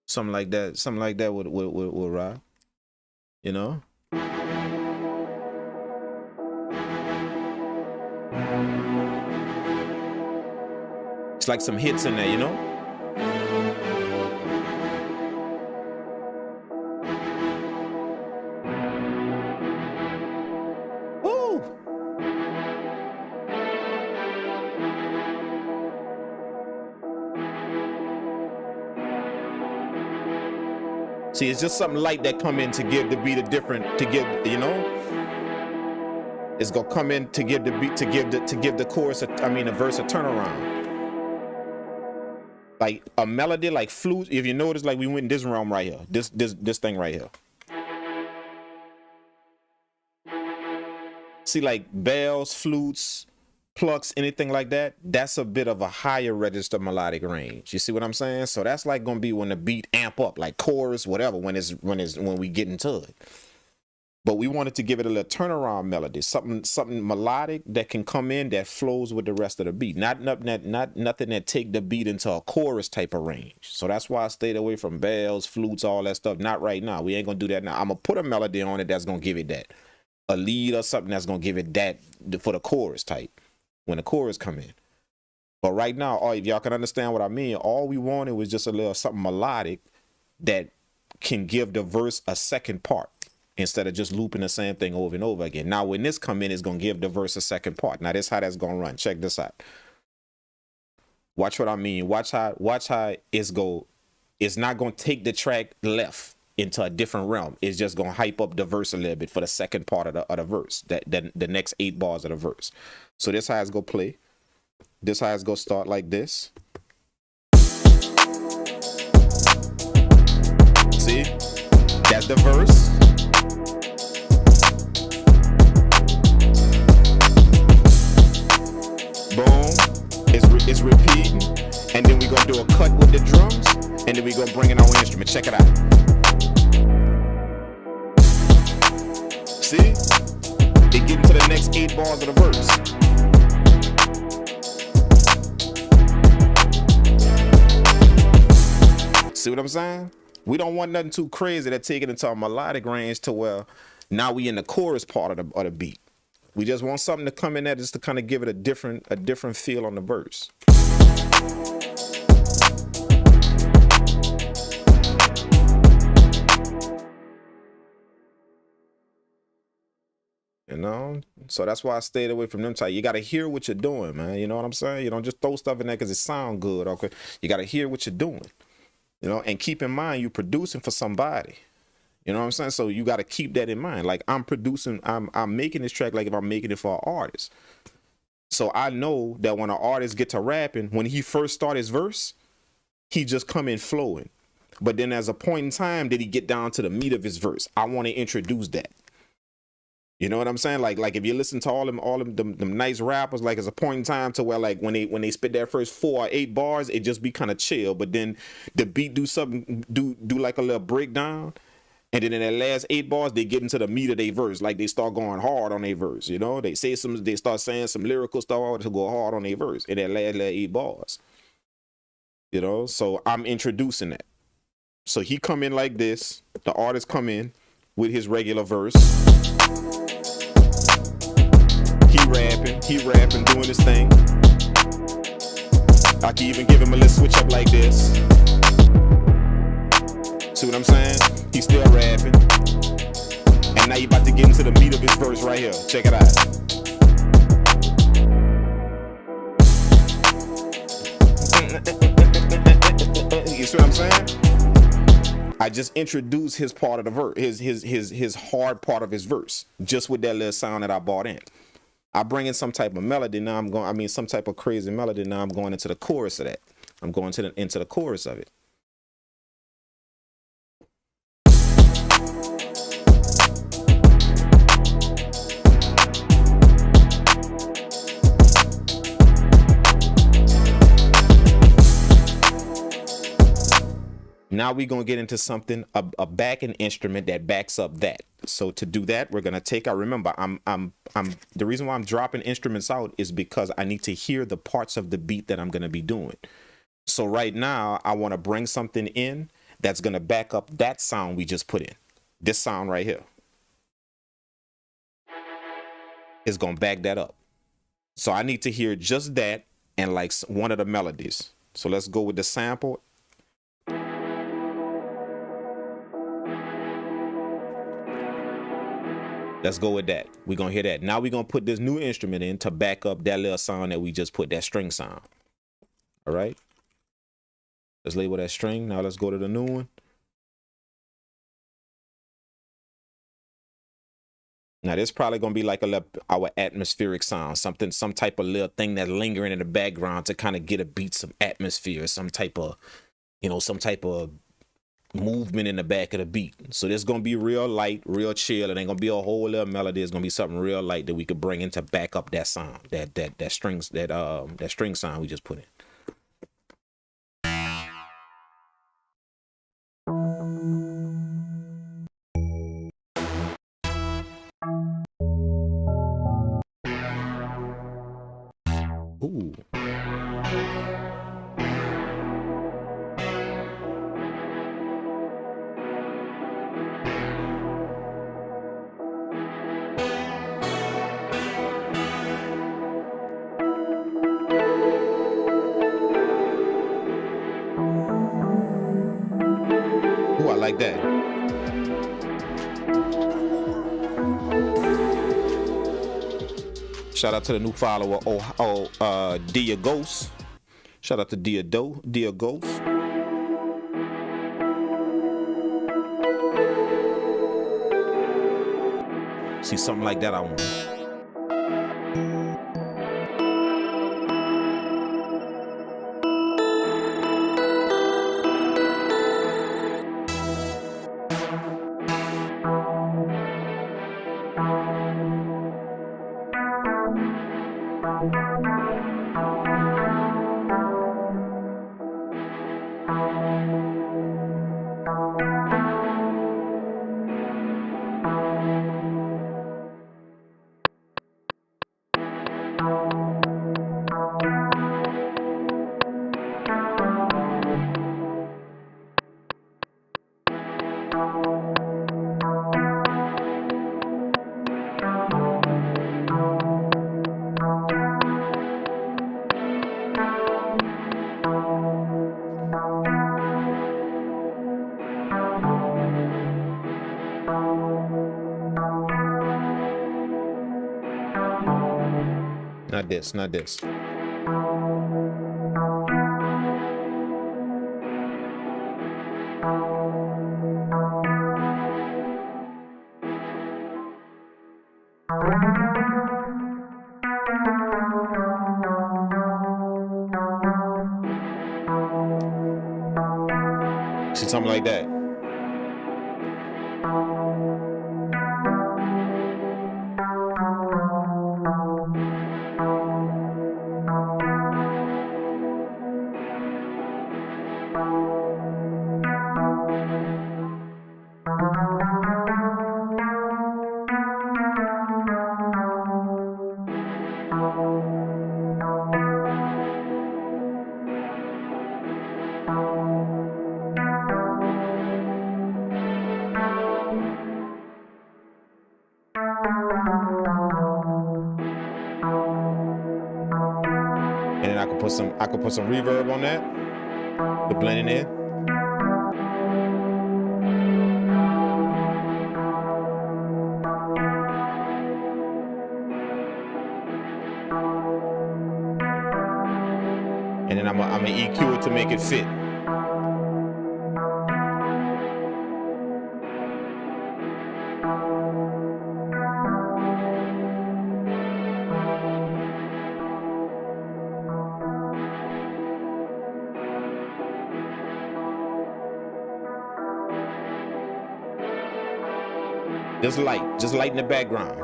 [SPEAKER 1] Something like that would ride, you know. It's like some hits in there, you know? Woo! See, it's just something light that come in to give the beat a different, to give, you know, it's gonna come in to give the beat, to give the chorus, the verse a turnaround. Like a melody, like flute. If you notice, like we went in this realm right here, this thing right here. See, like bells, flutes, plucks, anything like that. That's a bit of a higher register melodic range. You see what I'm saying? So that's like gonna be when the beat amp up, like chorus, whatever. When we get into it. But we wanted to give it a little turnaround melody, something melodic that can come in that flows with the rest of the beat. Not nothing that take the beat into a chorus type of range. So that's why I stayed away from bells, flutes, all that stuff. Not right now. We ain't gonna do that now. I'm gonna put a melody on it that's gonna give it that. A lead or something that's gonna give it that for the chorus type when the chorus come in. But right now, if y'all can understand what I mean, all we wanted was just a little something melodic that can give the verse a second part, instead of just looping the same thing over and over again. Now, when this come in, it's going to give the verse a second part. Now, this is how that's going to run. Check this out. Watch what I mean. Watch how it's go. It's not going to take the track left into a different realm. It's just going to hype up the verse a little bit for the second part of the verse, the next 8 bars of the verse. So this how it's going to play. This how it's going to start like this. See? That's the verse. Boom, it's repeating, and then we're gonna do a cut with the drums, and then we're gonna bring in our instrument. Check it out. See? It getting to the next 8 bars of the verse. See what I'm saying? We don't want nothing too crazy that take it into a melodic range to where now we in the chorus part of the beat. We just want something to come in there just to kind of give it a different feel on the verse. You know? So that's why I stayed away from them type. You got to hear what you're doing, man. You know what I'm saying? You don't just throw stuff in there because it sounds good, okay? You got to hear what you're doing. You know, and keep in mind you're producing for somebody. You know what I'm saying? So you got to keep that in mind. Like I'm making this track like if I'm making it for an artist. So I know that when an artist get to rapping, when he first start his verse, he just come in flowing. But then as a point in time, did he get down to the meat of his verse? I want to introduce that. You know what I'm saying? Like if you listen to all them nice rappers, like as a point in time to where like when they spit their first 4 or 8 bars, it just be kind of chill. But then the beat do something, do like a little breakdown. And then in that last 8 bars, they get into the meat of their verse. Like they start going hard on their verse, you know? They start saying some lyrical stuff to go hard on their verse in that last 8 bars. You know, so I'm introducing that. So he come in like this. The artist come in with his regular verse. He rapping, doing his thing. I can even give him a little switch up like this. See what I'm saying? He's still rapping. And now you about to get into the meat of his verse right here. Check it out. You see what I'm saying? I just introduced his part of the verse, his hard part of his verse, just with that little sound that I brought in. I bring in some type of melody. Now some type of crazy melody. Now I'm going into the chorus of that. I'm going into the chorus of it. Now we're going to get into something, a backing instrument that backs up that. So to do that, we're going to take, remember, the reason why I'm dropping instruments out is because I need to hear the parts of the beat that I'm going to be doing. So right now, I want to bring something in that's going to back up that sound we just put in. This sound right here is going to back that up. So I need to hear just that and like one of the melodies. So let's go with the sample. Let's go with that. We're going to hear that. Now we're going to put this new instrument in to back up that little sound that we just put, that string sound. All right. Let's label that string. Now let's go to the new one. Now this probably gonna be like our atmospheric sound, some type of little thing that's lingering in the background to kind of get a beat, some atmosphere, some type of movement in the back of the beat. So this gonna be real light, real chill. It ain't gonna be a whole little melody. It's gonna be something real light that we could bring in to back up that sound, that string sound we just put in. Ooh. Ooh, I like that. Shout out to the new follower, Dia Ghost. Shout out to Dia Ghost. See, something like that I want. Not this. See, something like that. And then I could put some reverb on that to blend it in. And then I'm gonna EQ it to make it fit. Just light in the background.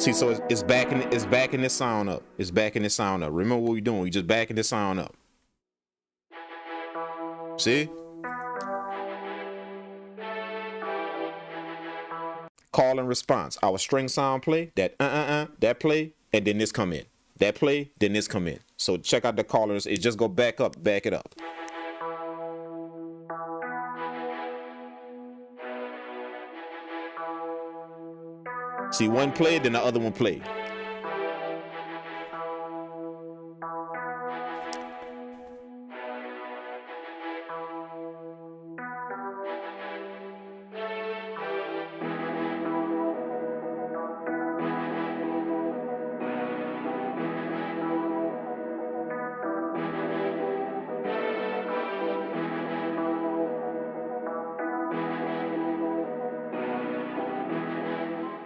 [SPEAKER 1] See, so it's backing this sound up. It's backing this sound up. Remember what we're doing? We're just backing this sound up. See? Call and response. Our string sound play, that play, and then this come in. That play, then this come in. So check out the callers. It just go back up, back it up. See, one play, then the other one play.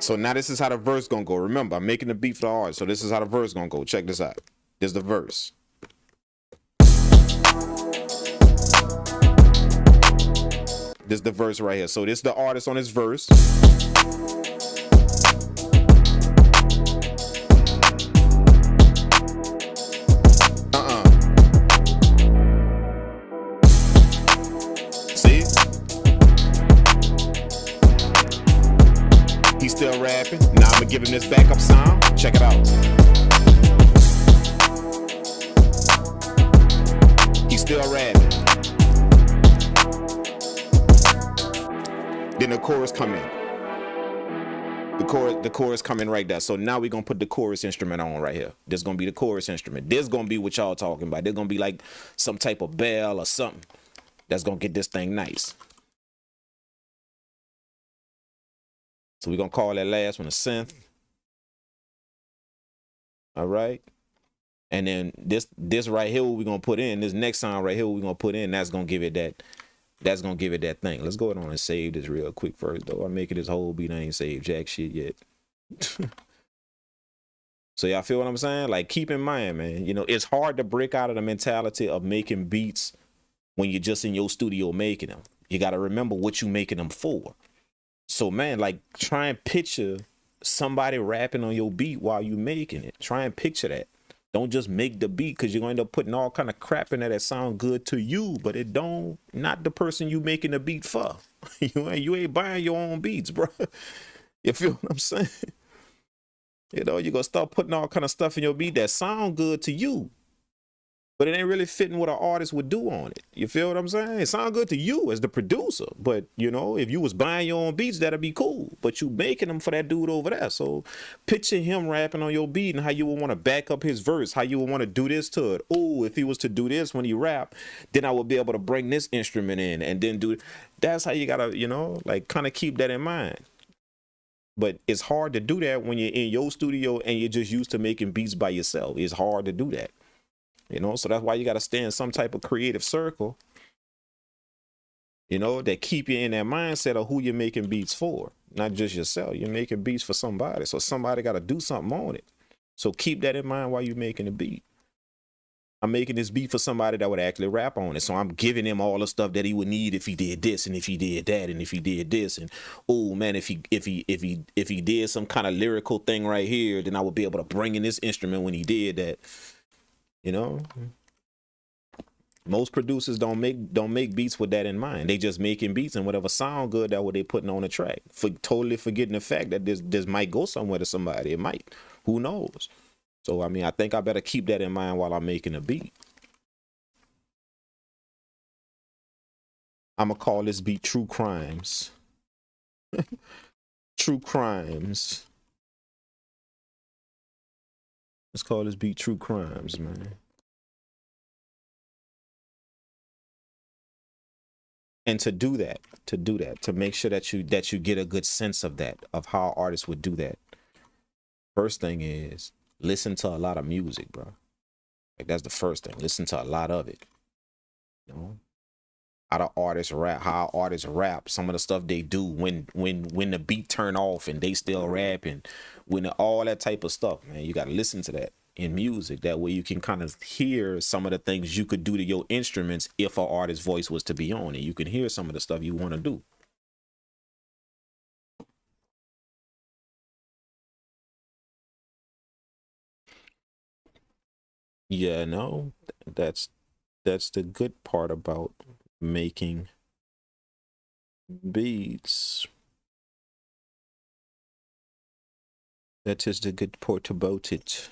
[SPEAKER 1] So now this is how the verse gonna go. Remember, I'm making the beat for the artist, so this is how the verse gonna go. Check this out. This is the verse. This is the verse right here. So this is the artist on his verse. See? He's still rapping. Now I'm gonna give him this backup sound. Check it out. He's still rapping. Then the chorus come in. The chorus come in right there. So now we're gonna put the chorus instrument on right here. This is gonna be the chorus instrument. This is gonna be what y'all talking about. There's gonna be like some type of bell or something that's gonna get this thing nice. So we're gonna call that last one a synth. All right. And then this right here, what we're gonna put in, this next sound right here, what we're gonna put in, that's gonna give it that thing. Let's go ahead on and save this real quick first, though. I'm making this whole beat. I ain't saved jack shit yet. So y'all feel what I'm saying? Like, keep in mind, man, you know, it's hard to break out of the mentality of making beats when you're just in your studio making them. You got to remember what you making them for. So, man, like, try and picture somebody rapping on your beat while you making it. Try and picture that. Don't just make the beat, because you're going to end up putting all kind of crap in there that sound good to you, but it don't, not the person you making the beat for. You ain't buying your own beats, bro. You feel what I'm saying? You know, you're going to start putting all kind of stuff in your beat that sound good to you, but it ain't really fitting what an artist would do on it. You feel what I'm saying? It sound good to you as the producer, but, you know, if you was buying your own beats, that'd be cool, but you making them for that dude over there. So picture him rapping on your beat and how you would want to back up his verse, how you would want to do this to it. Oh, if he was to do this when he rap, then I would be able to bring this instrument in and then do it. That's how you gotta, you know, like, kind of keep that in mind. But it's hard to do that when you're in your studio and you're just used to making beats by yourself. It's hard to do that. You know, so that's why you got to stay in some type of creative circle, you know, that keep you in that mindset of who you're making beats for, not just yourself. You're making beats for somebody. So somebody got to do something on it. So keep that in mind while you're making the beat. I'm making this beat for somebody that would actually rap on it. So I'm giving him all the stuff that he would need if he did this and if he did that and if he did this. And oh man, if he did some kind of lyrical thing right here, then I would be able to bring in this instrument when he did that. You know, most producers don't make beats with that in mind. They just making beats and whatever sound good, that's what they putting on the track. Totally forgetting the fact that this might go somewhere to somebody. It might. Who knows? So I mean, I think I better keep that in mind while I'm making a beat. I'm gonna call this beat True Crimes. True Crimes. Let's call this beat True Crimes, man. And to do that, to make sure that you get a good sense of that, of how artists would do that. First thing is listen to a lot of music, bro. Like, that's the first thing. Listen to a lot of it. You know? How artists rap, some of the stuff they do when the beat turn off and they still rapping, when all that type of stuff, man, you got to listen to that in music. That way you can kind of hear some of the things you could do to your instruments if an artist's voice was to be on it. You can hear some of the stuff you want to do. Yeah, no, that's the good part about making beats. That is the good part about it.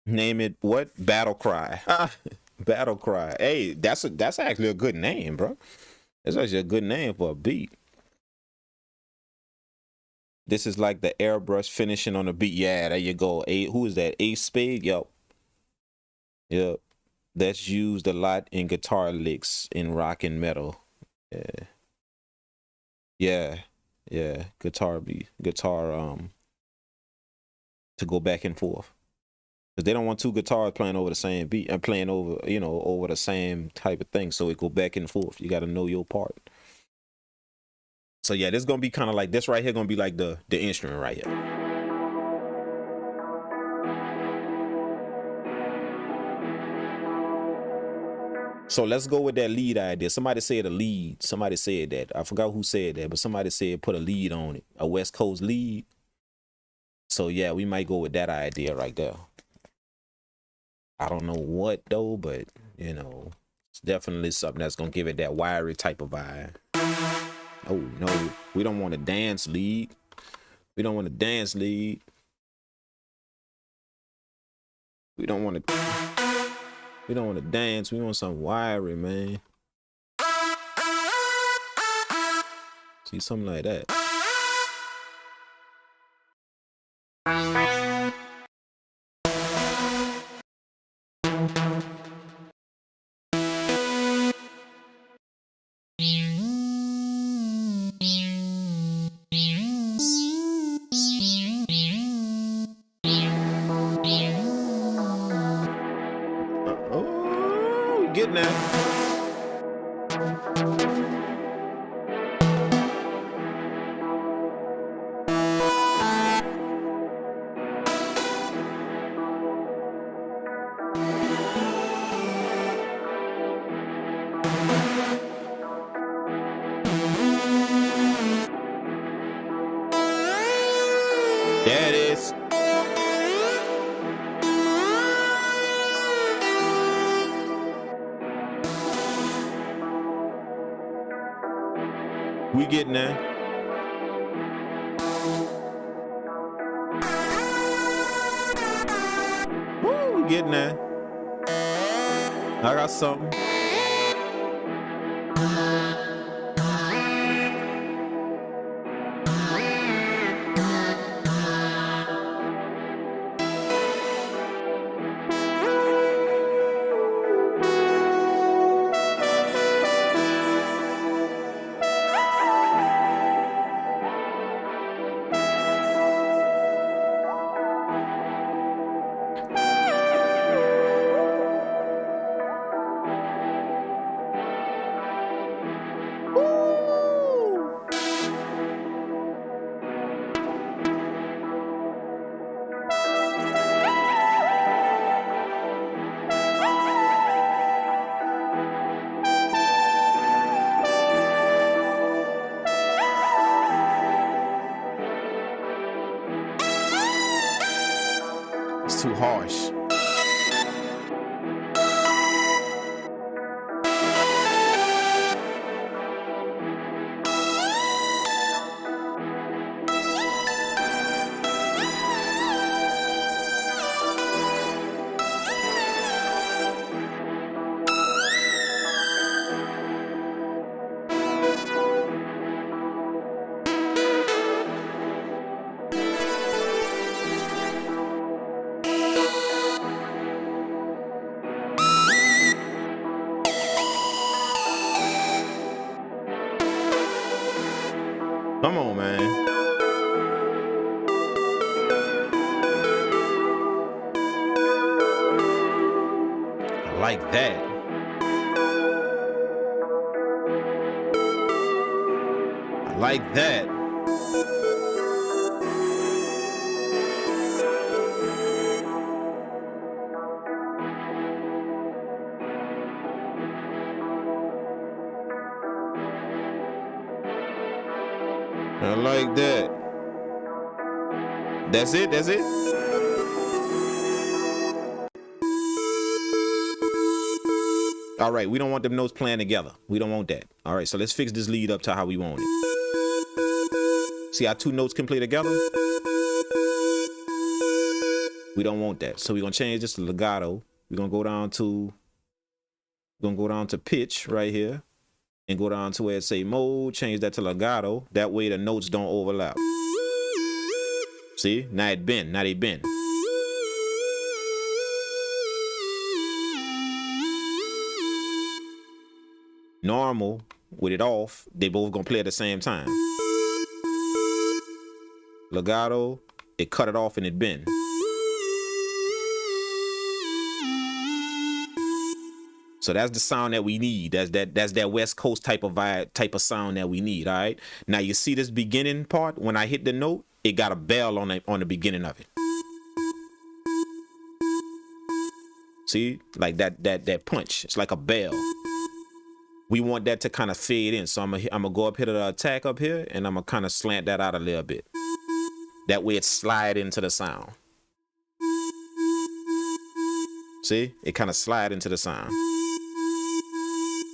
[SPEAKER 1] Name it what? Battle Cry. Battle Cry. Hey, that's actually a good name, bro. That's actually a good name for a beat. This is like the airbrush finishing on the beat. Yeah, there you go. Who is that? Ace Spade? Yep. That's used a lot in guitar licks in rock and metal. Yeah. Guitar to go back and forth. Because they don't want two guitars playing over the same beat and playing over, over the same type of thing. So it go back and forth. You got to know your part. So yeah, this is gonna be kind of like this right here, gonna be like the instrument right here. So let's go with that lead idea. Somebody said a lead. Somebody said that. I forgot who said that, but somebody said put a lead on it, a West Coast lead. So yeah, we might go with that idea right there. I don't know what though, but you know, it's definitely something that's gonna give it that wiry type of vibe. Oh no, we don't want a dance lead. We don't want a dance lead. We don't want to. We don't want to dance. We want something wiry, man. See, something like that. Oh, we getting that. There it is. We getting there. Woo, we getting there. I got something. It's too harsh. Come on, man. I like that. I like that. I like that. That's it. That's it. All right, we don't want them notes playing together. We don't want that. All right, so let's fix this lead up to how we want it. See how two notes can play together? We don't want that. So we're gonna change this to legato. We're gonna go down to pitch right here. And go down to where it say mode, change that to legato. That way the notes don't overlap. See, now it bend, now they bend. Normal, with it off, they both gonna play at the same time. Legato, it cut it off and it bend. So that's the sound that we need. That's that West Coast type of vibe, type of sound that we need. All right. Now you see this beginning part. When I hit the note, it got a bell on the beginning of it. See, like that punch. It's like a bell. We want that to kind of fade in. So I'm gonna go up here to the attack up here, and I'm gonna kind of slant that out a little bit. That way it slide into the sound. See, it kind of slide into the sound.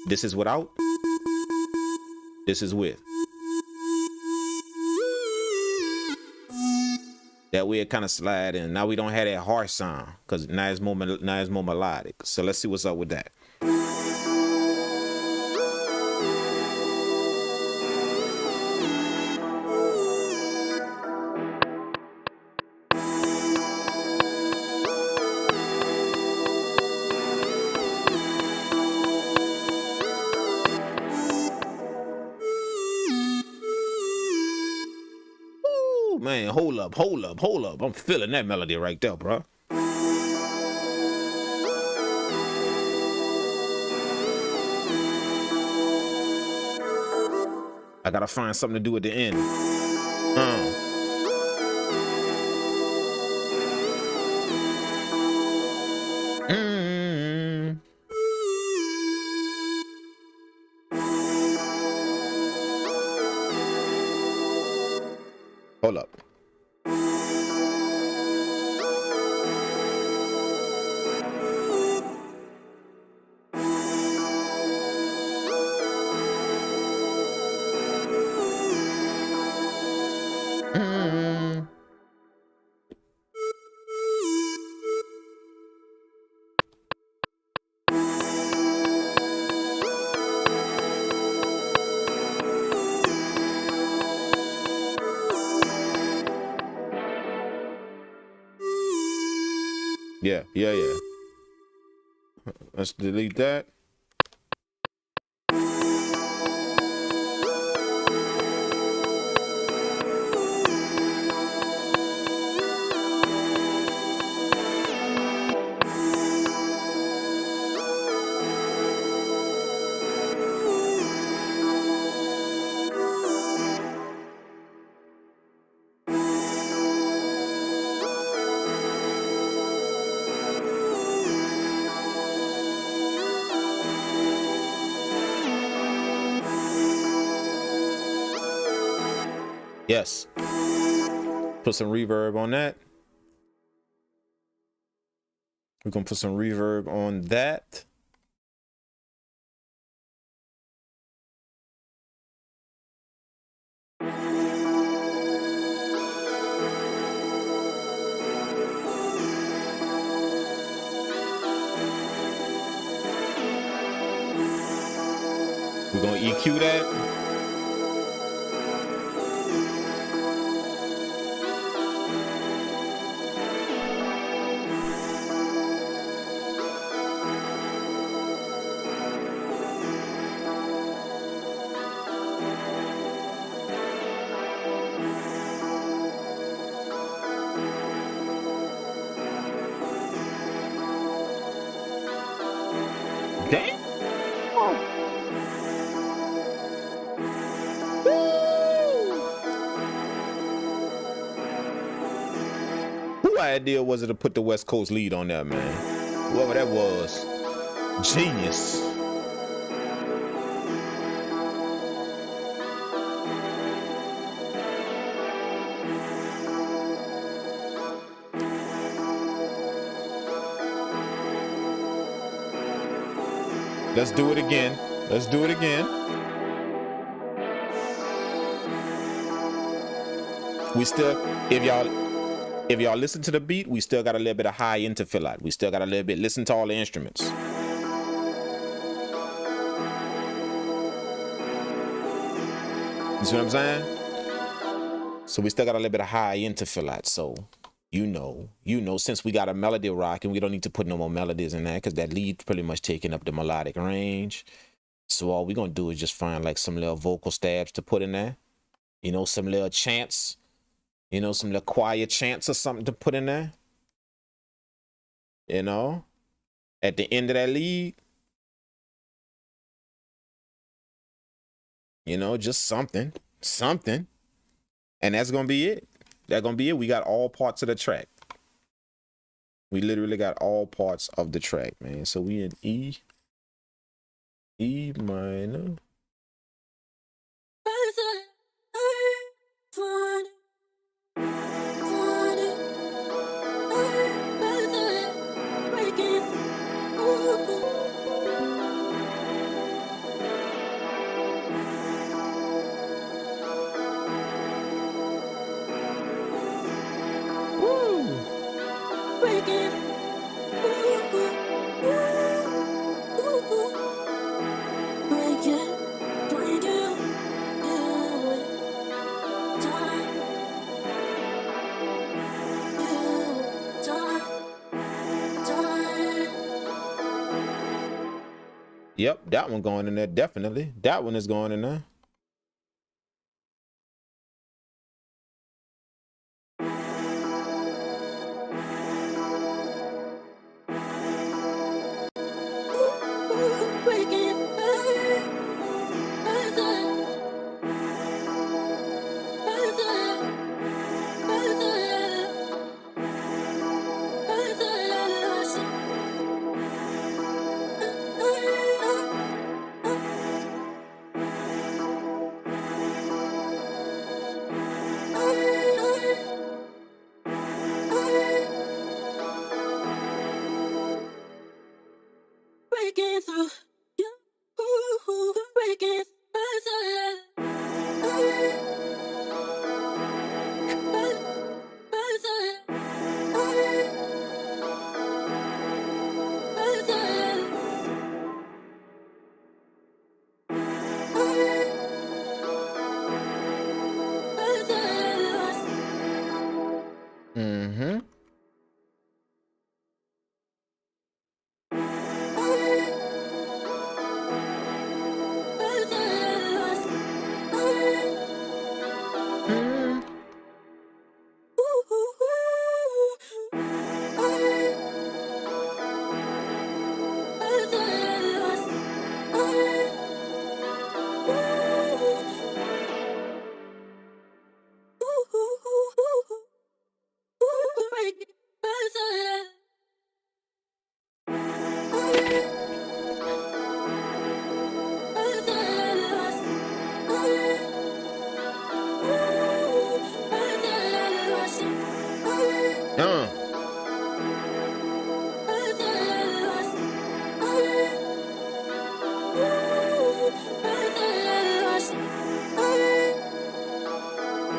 [SPEAKER 1] This is without. This is with. That way it kind of slide in. Now we don't have that harsh sound because now it's more melodic. So let's see what's up with that. Man, hold up. I'm feeling that melody right there, bro. I gotta find something to do at the end. Hold up. Yeah. Let's delete that. Yes. Put some reverb on that. We're gonna put some reverb on that. We're gonna EQ that. Damn. Who idea was it to put the West Coast lead on that, man? Whoever that was. Genius. Let's do it again. Let's do it again. We still, if y'all listen to the beat, we still got a little bit of high end to fill out. We still got a little bit, listen to all the instruments. You see what I'm saying? So we still got a little bit of high end to fill out. So you know, since we got a melody rock and we don't need to put no more melodies in there because that lead's pretty much taking up the melodic range. So all we're going to do is just find like some little vocal stabs to put in there. You know, some little chants. You know, some little quiet chants or something to put in there. You know, at the end of that lead. You know, just something. And that's gonna be it. That's gonna be it. We got all parts of the track. We literally got all parts of the track, man. So we in E minor. Yep, that one going in there, definitely. That one is going in there.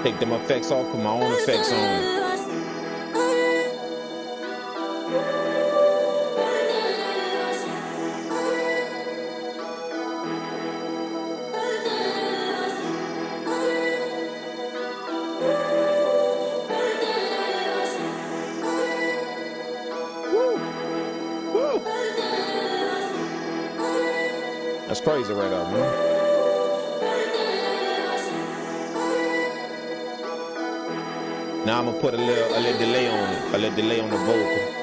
[SPEAKER 1] Take them effects off, put my own effects on. That's crazy right now, man. Now I'm gonna put a little delay on it. A little delay on the vocal.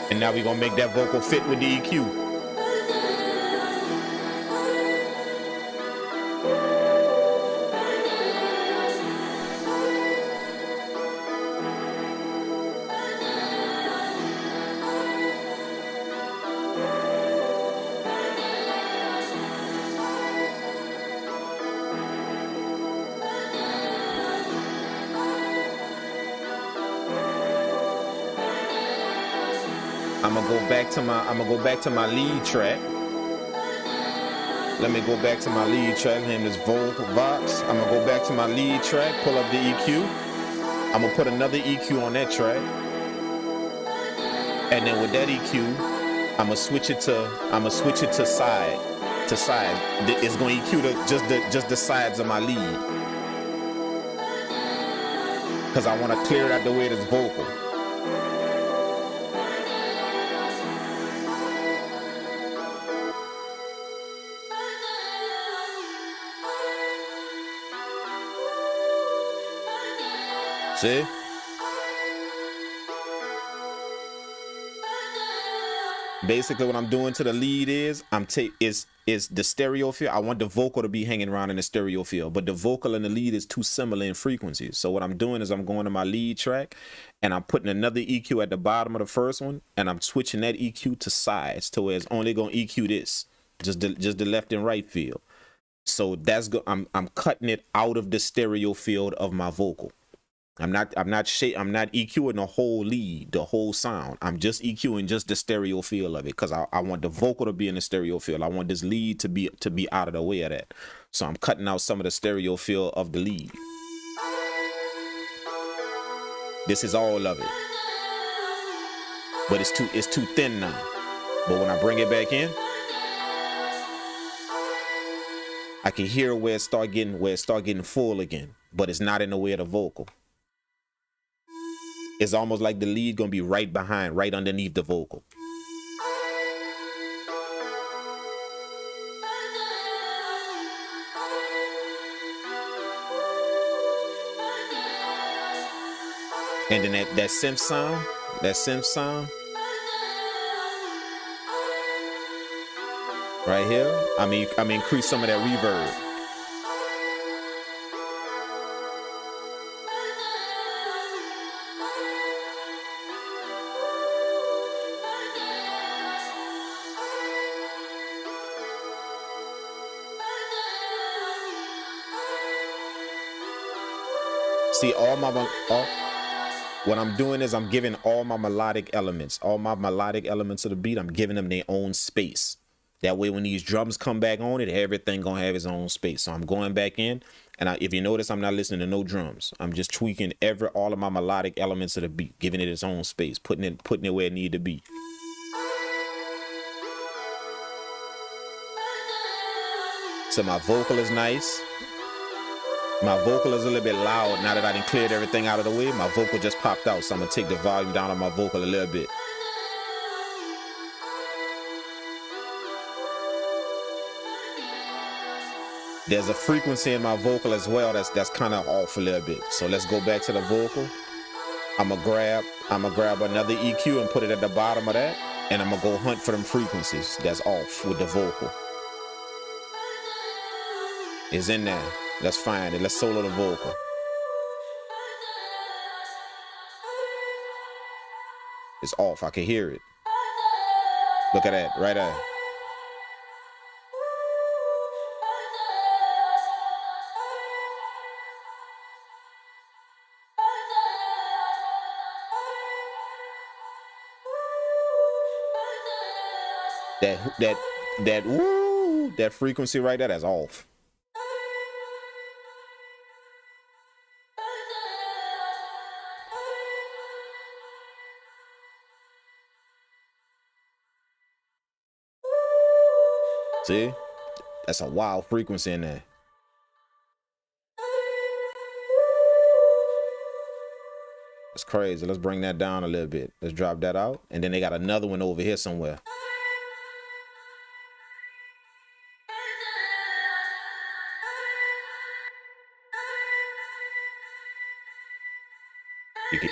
[SPEAKER 1] And now we're gonna make that vocal fit with the EQ. I'm gonna go back to my lead track. Let me go back to my lead track. Name this vocal box. I'm gonna go back to my lead track, pull up the EQ. I'm gonna put another EQ on that track. And then with that EQ, I'ma switch it to side. It's going to EQ just the sides of my lead, because I want to clear it out the way it is vocal. See? Basically, what I'm doing to the lead is is the stereo field. I want the vocal to be hanging around in the stereo field, but the vocal and the lead is too similar in frequencies. So what I'm doing is I'm going to my lead track, and I'm putting another EQ at the bottom of the first one, and I'm switching that EQ to sides to where it's only going to EQ this, just the left and right field. So I'm cutting it out of the stereo field of my vocal. I'm not EQing the whole lead, the whole sound. I'm just EQing just the stereo feel of it, because I want the vocal to be in the stereo field. I want this lead to be out of the way of that. So I'm cutting out some of the stereo feel of the lead. This is all of it. But it's too thin now. But when I bring it back in, I can hear where it start getting full again, but it's not in the way of the vocal. It's almost like the lead gonna be right underneath the vocal. And then that synth sound right here, I'm increase some of that reverb. See, what I'm doing is I'm giving all my melodic elements of the beat, I'm giving them their own space. That way, when these drums come back on it, everything gonna have its own space. So I'm going back in, and if you notice, I'm not listening to no drums. I'm just tweaking all of my melodic elements of the beat, giving it its own space, putting it where it need to be. So my vocal is nice. My vocal is a little bit loud now that I done cleared everything out of the way. My vocal just popped out, so I'm gonna take the volume down on my vocal a little bit. There's a frequency in my vocal as well that's kind of off a little bit. So let's go back to the vocal. I'm gonna grab another EQ and put it at the bottom of that, and I'm gonna go hunt for them frequencies that's off with the vocal. It's in there. Let's find it. Let's solo the vocal. It's off. I can hear it. Look at that right there. That frequency right there, that's off. See? That's a wild frequency in there. That's crazy. Let's bring that down a little bit. Let's drop that out. And then they got another one over here somewhere. You can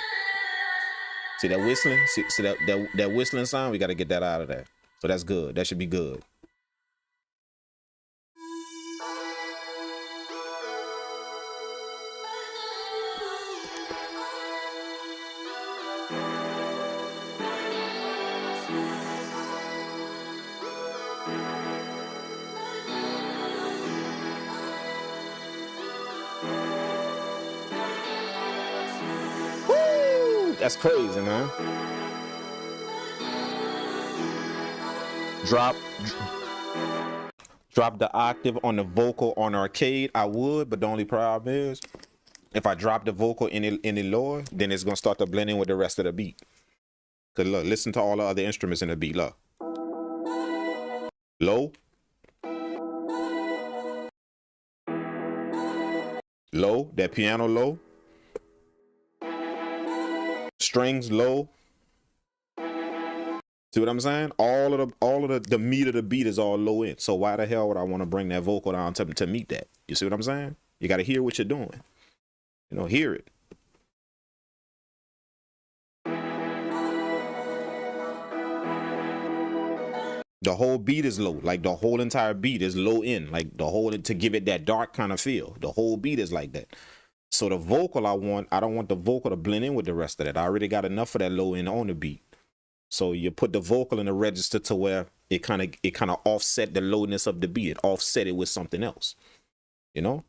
[SPEAKER 1] see that whistling? See that whistling sound? We got to get that out of there. So that's good. That should be good. That's crazy, man. Drop the octave on the vocal on arcade. I would, but the only problem is if I drop the vocal any lower, then it's gonna start to blend in with the rest of the beat. Cause look, listen to all the other instruments in the beat. Look. low, low, that piano low, strings low. See what I'm saying? All of the meat of the beat is all low end. So why the hell would I want to bring that vocal down to meet that? You see what I'm saying? You got to hear what you're doing. You know, hear it. The whole beat is low. Like the whole entire beat is low end. Like the whole, to give it that dark kind of feel. The whole beat is like that. So the vocal I don't want the vocal to blend in with the rest of that. I already got enough of that low end on the beat. So you put the vocal in the register to where it kind of offset the lowness of the beat. It offset it with something else, you know?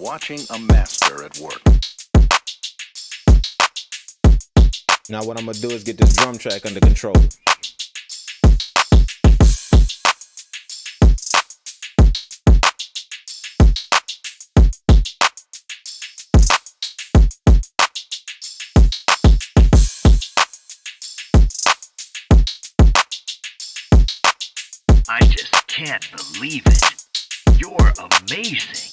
[SPEAKER 3] Watching a master at work.
[SPEAKER 1] Now what I'm gonna do is get this drum track under control.
[SPEAKER 3] I just can't believe it. You're amazing.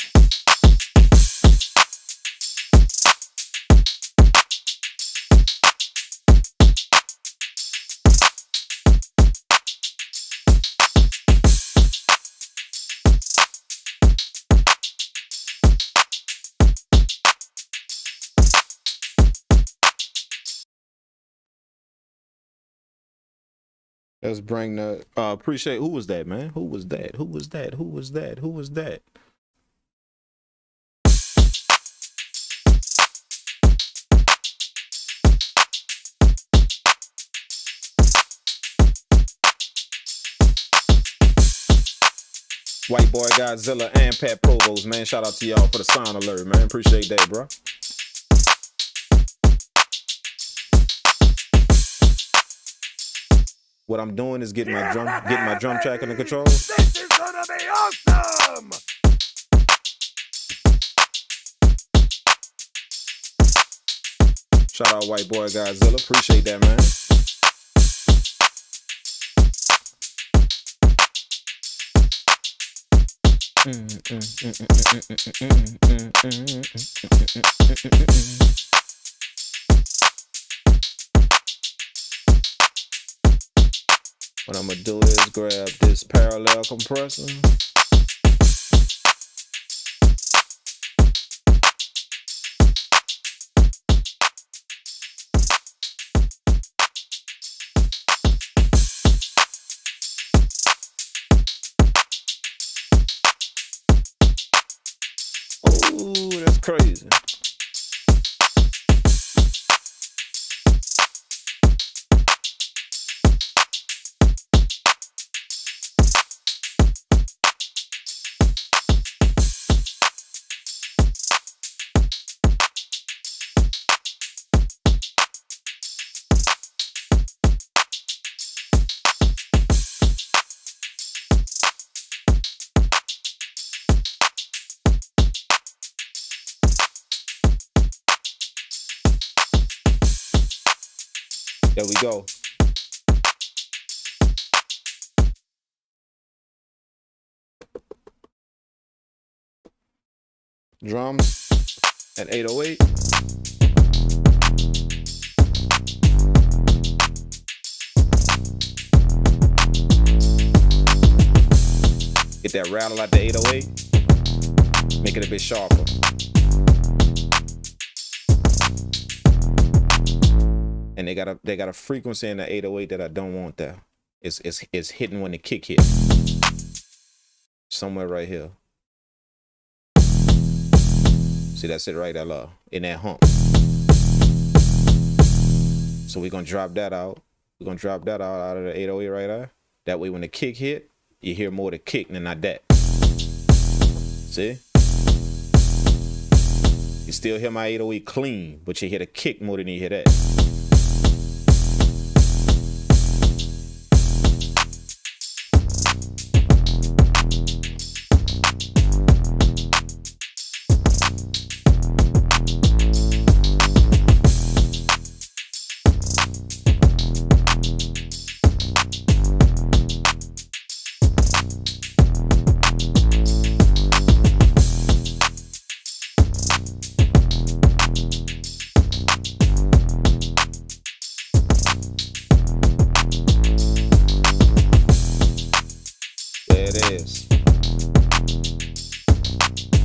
[SPEAKER 1] Let's bring the appreciate. Who was that, man? Who was that? Who was that? Who was that? Who was that? White Boy Godzilla and Pat Provost, man. Shout out to y'all for the sound alert, man. Appreciate that, bro. What I'm doing is getting my drum track under control.
[SPEAKER 3] This is gonna be awesome!
[SPEAKER 1] Shout out White Boy Godzilla. Appreciate that, man. What I'm gonna do is grab this parallel compressor. Ooh, that's crazy. There we go. Drums at 808. Get that rattle out the 808. Make it a bit sharper. And they got a frequency in the 808 that I don't want there. It's hitting when the kick hits. Somewhere right here. See, that's it right there, in that hump. So we're gonna drop that out. We're gonna drop that out of the 808 right there. That way when the kick hit, you hear more of the kick than not that. See? You still hear my 808 clean, but you hear the kick more than you hear that.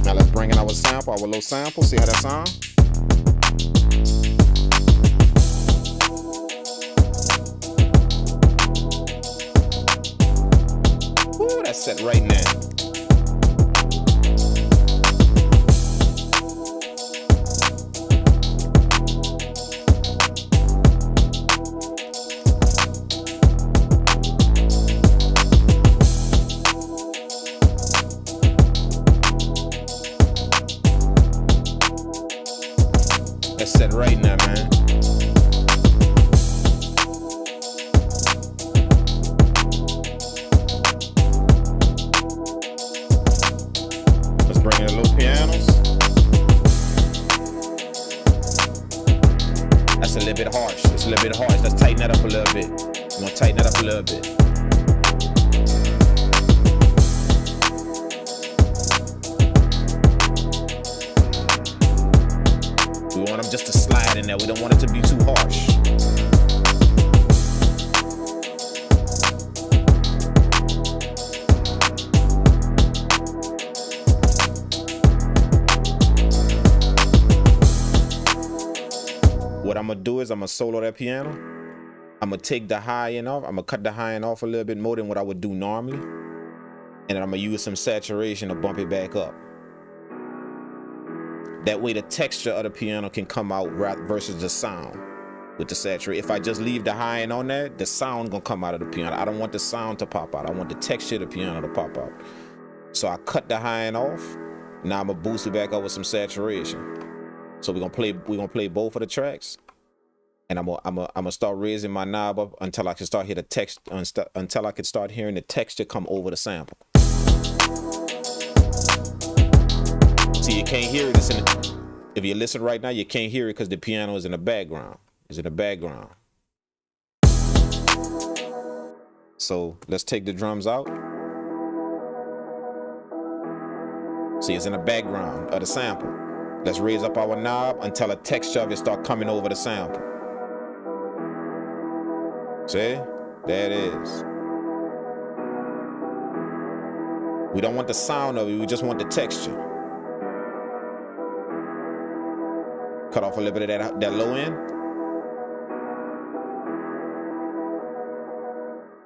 [SPEAKER 1] Now let's bring in our sample, our little sample, see how that sounds? Ooh, that's set right now. That's set right now, man. Let's bring in the little pianos. That's a little bit harsh. It's a little bit harsh. Let's tighten that up a little bit. I'm gonna tighten that up a little bit. We want them just to slide in there. We don't want it to be too harsh. What I'm gonna do is I'm gonna solo that piano. I'm gonna take the high end off. I'm gonna cut the high end off a little bit more than what I would do normally. And then I'm gonna use some saturation to bump it back up. That way the texture of the piano can come out versus the sound with the saturation. If I just leave the high end on there, the sound gonna come out of the piano. I don't want the sound to pop out. I want the texture of the piano to pop out. So I cut the high end off. Now I'm gonna boost it back up with some saturation. So we're gonna play both of the tracks. And I'm gonna start raising my knob up until I can start hearing the text until I can start hearing the texture come over the sample. See, you can't hear it. If you listen right now, you can't hear it because the piano is in the background. It's in the background. So let's take the drums out. See, it's in the background of the sample. Let's raise up our knob until the texture of it start coming over the sample. See? There it is. We don't want the sound of it, we just want the texture. Cut off a little bit of that low end.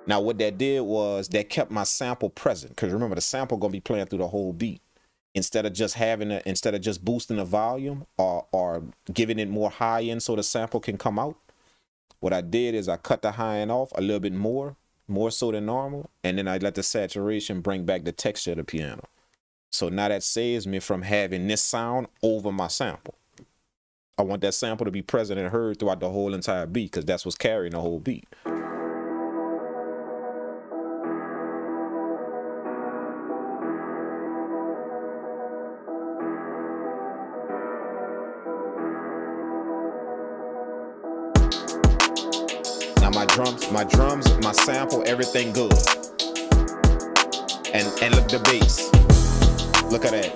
[SPEAKER 1] Now what that did was that kept my sample present. Because remember, the sample gonna be playing through the whole beat. Instead of just boosting the volume or giving it more high end so the sample can come out. What I did is I cut the high end off a little bit more so than normal, and then I let the saturation bring back the texture of the piano. So now that saves me from having this sound over my sample. I want that sample to be present and heard throughout the whole entire beat because that's what's carrying the whole beat. my drums, my sample, everything good. And look the bass. Look at that.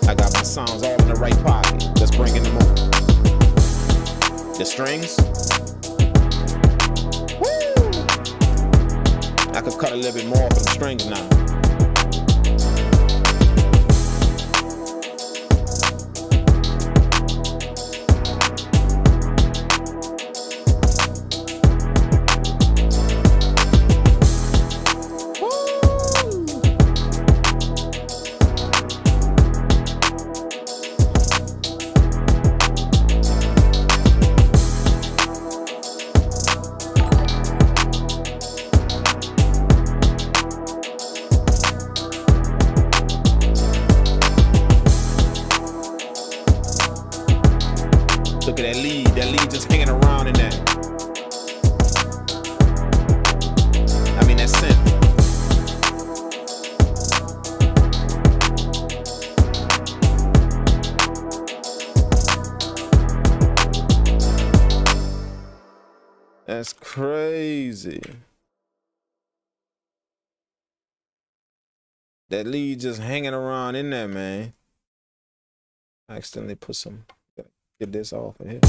[SPEAKER 1] I got my sounds all in the right pocket. Let's bring in the move. The strings. Woo! I could cut a little bit more for the strings now. Look at that lead just hanging around in that. I mean, that synth. That's crazy. That lead just hanging around in there, man. I accidentally put some. Get this off of here.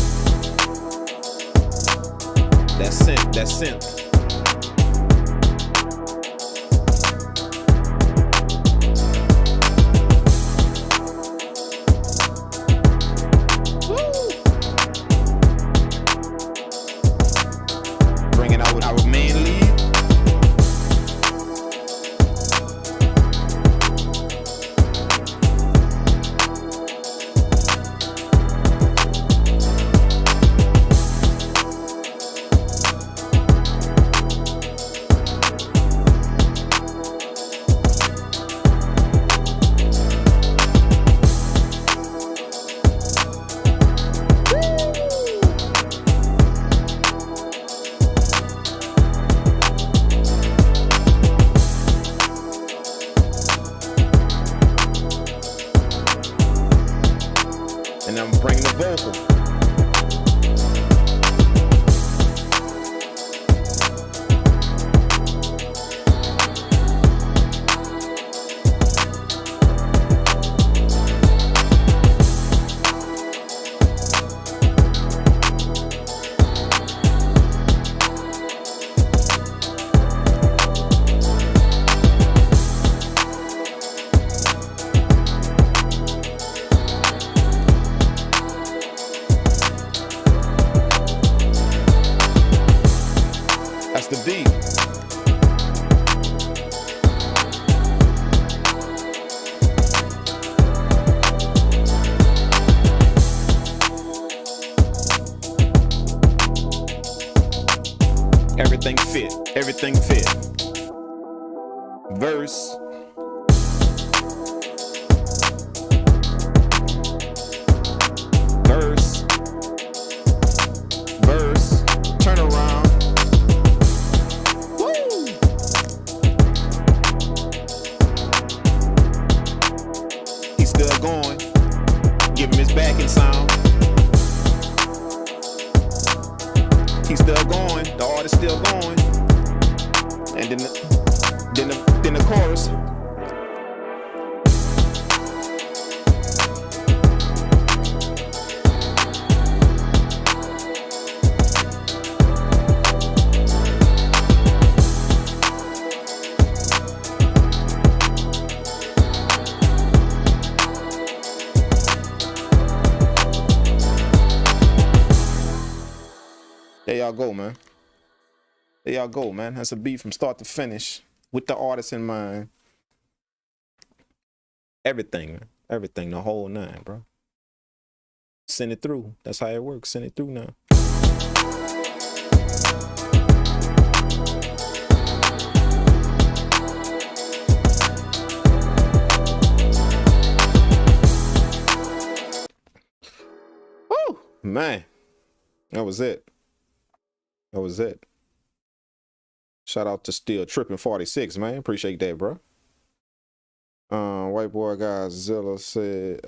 [SPEAKER 1] That's synth. That's synth. Bringing out our main lead. And I'm bringing the vocal. That's the beat. Everything fit. Everything fit. Verse. Verse. Verse. Turn around. Still going. Give him his backing sound. He's still going. The artist still going. And then the chorus. There y'all go, man. There y'all go, man. That's a beat from start to finish with the artist in mind. Everything, man. Everything, the whole nine, bro. Send it through. That's how it works. Send it through now. Woo! Man, that was it. That was it. Shout out to Still Tripping 46, man. Appreciate that, bro. White boy Godzilla said,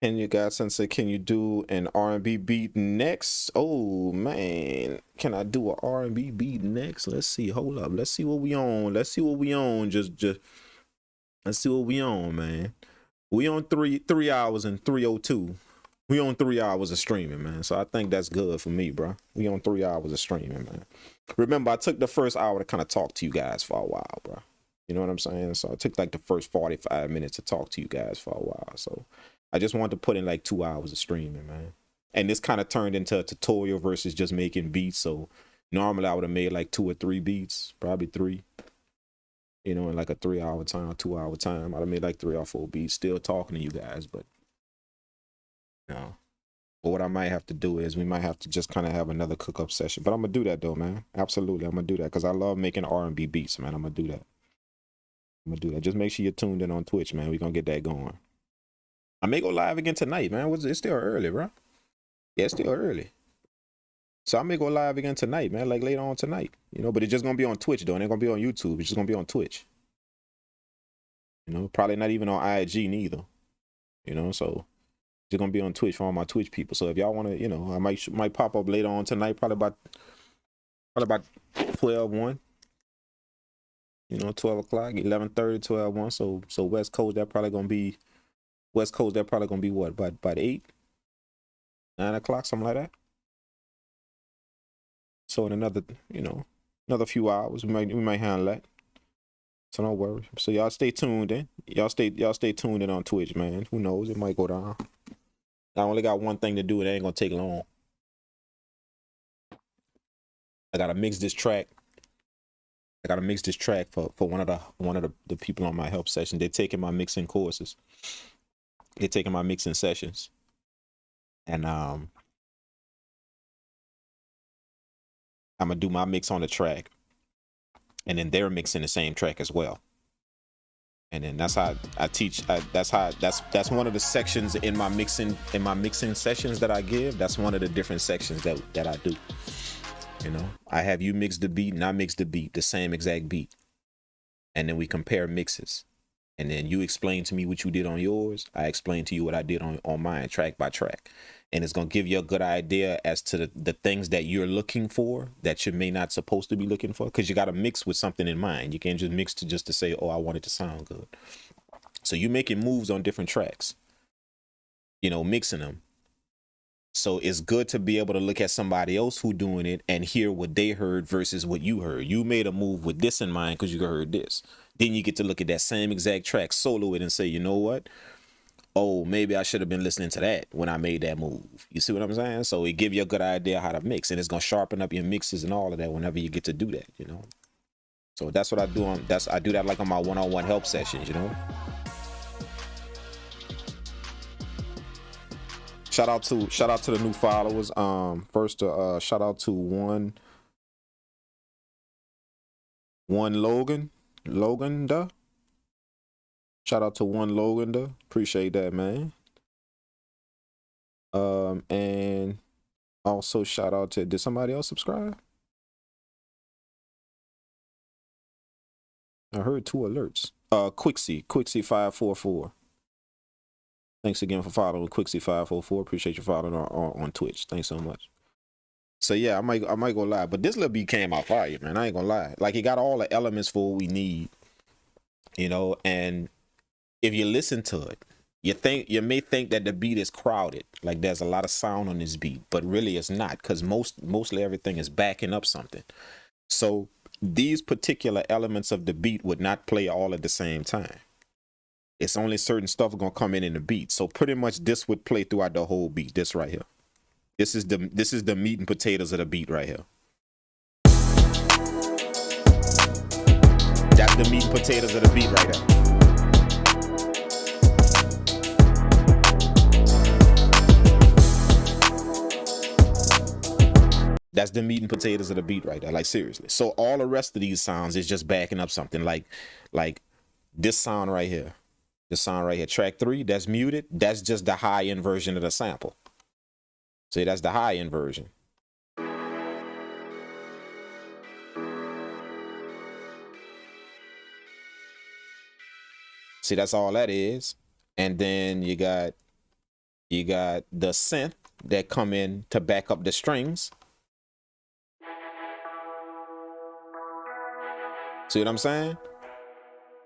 [SPEAKER 1] can you guys say, can you do an R&B beat next? Oh man, can I do an R&B beat next? Let's see. Hold up. Let's see what we on. Let's see what we on. Just let's see what we on, man. We on 3 hours and 302. We on 3 hours of streaming, man. So I think that's good for me, bro. We on 3 hours of streaming, man. Remember, I took the first hour to kind of talk to you guys for a while, bro. You know what I'm saying? So I took like the first 45 minutes to talk to you guys for a while. So I just wanted to put in like 2 hours of streaming, man. And this kind of turned into a tutorial versus just making beats. So normally I would have made like 2 or 3 beats, probably 3. You know, in like a 3 hour time, 2 hour time. I'd have made like 3 or 4 beats, still talking to you guys, but you know. But what I might have to do is we might have to just kind of have another cook up session. But I'm gonna do that though, man. Absolutely, I'm gonna do that because I love making R&B beats, man. I'm gonna do that. I'm gonna do that. Just make sure you're tuned in on Twitch, man. We're gonna get that going. I may go live again tonight, man. It's still early, bro. Yeah, it's still early. So I may go live again tonight, man, like later on tonight. You know, but it's just gonna be on Twitch though. It ain't gonna be on YouTube. It's just gonna be on Twitch. You know, probably not even on IG neither. You know, so it's gonna be on Twitch for all my Twitch people. So if y'all wanna, you know, I might pop up later on tonight, probably about 12-1. You know, 12 o'clock, 11:30, 12-1. So West Coast, that probably gonna be what, about 8, 9 o'clock, something like that. So in another few hours, we might handle that. So don't worry. So y'all stay tuned in. Y'all stay tuned in on Twitch, man. Who knows? It might go down. I only got one thing to do. It ain't gonna take long. I gotta mix this track. For one of the people on my help session. They're taking my mixing courses. They're taking my mixing sessions. And I'm gonna do my mix on the track. And then they're mixing the same track as well. And then that's how I teach. That's one of the sections in my mixing sessions that I give. That's one of the different sections that I do. You know, I have you mix the beat and I mix the beat, the same exact beat. And then we compare mixes. And then you explain to me what you did on yours. I explain to you what I did on mine, track by track. And it's going to give you a good idea as to the things that you're looking for that you may not supposed to be looking for. Because you got to mix with something in mind. You can't just mix to say, oh, I want it to sound good. So you're making moves on different tracks, you know, mixing them. So it's good to be able to look at somebody else who doing it and hear what they heard versus what you heard. You made a move with this in mind because you heard this. Then you get to look at that same exact track, solo it, and say, you know what? Oh, maybe I should have been listening to that when I made that move. You see what I'm saying? So it give you a good idea how to mix, and it's gonna sharpen up your mixes and all of that whenever you get to do that, you know. So that's what I do I do that like on my one-on-one help sessions, you know. Shout out to the new followers. First shout out to one Logan da. Shout out to one Logan da. Appreciate that, man. And also shout out to, did somebody else subscribe? I heard 2 alerts. Quixie 544. Thanks again for following Quixie 544. Appreciate you following on Twitch. Thanks so much. So yeah, I might go live, but this little beat came out fire, man. I ain't gonna lie. Like, it got all the elements for what we need, you know. And if you listen to it, you may think that the beat is crowded, like there's a lot of sound on this beat, but really it's not, because mostly everything is backing up something. So these particular elements of the beat would not play all at the same time. It's only certain stuff gonna come in the beat. So pretty much this would play throughout the whole beat. This right here. This is the meat and potatoes of the beat right here. That's the meat and potatoes of the beat right here. That's the meat and potatoes of the beat right there. Like, seriously. So all the rest of these sounds is just backing up something. Like this sound right here. This sound right here. Track 3, that's muted. That's just the high-end version of the sample. See, that's the high end version. See, that's all that is. And then you got the synth that come in to back up the strings. See what I'm saying?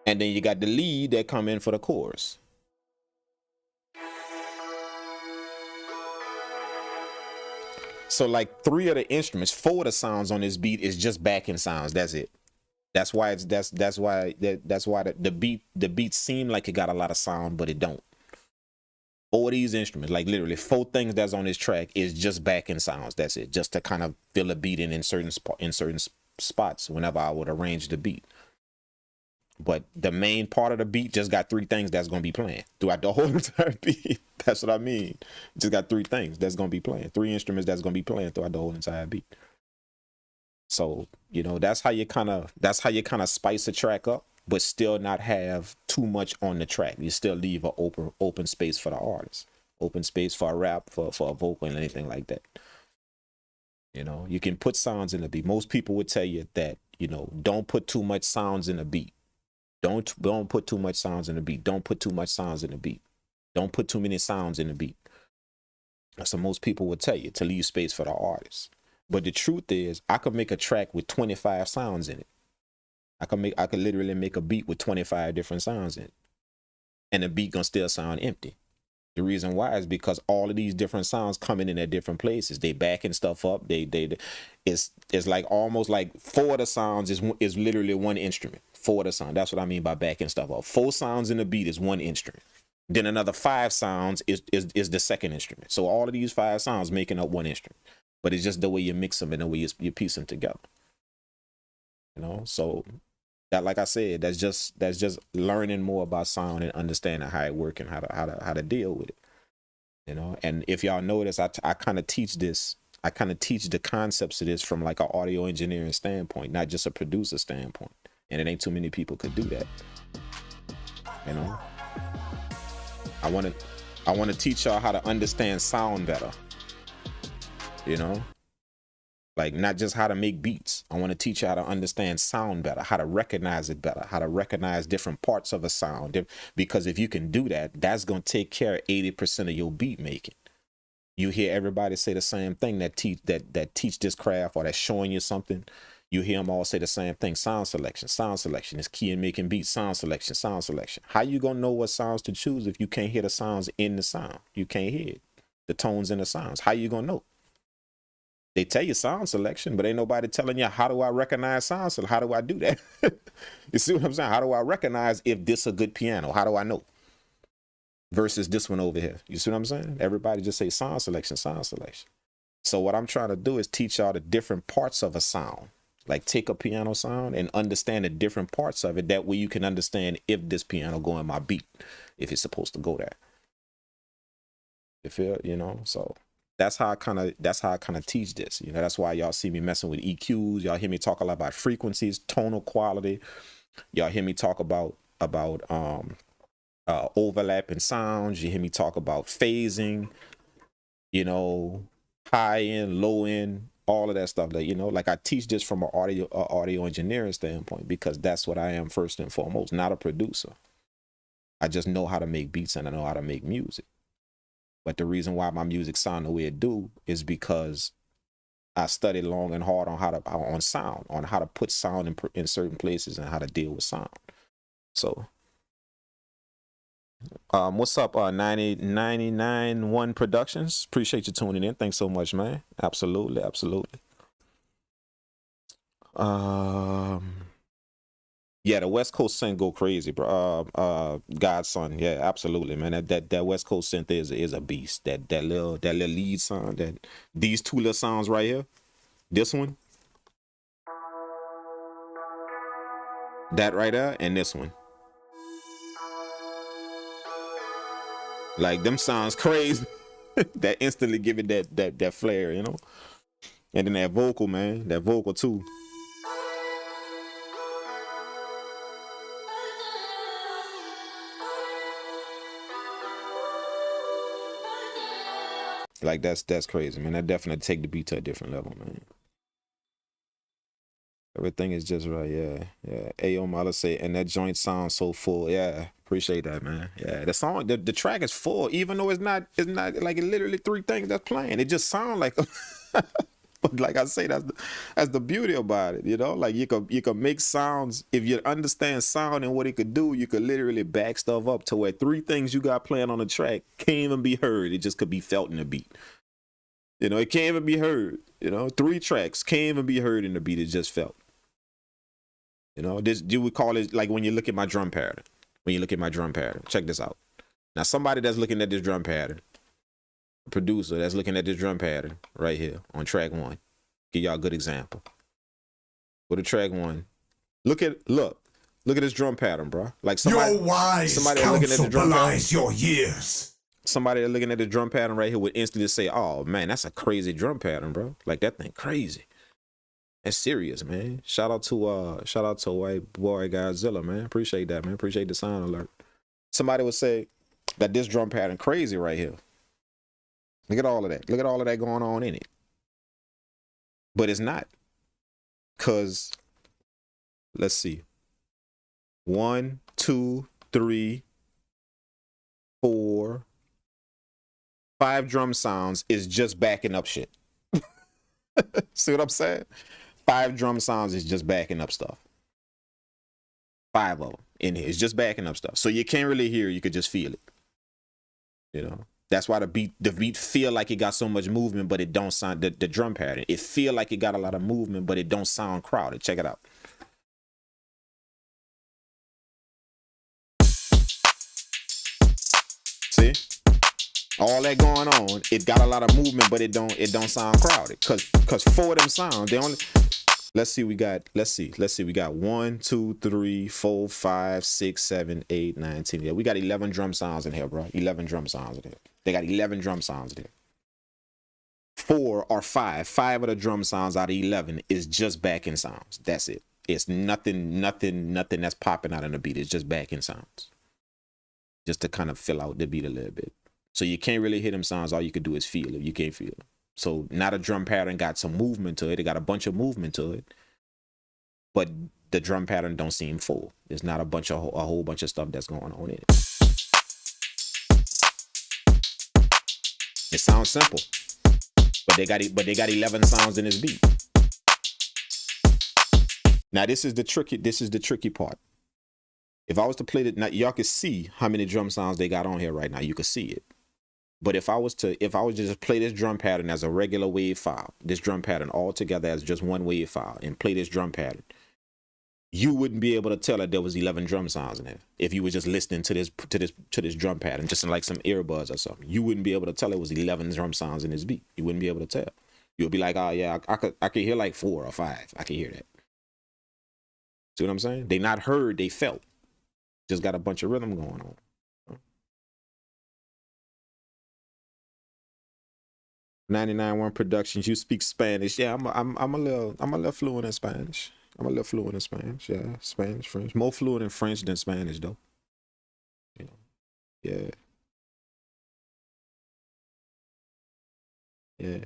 [SPEAKER 1] And then you got the lead that come in for the chorus. So like 3 of the instruments, 4 of the sounds on this beat is just backing sounds. That's it. That's why the beat seem like it got a lot of sound, but it don't. 4 of these instruments, like literally 4 things that's on this track is just backing sounds. That's it, just to kind of fill a beat in certain spots whenever I would arrange the beat. But the main part of the beat just got 3 things that's gonna be playing throughout the whole entire beat. That's what I mean. Just got 3 things that's gonna be playing, 3 instruments that's gonna be playing throughout the whole entire beat. So, you know, that's how you kind of spice a track up, but still not have too much on the track. You still leave an open space for the artist, open space for a rap, for a vocal and anything like that. You know, you can put sounds in the beat. Most people would tell you that, you know, don't put too much sounds in the beat. Don't put too much sounds in the beat. Don't put too much sounds in the beat. Don't put too many sounds in the beat. So most people would tell you to leave space for the artist. But the truth is, I could make a track with 25 sounds in it. I could literally make a beat with 25 different sounds in it. And the beat gonna still sound empty. The reason why is because all of these different sounds coming in at different places. They backing stuff up. It's like almost like 4 of the sounds is literally one instrument. 4 of the sounds. That's what I mean by backing stuff up. 4 sounds in the beat is one instrument. Then another 5 sounds is the second instrument. So all of these 5 sounds making up one instrument. But it's just the way you mix them and the way you piece them together. You know, so that, like I said, that's just learning more about sound and understanding how it works and how to deal with it. You know, and if y'all notice, I kind of teach this. I kind of teach the concepts of this from like an audio engineering standpoint, not just a producer standpoint. And it ain't too many people could do that. You know, I want to teach y'all how to understand sound better. You know, like not just how to make beats. I want to teach you how to understand sound better, how to recognize it better, how to recognize different parts of a sound. Because if you can do that, that's going to take care of 80% of your beat making. You hear everybody say the same thing that teach this craft or that's showing you something. You hear them all say the same thing. Sound selection is key in making beats. Sound selection. How you going to know what sounds to choose if you can't hear the sounds in the sound? You can't hear it, the tones in the sounds. How you going to know? They tell you sound selection, but ain't nobody telling you, how do I recognize sound selection? How do I do that? You see what I'm saying? How do I recognize if this a good piano? How do I know? Versus this one over here. You see what I'm saying? Everybody just say sound selection. So what I'm trying to do is teach y'all the different parts of a sound. Like take a piano sound and understand the different parts of it. That way you can understand if this piano go in my beat, if it's supposed to go there. You feel, you know, so that's how I kind of teach this. You know, that's why y'all see me messing with EQs. Y'all hear me talk a lot about frequencies, tonal quality. Y'all hear me talk about overlapping sounds. You hear me talk about phasing, you know, high end, low end, all of that stuff. That, you know, like I teach this from an audio engineering standpoint, because that's what I am first and foremost, not a producer. I just know how to make beats and I know how to make music. But the reason why my music sound the way it do is because I studied long and hard on how to put sound in certain places and how to deal with sound. So, what's up, 991 Productions? Appreciate you tuning in. Thanks so much, man. Absolutely. Yeah, the West Coast synth go crazy, bro. Godson, yeah, absolutely, man. That West Coast synth is a beast. That little lead sound, these 2 little sounds right here, this one, that right there, and this one. Like them sounds crazy. That instantly give it that flair, you know. And then that vocal, man, that vocal too. Like that's crazy, man. That definitely take the beat to a different level, man. Everything is just right, yeah. Ayo Mala say, and that joint sounds so full. Yeah, appreciate that, man. Yeah, the song, the track is full, even though it's not like it literally 3 things that's playing. It just sounds like, but like I say, that's the beauty about it, you know. Like you could make sounds if you understand sound and what it could do. You could literally back stuff up to where 3 things you got playing on the track can't even be heard. It just could be felt in the beat. You know, it can't even be heard. You know, 3 tracks can't even be heard in the beat. It just felt. You know, this you would call it like when you look at my drum pattern. When you look at my drum pattern, check this out. Now, somebody that's looking at this drum pattern, a producer that's looking at this drum pattern right here on track 1, give y'all a good example. Go to track 1. Look at this drum pattern, bro. Like somebody,
[SPEAKER 4] your wise
[SPEAKER 1] somebody
[SPEAKER 4] counsel
[SPEAKER 1] looking at the drum
[SPEAKER 4] belies
[SPEAKER 1] pattern,
[SPEAKER 4] your years.
[SPEAKER 1] somebody looking at the drum pattern right here would instantly say, "Oh man, that's a crazy drum pattern, bro. Like that thing crazy." That's serious, man. Shout out to white boy Godzilla, man. Appreciate that, man. Appreciate the sound alert. Somebody would say that this drum pattern crazy right here. Look at all of that. Look at all of that going on in it. But it's not. Cause let's see. 1, 2, 3, 4, 5 drum sounds is just backing up shit. See what I'm saying? 5 drum sounds is just backing up stuff. 5 of them in here is just backing up stuff. So you can't really hear, you could just feel it. You know, that's why the beat feel like it got so much movement, but it don't sound, the drum pattern, it feel like it got a lot of movement, but it don't sound crowded. Check it out. See? All that going on, it got a lot of movement, but it don't sound crowded. Cause 4 of them sound, they only, let's see, we got 1, 2, 3, 4, 5, 6, 7, 8, 9, 10. Yeah, we got 11 drum sounds in here, bro. 11 drum sounds in here. They got 11 drum sounds in here. 4 or 5 of the drum sounds out of 11 is just backing sounds. That's it. It's nothing that's popping out in the beat. It's just backing sounds. Just to kind of fill out the beat a little bit. So you can't really hear them sounds. All you could do is feel it. You can't feel it. So now the drum pattern got some movement to it. It got a bunch of movement to it. But the drum pattern don't seem full. There's not a whole bunch of stuff that's going on in it. It sounds simple. But they got 11 sounds in this beat. Now this is the tricky part. If I was to play it, now y'all can see how many drum sounds they got on here right now. You can see it. But if I was to just play this drum pattern as a regular wave file, this drum pattern all together as just one wave file, and play this drum pattern, you wouldn't be able to tell that there was 11 drum sounds in there. If you were just listening to this drum pattern, just in like some earbuds or something, you wouldn't be able to tell it was 11 drum sounds in this beat. You wouldn't be able to tell. You'll be like, oh yeah, I could hear like 4 or 5. I can hear that. See what I'm saying? They not heard, they felt. Just got a bunch of rhythm going on. 99.1 Productions. You speak Spanish? Yeah, I'm a little fluent in Spanish. Yeah, Spanish, French. More fluent in French than Spanish, though. You know, yeah.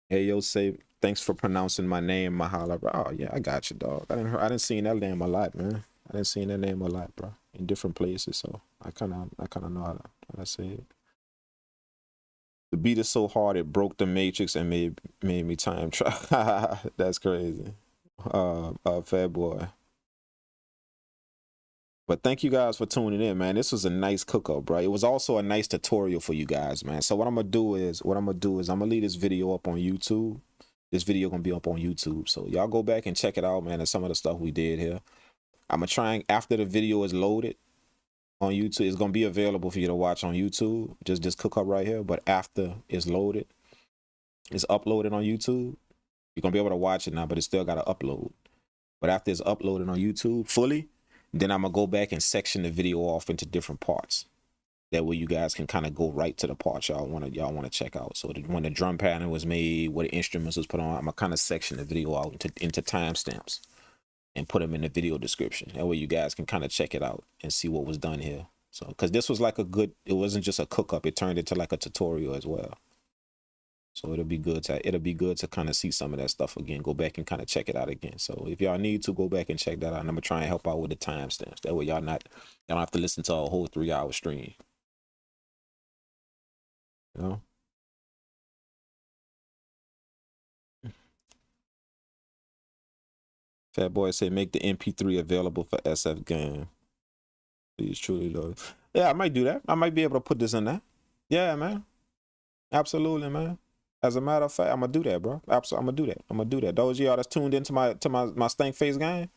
[SPEAKER 1] Hey, yo, say thanks for pronouncing my name, Mahala. Oh yeah, I got you, dog. I didn't see that name a lot, man. I didn't see that name a lot, bro, in different places. So I kind of know how to say it. The beat is so hard it broke the matrix and made me time try. That's crazy. Fat boy. But thank you guys for tuning in, man. This was a nice cook-up, bro. It was also a nice tutorial for you guys, man. So what I'm gonna do is I'm gonna leave this video up on YouTube. This video gonna be up on YouTube. So y'all go back and check it out, man, and some of the stuff we did here. I'm gonna try and, after the video is loaded on YouTube, it's gonna be available for you to watch on YouTube. Just this cook-up right here. But after it's loaded, it's uploaded on YouTube. You're gonna be able to watch it now, but it's still gotta upload. But after it's uploaded on YouTube fully, then I'm gonna go back and section the video off into different parts. That way you guys can kind of go right to the parts y'all wanna check out. So when the drum pattern was made, what the instruments was put on, I'm gonna kind of section the video out into timestamps and put them in the video description. That way you guys can kind of check it out and see what was done here. So, because this was like it wasn't just a cook up, it turned into like a tutorial as well. So it'll be good to kind of see some of that stuff again, go back and kind of check it out again. So if y'all need to, go back and check that out. And I'm gonna try and help out with the timestamps. That way y'all don't have to listen to a whole 3-hour stream. You know? Fat Boy said, make the MP3 available for SF Game. Please, truly, Lord. Yeah, I might do that. I might be able to put this in there. Yeah, man. Absolutely, man. As a matter of fact, I'm gonna do that, bro. Absolutely, I'm gonna do that. Those of y'all that's tuned into my Stank Face gang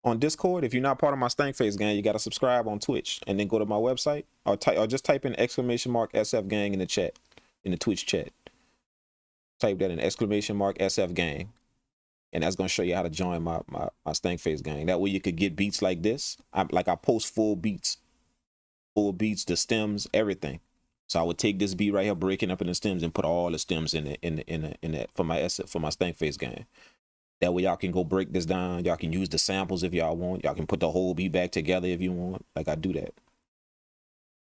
[SPEAKER 1] on Discord, if you're not part of my Stank Face gang, you gotta subscribe on Twitch and then go to my website or just type in !SF gang in the chat, in the Twitch chat. Type that in !SF gang. And that's gonna show you how to join my Stank Face gang. That way you could get beats like this. I post full beats, the stems, everything. So I would take this beat right here, breaking up in the stems, and put all the stems in it for my Stank Face gang. That way y'all can go break this down. Y'all can use the samples if y'all want. Y'all can put the whole beat back together if you want. Like I do that.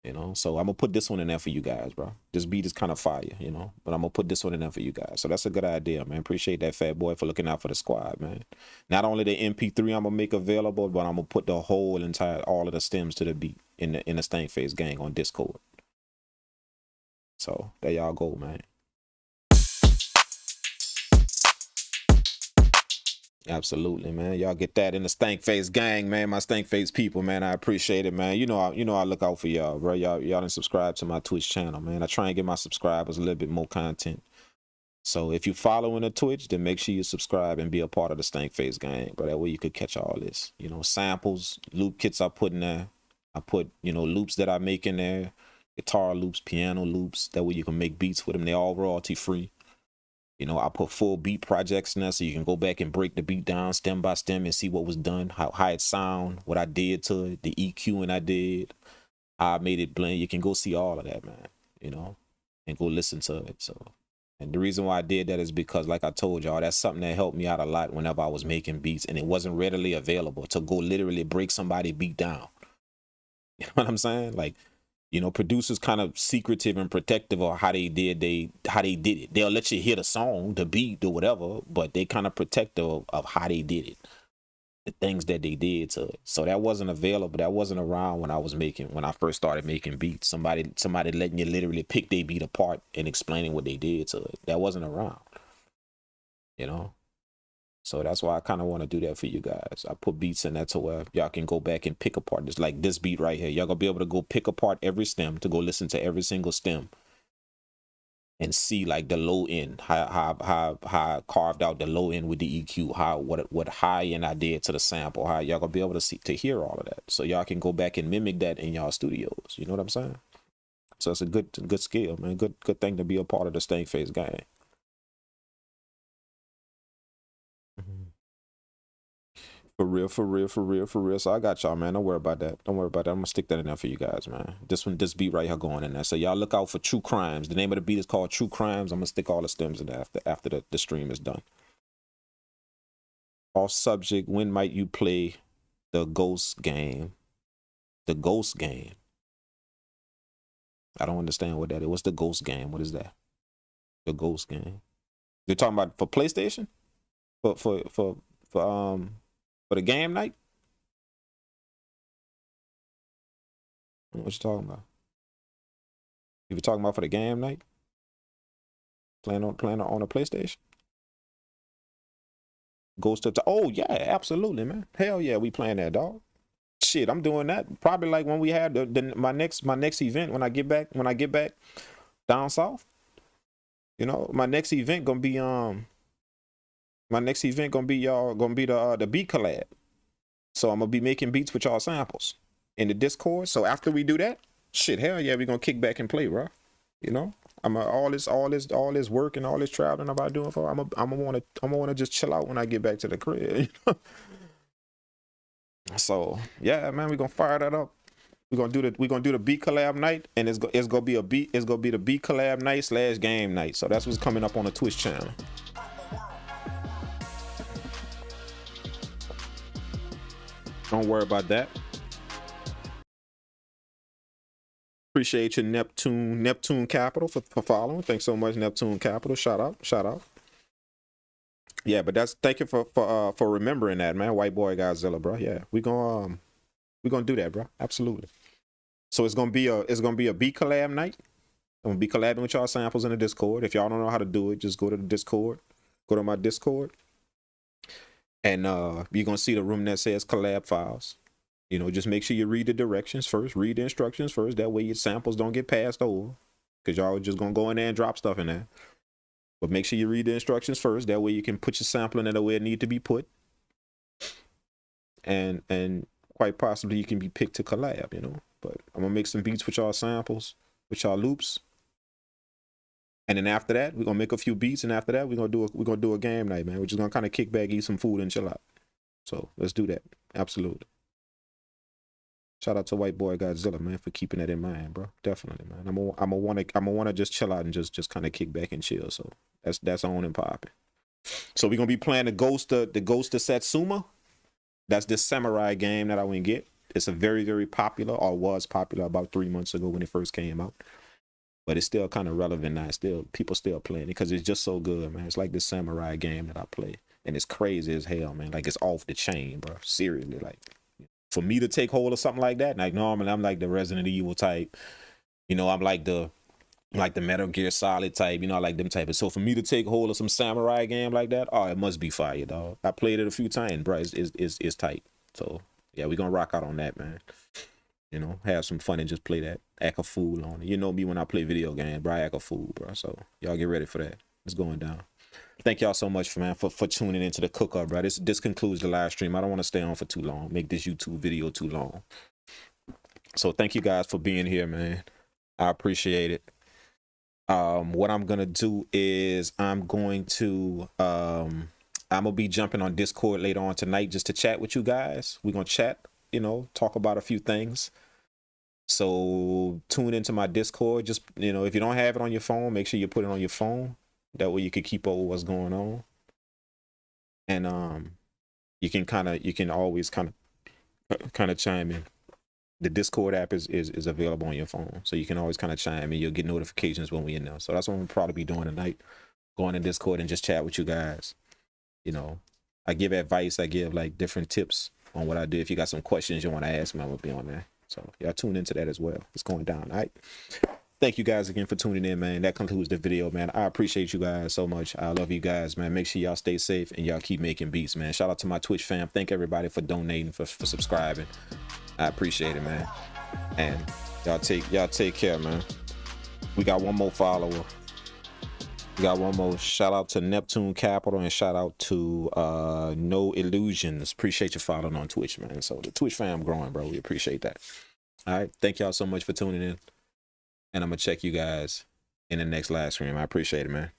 [SPEAKER 1] You know, so I'm gonna put this one in there for you guys, bro. This beat is kind of fire, you know, but I'm gonna put this one in there for you guys. So that's a good idea, man. Appreciate that, Fat Boy, for looking out for the squad, man. Not only the MP3 I'm gonna make available, but I'm gonna put the whole all of the stems to the beat in the Stank Face gang on Discord. So there y'all go, man. Absolutely, man. Y'all get that in the Stank Face gang, man. My Stank Face people, man. I appreciate it, man. You know I look out for y'all, bro. Y'all done subscribe to my Twitch channel, man. I try and get my subscribers a little bit more content. So if you're following the Twitch, then make sure you subscribe and be a part of the Stank Face gang, but that way you could catch all this. You know, samples, loop kits I put in there. I put, you know, loops that I make in there. Guitar loops, piano loops. That way you can make beats with them. They're all royalty free. You know, I put full beat projects in there so you can go back and break the beat down stem by stem and see what was done, how it sound, what I did to it, the EQing I did, how I made it blend. You can go see all of that, man, you know, and go listen to it. So, and the reason why I did that is because, like I told y'all, that's something that helped me out a lot whenever I was making beats and it wasn't readily available to go literally break somebody beat down. You know what I'm saying? Like, you know, producers kind of secretive and protective of how they did it. They'll let you hear the song, the beat, or whatever, but they kind of protective of how they did it, the things that they did to it. So that wasn't available. That wasn't around when I first started making beats. Somebody letting you literally pick their beat apart and explaining what they did to it. That wasn't around, you know. So that's why I kind of want to do that for you guys. I put beats in that to where y'all can go back and pick apart. Just like this beat right here. Y'all gonna be able to go pick apart every stem, to go listen to every single stem and see like the low end, how I carved out the low end with the EQ, what high end I did to the sample. How y'all gonna be able to hear all of that. So y'all can go back and mimic that in y'all studios. You know what I'm saying? So it's a good skill, man. Good thing to be a part of the Stank Face gang. For real. So I got y'all, man. Don't worry about that. I'm gonna stick that in there for you guys, man. This beat right here going in there. So y'all look out for True Crimes. The name of the beat is called True Crimes. I'm gonna stick all the stems in there after the stream is done. Off subject, when might you play the ghost game? The ghost game. I don't understand what that is. What's the ghost game? What is that? The ghost game. You're talking about for PlayStation? For the game night? What you talking about? If you're talking about for the game night? Playing on a PlayStation? Oh yeah, absolutely, man. Hell yeah, we playing that, dog. Shit, I'm doing that. Probably like when we have my next event when I get back down south. You know, my next event gonna be the beat collab. So I'm gonna be making beats with y'all samples in the Discord. So after we do that, shit, hell yeah, we gonna kick back and play, bro. You know, all this work and all this traveling I'm about doing for. I'm gonna wanna just chill out when I get back to the crib. You know? So yeah, man, we gonna fire that up. We're gonna do the beat collab night, and it's gonna be the beat collab night / game night. So that's what's coming up on the Twitch channel. Don't worry about that. Appreciate you, Neptune Capital for following. Thanks so much, Neptune Capital. Shout out. Yeah, but thank you for remembering that, man. White Boy Godzilla, bro. Yeah, we gonna do that, bro. Absolutely. So it's gonna be a beat collab night. I'm gonna be collabing with y'all samples in the Discord. If y'all don't know how to do it, just go to the Discord. Go to my Discord, and you're gonna see the room that says collab files. You know, just make sure you read the directions first, read the instructions first. That way your samples don't get passed over, because y'all are just going to go in there and drop stuff in there. But make sure you read the instructions first. That way you can put your sample in the way it need to be put. And quite possibly you can be picked to collab, you know. But I'm going to make some beats with y'all samples, with y'all loops. And then after that, we're going to make a few beats. And after that, we're going to do a game night, man. We're just going to kind of kick back, eat some food, and chill out. So let's do that. Absolutely. Shout out to White Boy Godzilla, man, for keeping that in mind, bro. Definitely, man. I'm gonna wanna just chill out and just kind of kick back and chill. So that's on and popping. So we're gonna be playing the Ghost of Satsuma. That's this samurai game that I went get. It's a very, very popular, or was popular about 3 months ago when it first came out. But it's still kind of relevant now. People still playing it because it's just so good, man. It's like this samurai game that I play, and it's crazy as hell, man. Like it's off the chain, bro. Seriously, like. For me to take hold of something like that, like normally I'm like the Resident Evil type, you know, I'm like the Metal Gear Solid type, you know, I like them type. So for me to take hold of some samurai game like that, oh, it must be fire, dog. I played it a few times, bro. It's tight. So yeah, we're gonna rock out on that, man. You know, have some fun and just play that. Act a fool on it. You know me when I play video games, bro. I act a fool, bro. So y'all get ready for that. It's going down. Thank y'all so much, for tuning into the cook up, bro. This concludes the live stream. I don't want to stay on for too long, make this YouTube video too long. So thank you guys for being here, man. I appreciate it. What I'm gonna do is I'm gonna be jumping on Discord later on tonight just to chat with you guys. We're gonna chat, you know, talk about a few things. So tune into my Discord. Just, you know, if you don't have it on your phone, make sure you put it on your phone. That way you can keep up with what's going on. And you can always kind of chime in. The Discord app is available on your phone. So you can always kind of chime in. You'll get notifications when we're in there. So that's what we'll probably be doing tonight. Going to Discord and just chat with you guys. You know, I give advice. I give like different tips on what I do. If you got some questions you want to ask me, I'm going to be on there. So y'all tune into that as well. It's going down, all right? Thank you guys again for tuning in, man. That concludes the video, man. I appreciate you guys so much. I love you guys, man. Make sure y'all stay safe and y'all keep making beats, man. Shout out to my Twitch fam. Thank everybody for donating, for subscribing. I appreciate it, man. And y'all take care, man. We got one more follower. We got one more. Shout out to Neptune Capital and shout out to No Illusions. Appreciate you following on Twitch, man. So the Twitch fam growing, bro. We appreciate that. All right. Thank y'all so much for tuning in. And I'm going to check you guys in the next live stream. I appreciate it, man.